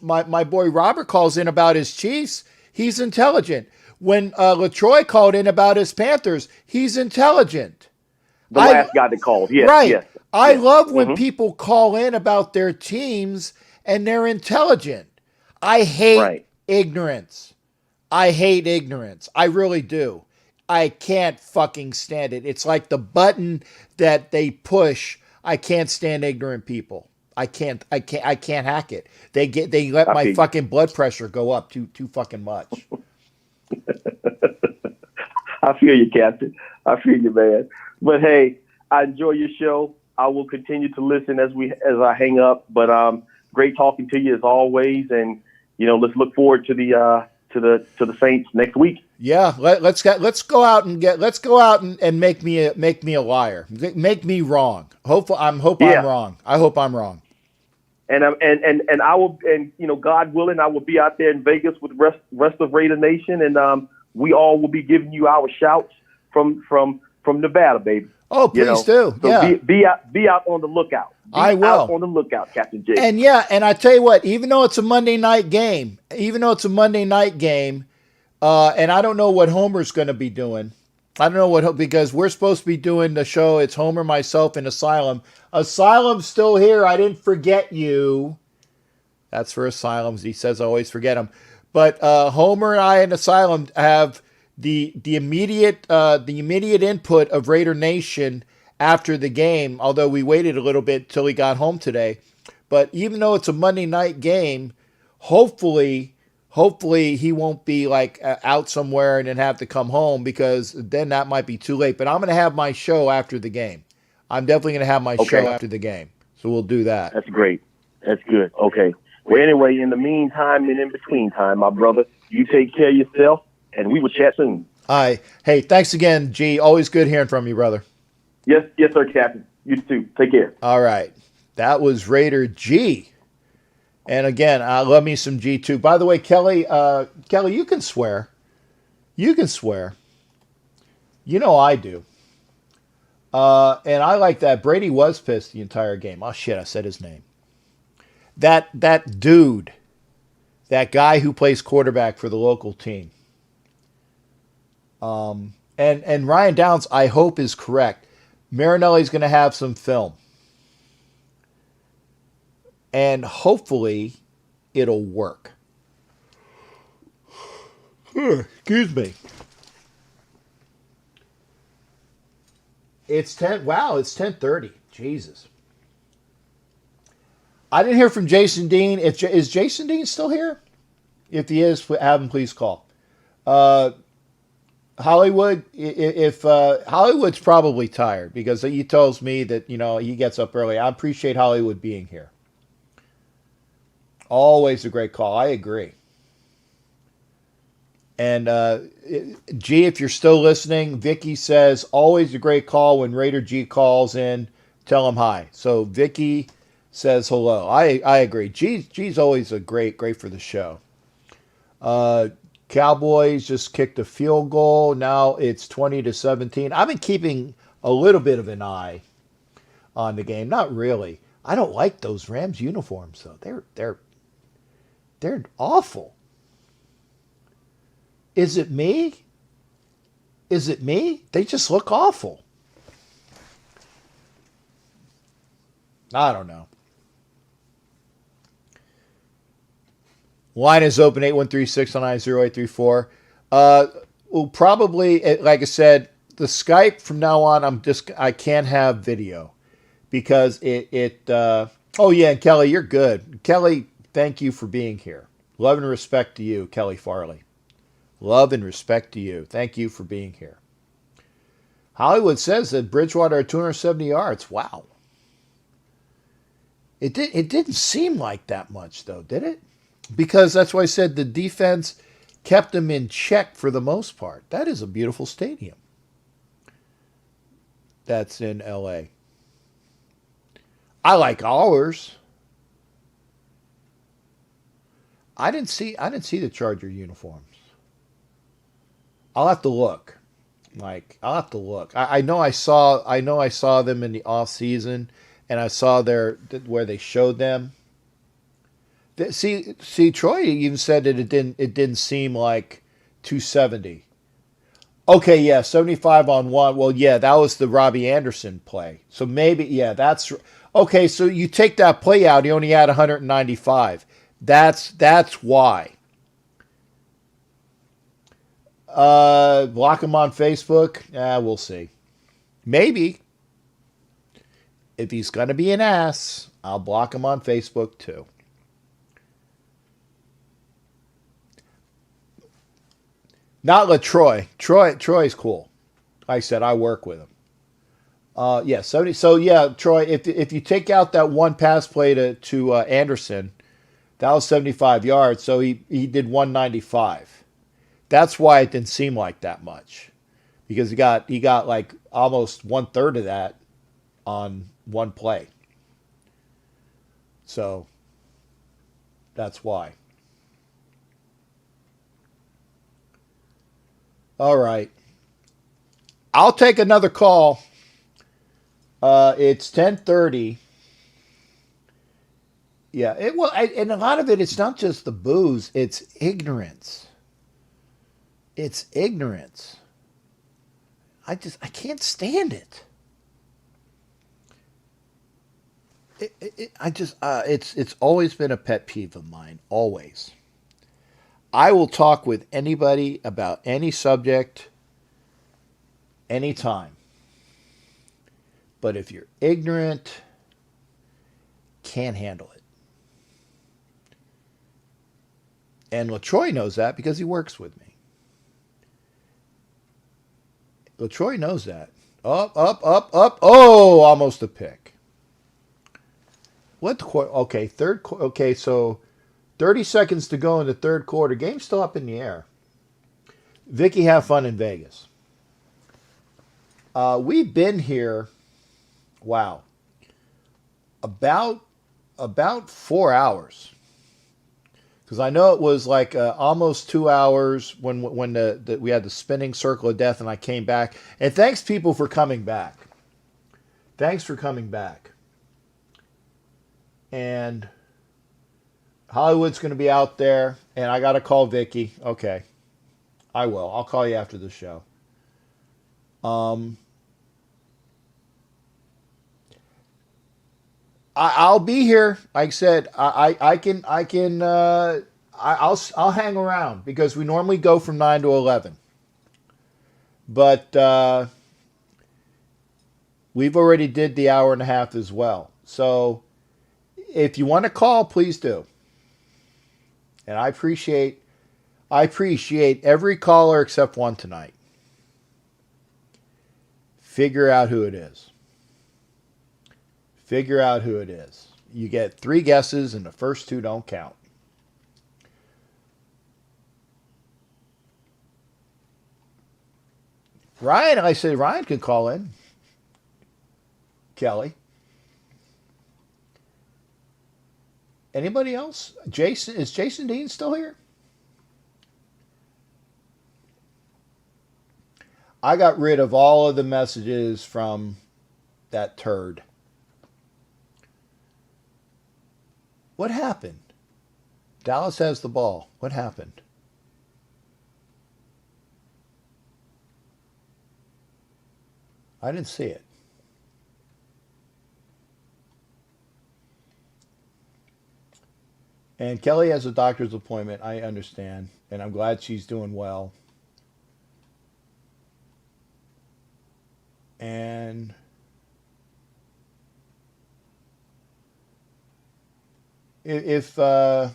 my boy Robert calls in about his Chiefs, he's intelligent. When LaTroy called in about his Panthers, he's intelligent. The last guy that called, yes. Right. Yes. I love when people call in about their teams and they're intelligent. I hate ignorance. I really do. I can't fucking stand it. It's like the button that they push. I can't stand ignorant people. I can't hack it. They let my fucking blood pressure go up too fucking much. I feel you, Captain. I feel you, man. But hey, I enjoy your show. I will continue to listen as I hang up. But great talking to you as always. And let's look forward to the Saints next week. Yeah, let's go out and make me a liar. Make me wrong. I'm wrong. I hope I'm wrong. And I will, and God willing, I will be out there in Vegas with rest of Raider Nation, and we all will be giving you our shouts from Nevada, baby. Oh, please do. So yeah. Be out on the lookout. I will. Out on the lookout, Captain J. And I tell you what, even though it's a Monday night game, and I don't know what Homer's going to be doing. I don't know because we're supposed to be doing the show. It's Homer, myself, and Asylum. Asylum's still here. I didn't forget you. That's for Asylums. He says I always forget him. But Homer and I and Asylum have the immediate input of Raider Nation after the game, although we waited a little bit till he got home today. But even though it's a Monday night game, hopefully he won't be like out somewhere and then have to come home, because then that might be too late. But I'm going to have my show after the game. I'm definitely going to have my show after the game. So we'll do that. That's great. That's good. Okay. Well, anyway, in the meantime and in between time, my brother, you take care of yourself, and we will chat soon. All right. Hey, thanks again, G. Always good hearing from you, brother. Yes, sir, Captain. You too. Take care. All right. That was Raider G. And again, I love me some G2. By the way, Kelly, you can swear. You can swear. You know I do. And I like that. Brady was pissed the entire game. Oh shit, I said his name. That dude, that guy who plays quarterback for the local team. And Ryan Downs, I hope, is correct. Marinelli's going to have some film. And hopefully it'll work. Excuse me. It's 10:30. Jesus. I didn't hear from Jason Dean. Is Jason Dean still here? If he is, have him please call. Hollywood, if Hollywood's probably tired because he tells me that, he gets up early. I appreciate Hollywood being here. Always a great call. I agree. And G, if you're still listening, Vicky says, always a great call when Raider G calls in. Tell him hi. So Vicky says hello. I agree. G's always a great for the show. Cowboys just kicked a field goal. Now it's 20-17. I've been keeping a little bit of an eye on the game. Not really. I don't like those Rams uniforms though. They're awful. Is it me? They just look awful. I don't know. Line is open, 813-609-0834. Well, probably, like I said, the Skype from now on, I can't have video because oh yeah, and Kelly, you're good. Kelly, thank you for being here. Love and respect to you, Kelly Farley. Love and respect to you. Thank you for being here. Hollywood says that Bridgewater at 270 yards. Wow. It didn't seem like that much, though, did it? Because that's why I said the defense kept them in check for the most part. That is a beautiful stadium. That's in L.A. I like ours. I didn't see the Charger uniforms. I'll have to look. I'll have to look. I know I saw them in the off season, and I saw where they showed them. See, Troy even said that it didn't seem like 270. Okay, yeah, 75 on one. Well, yeah, that was the Robbie Anderson play. So maybe, yeah, that's okay. So you take that play out, he only had 195. That's why. Block him on Facebook. We'll see. Maybe. If he's going to be an ass, I'll block him on Facebook too. Not LaTroy. Troy's cool. Like I said, I work with him. Yeah, 70. So yeah, Troy, if you take out that one pass play to Anderson, that was 75 yards. So he did 195. That's why it didn't seem like that much, because he got like almost 1/3 of that on one play. So that's why. All right. I'll take another call. It's 10:30. Yeah, and a lot of it's not just the booze, it's ignorance. It's ignorance. I can't stand it. It's always been a pet peeve of mine, always. I will talk with anybody about any subject, anytime. But if you're ignorant, can't handle it. And LaTroy knows that because he works with me. LaTroy knows that. Up. Oh, almost a pick. What? Okay, third. Okay, so 30 seconds to go in the third quarter. Game's still up in the air. Vicky, have fun in Vegas. We've been here. Wow. About 4 hours. Because I know it was like almost 2 hours when we had the spinning circle of death, and I came back. And thanks, people, for coming back. Thanks for coming back. And Hollywood's going to be out there, and I got to call Vicky. Okay, I will. I'll call you after the show. I'll be here. Like I said, I'll hang around because we normally go from 9 to 11. But we've already did the hour and a half as well. So if you want to call, please do. And I appreciate every caller except one tonight. Figure out who it is. Figure out who it is. You get 3 guesses and the first 2 don't count. Ryan, I said Ryan can call in. Kelly. Anybody else? Jason, is Jason Dean still here? I got rid of all of the messages from that turd. What happened? Dallas has the ball. What happened? I didn't see it. And Kelly has a doctor's appointment. I understand. And I'm glad she's doing well. And yeah,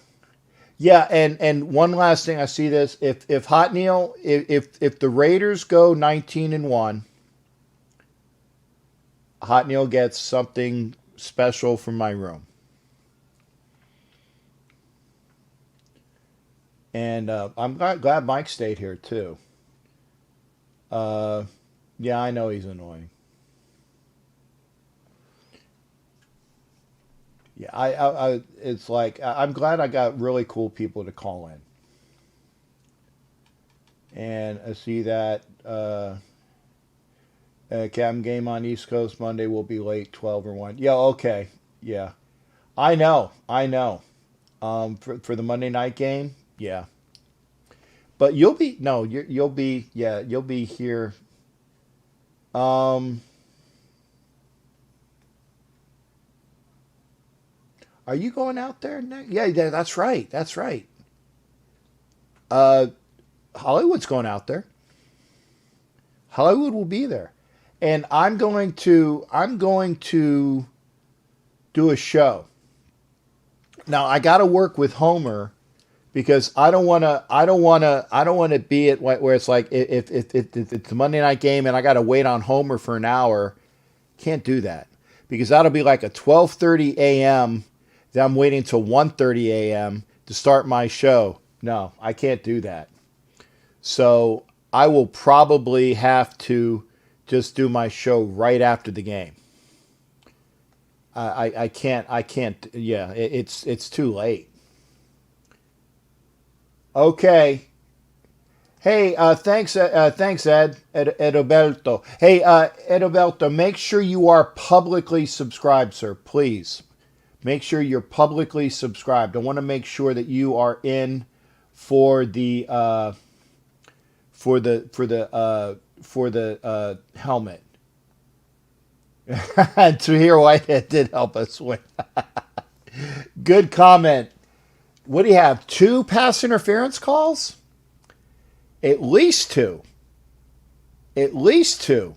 and one last thing, I see this. If Hot Neil, if the Raiders go 19-1, Hot Neil gets something special from my room. And I'm glad Mike stayed here too. Yeah, I know he's annoying. Yeah, I it's like I'm glad I got really cool people to call in. And I see that Cam game on East Coast Monday will be late 12 or 1. Yeah, okay. Yeah. I know. For the Monday night game, yeah. But you'll be here. Are you going out there next? Yeah, that's right. That's right. Hollywood's going out there. Hollywood will be there. And I'm going to do a show. Now I got to work with Homer because I don't want to be at where it's like if it's a Monday night game and I got to wait on Homer for an hour. Can't do that because that'll be like a 12:30 a.m. Then I'm waiting till 1:30 a.m. to start my show. No, I can't do that. So I will probably have to just do my show right after the game. I can't. Yeah, it's too late. Okay. Hey, thanks, Ed Edoberto. Hey, Edoberto, make sure you are publicly subscribed, sir, please. Make sure you're publicly subscribed. I want to make sure that you are in for the helmet. Tahir Whitehead did help us win. Good comment. What do you have? 2 pass interference calls? At least 2. At least 2.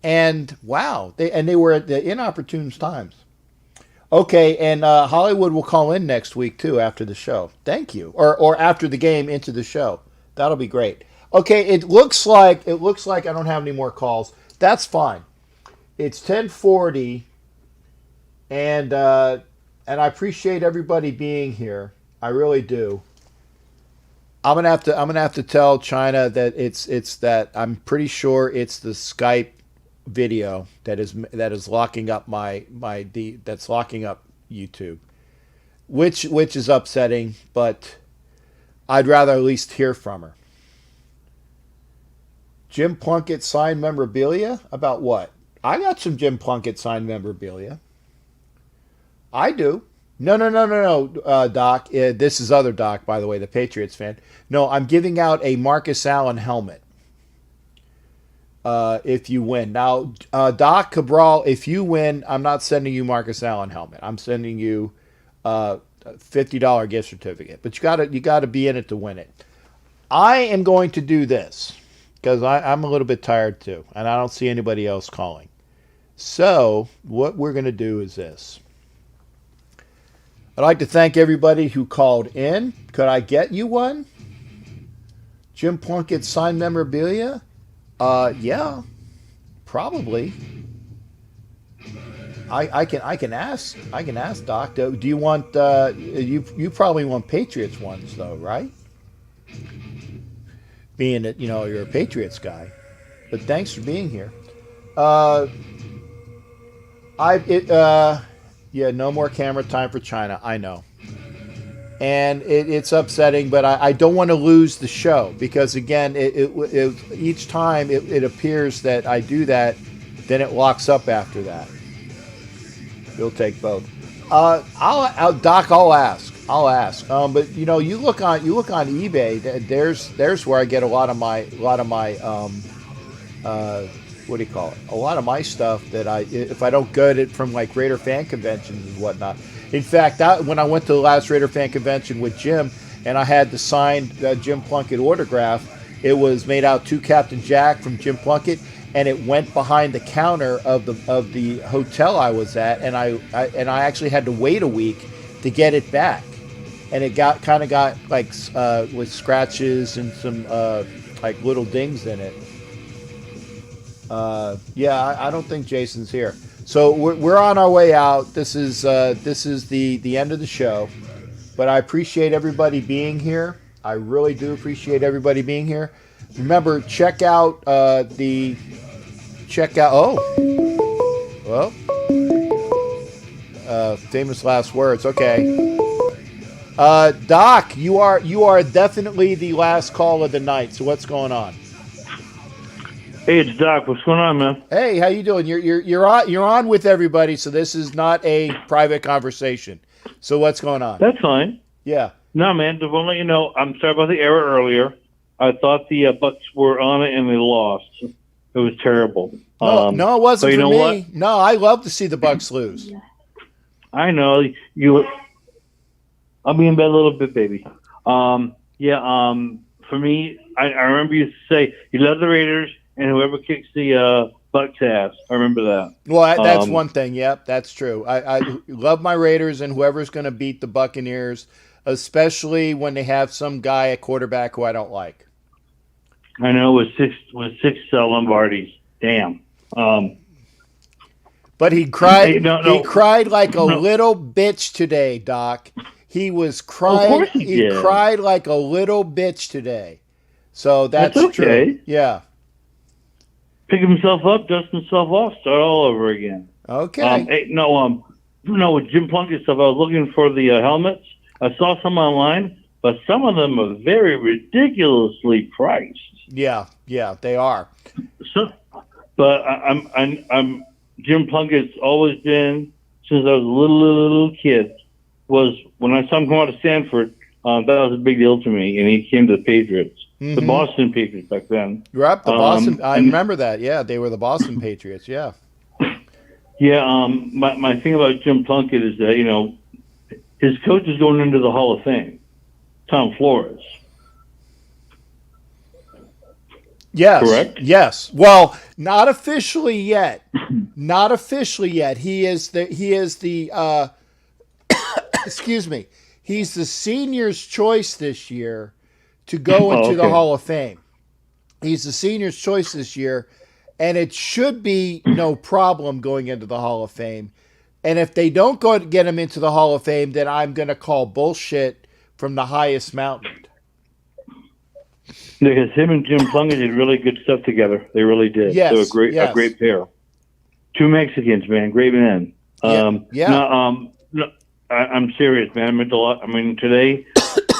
And wow, they were at the inopportune times. Okay, and Hollywood will call in next week too after the show. Thank you, or after the game into the show. That'll be great. Okay, it looks like I don't have any more calls. That's fine. It's 10:40, and I appreciate everybody being here. I really do. I'm gonna have to tell China that it's that I'm pretty sure it's the Skype video that is locking up that's locking up YouTube, which is upsetting, but I'd rather at least hear from her. Jim Plunkett signed memorabilia about what? I got some Jim Plunkett signed memorabilia. I do. No, Doc. This is other Doc, by the way, the Patriots fan. No, I'm giving out a Marcus Allen helmet. If you win. Now, Doc Cabral, if you win, I'm not sending you Marcus Allen helmet. I'm sending you a $50 gift certificate. But you gotta be in it to win it. I am going to do this because I'm a little bit tired too, and I don't see anybody else calling. So what we're going to do is this. I'd like to thank everybody who called in. Could I get you one? Jim Plunkett signed memorabilia? Yeah, probably. I can ask Doc. Do you want you probably want Patriots ones though, right? Being that you're a Patriots guy, but thanks for being here. No more camera time for China. I know, and it's upsetting, but I don't want to lose the show because again, each time it appears that I do that, then it locks up after that. You'll take both. Doc, I'll ask. But you look on eBay. There's where I get a lot of my what do you call it? A lot of my stuff that if I don't get it from like Raider fan conventions and whatnot. In fact, when I went to the last Raider fan convention with Jim and I had the signed Jim Plunkett autograph, it was made out to Captain Jack from Jim Plunkett, and it went behind the counter of the hotel I was at, and I actually had to wait a week to get it back, and it got like with scratches and some like little dings in it. I don't think Jason's here, so we're on our way out. This is the end of the show, but I appreciate everybody being here. I really do appreciate everybody being here. Remember, check out. Famous last words. Okay. Doc, you are definitely the last call of the night. So what's going on? Hey, it's Doc. What's going on, man? Hey, how you doing? You're on with everybody, so this is not a private conversation. So what's going on? That's fine. Yeah. No, man. Just want to let you know, I'm sorry about the error earlier. I thought the Bucks were on it and they lost. It was terrible. No, it wasn't for me. What? No, I love to see the Bucks lose. I know you. I'll be in bed a little bit, baby. For me, I remember you say you love the Raiders and whoever kicks the Bucks ass. I remember that. Well, that's one thing. Yep, that's true. I love my Raiders and whoever's going to beat the Buccaneers, especially when they have some guy at quarterback who I don't like. I know with six Lombardis. Damn. But he cried. He cried like a little bitch today, Doc. He was crying. He cried like a little bitch today. So that's okay. True. Yeah. Pick himself up, dust himself off, start all over again. Okay. With Jim Plunkett stuff, I was looking for the helmets. I saw some online, but some of them are very ridiculously priced. Yeah, they are. So, but I'm Jim Plunkett's always been since I was a little kid. Was when I saw him come out of Stanford, that was a big deal to me, and he came to the Patriots, the Boston Patriots back then. Right, the Boston. I remember that. Yeah, they were the Boston Patriots. Yeah. Yeah. My thing about Jim Plunkett is that his coach is going into the Hall of Fame, Tom Flores. Yes. Correct? Yes. Well, not officially yet. Not officially yet. He is the excuse me. He's the senior's choice this year to go into the Hall of Fame. He's the senior's choice this year, and it should be no problem going into the Hall of Fame. And if they don't go to get him into the Hall of Fame, then I'm going to call bullshit from the highest mountain. Because him and Jim Plunkett did really good stuff together. They really did. Yes, they were a great pair. Two Mexicans, man, great men. I'm serious, man. I meant a lot. I mean, today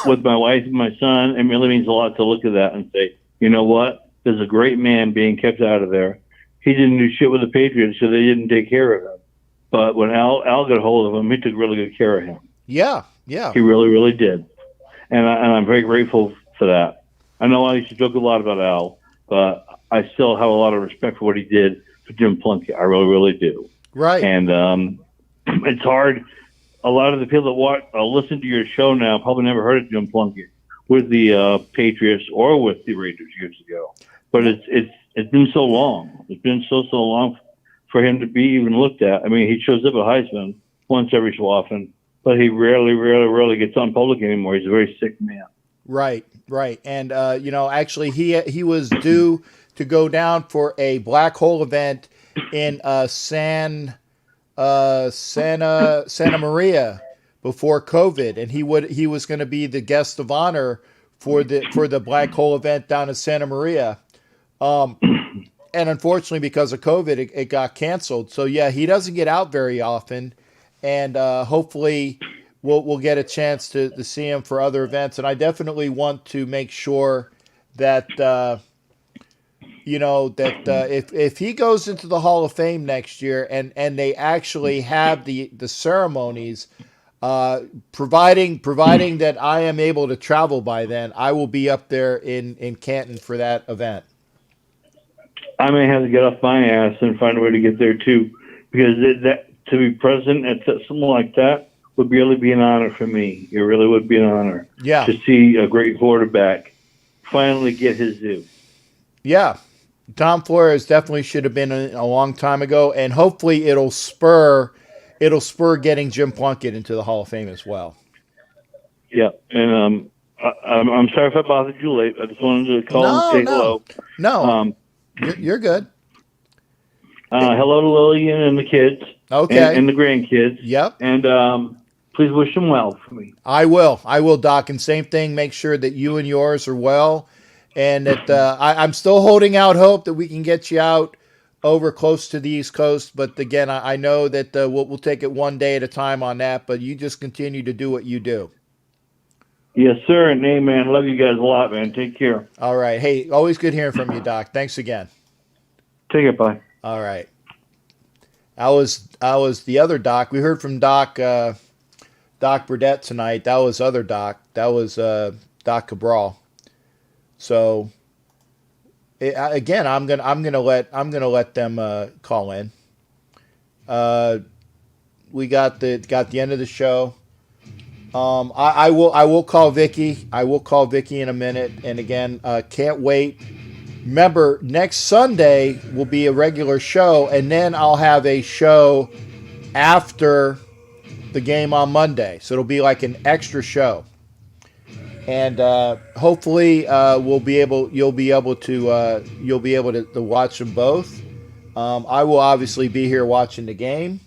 with my wife and my son, it really means a lot to look at that and say, you know what? There's a great man being kept out of there, he didn't do shit with the Patriots, so they didn't take care of him. But when Al got hold of him, he took really good care of him. Yeah. He really, really did. And I'm very grateful for that. I know I used to joke a lot about Al, but I still have a lot of respect for what he did for Jim Plunkett. I really, really do. Right. And it's hard. A lot of the people that listen to your show now probably never heard of Jim Plunkett with the Patriots or with the Raiders years ago. But it's been so long. It's been so long for him to be even looked at. I mean, he shows up at Heisman once every so often, but he rarely gets on public anymore. He's a very sick man. Right. And, actually he was due to go down for a black hole event in Santa Maria before COVID. And he was going to be the guest of honor for the black hole event down in Santa Maria. And unfortunately, because of COVID, it got canceled. So yeah, he doesn't get out very often, and hopefully we'll get a chance to see him for other events. And I definitely want to make sure that if he goes into the Hall of Fame next year and they actually have the ceremonies, providing that I am able to travel by then, I will be up there in Canton for that event. I may have to get off my ass and find a way to get there too, because that to be present at something like that would really be an honor for me. It really would be an honor. Yeah. To see a great quarterback finally get his due. Yeah. Tom Flores definitely should have been a long time ago, and hopefully it'll spur getting Jim Plunkett into the Hall of Fame as well. Yeah, and I'm sorry if I bothered you late. I just wanted to call and say hello. No. You're good. Hello to Lillian and the kids. Okay. And the grandkids. Yep. And please wish them well for me. I will, Doc. And same thing, make sure that you and yours are well. And that I'm still holding out hope that we can get you out over close to the East Coast. But again, I know that we'll take it one day at a time on that. But you just continue to do what you do. Yes, sir. And hey, man, love you guys a lot, man. Take care. All right. Hey, always good hearing from you, Doc. Thanks again. Take it. Bye. All right. I was the other Doc. We heard from Doc Burdett tonight. That was other Doc. That was Doc Cabral. So again, I'm gonna let them call in. We got the end of the show. I will call Vicky. I will call Vicky in a minute. And again, can't wait. Remember, next Sunday will be a regular show, and then I'll have a show after the game on Monday. So it'll be like an extra show. And hopefully you'll be able to watch them both. I will obviously be here watching the game,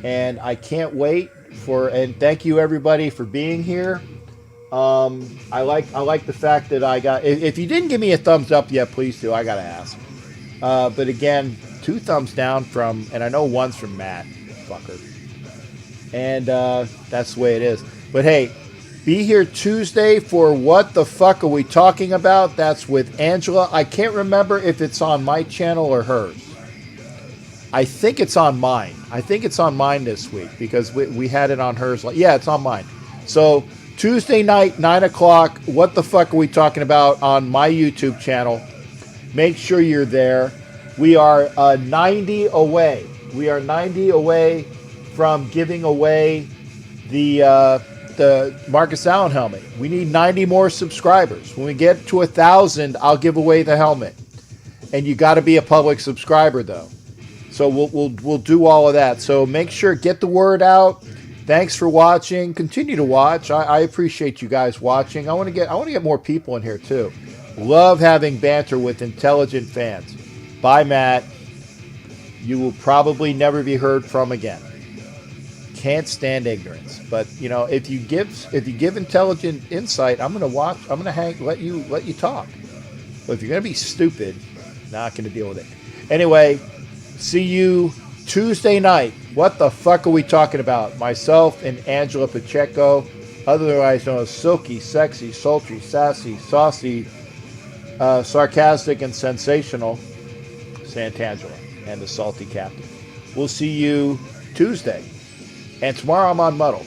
and I can't wait and thank you everybody for being here. I like the fact that I got. If you didn't give me a thumbs up yet, please do. I gotta ask. But again, 2 thumbs down from, and I know one's from Matt, fucker. And that's the way it is. But hey, be here Tuesday for What the Fuck Are We Talking About? That's with Angela. I can't remember if it's on my channel or hers. I think it's on mine. I think it's on mine this week because we had it on hers. Yeah, it's on mine. So Tuesday night, 9 o'clock, What the Fuck Are We Talking About on my YouTube channel. Make sure you're there. We are 90 away. We are 90 away from giving away the Marcus Allen helmet. We need 90 more subscribers. When we get to 1,000, I'll give away the helmet. And you got to be a public subscriber, though. So we'll do all of that. So make sure, get the word out. Thanks for watching. Continue to watch. I appreciate you guys watching. I want to get more people in here too. Love having banter with intelligent fans. Bye, Matt. You will probably never be heard from again. Can't stand ignorance. But if you give intelligent insight, I'm gonna watch. I'm gonna let you talk. But if you're gonna be stupid, not gonna deal with it. Anyway. See you Tuesday night. What the fuck are we talking about? Myself and Angela Pacheco, otherwise known as Silky, Sexy, Sultry, Sassy, Saucy, Sarcastic, and Sensational. Santangelo and the Salty Captain. We'll see you Tuesday. And tomorrow I'm on Muddle.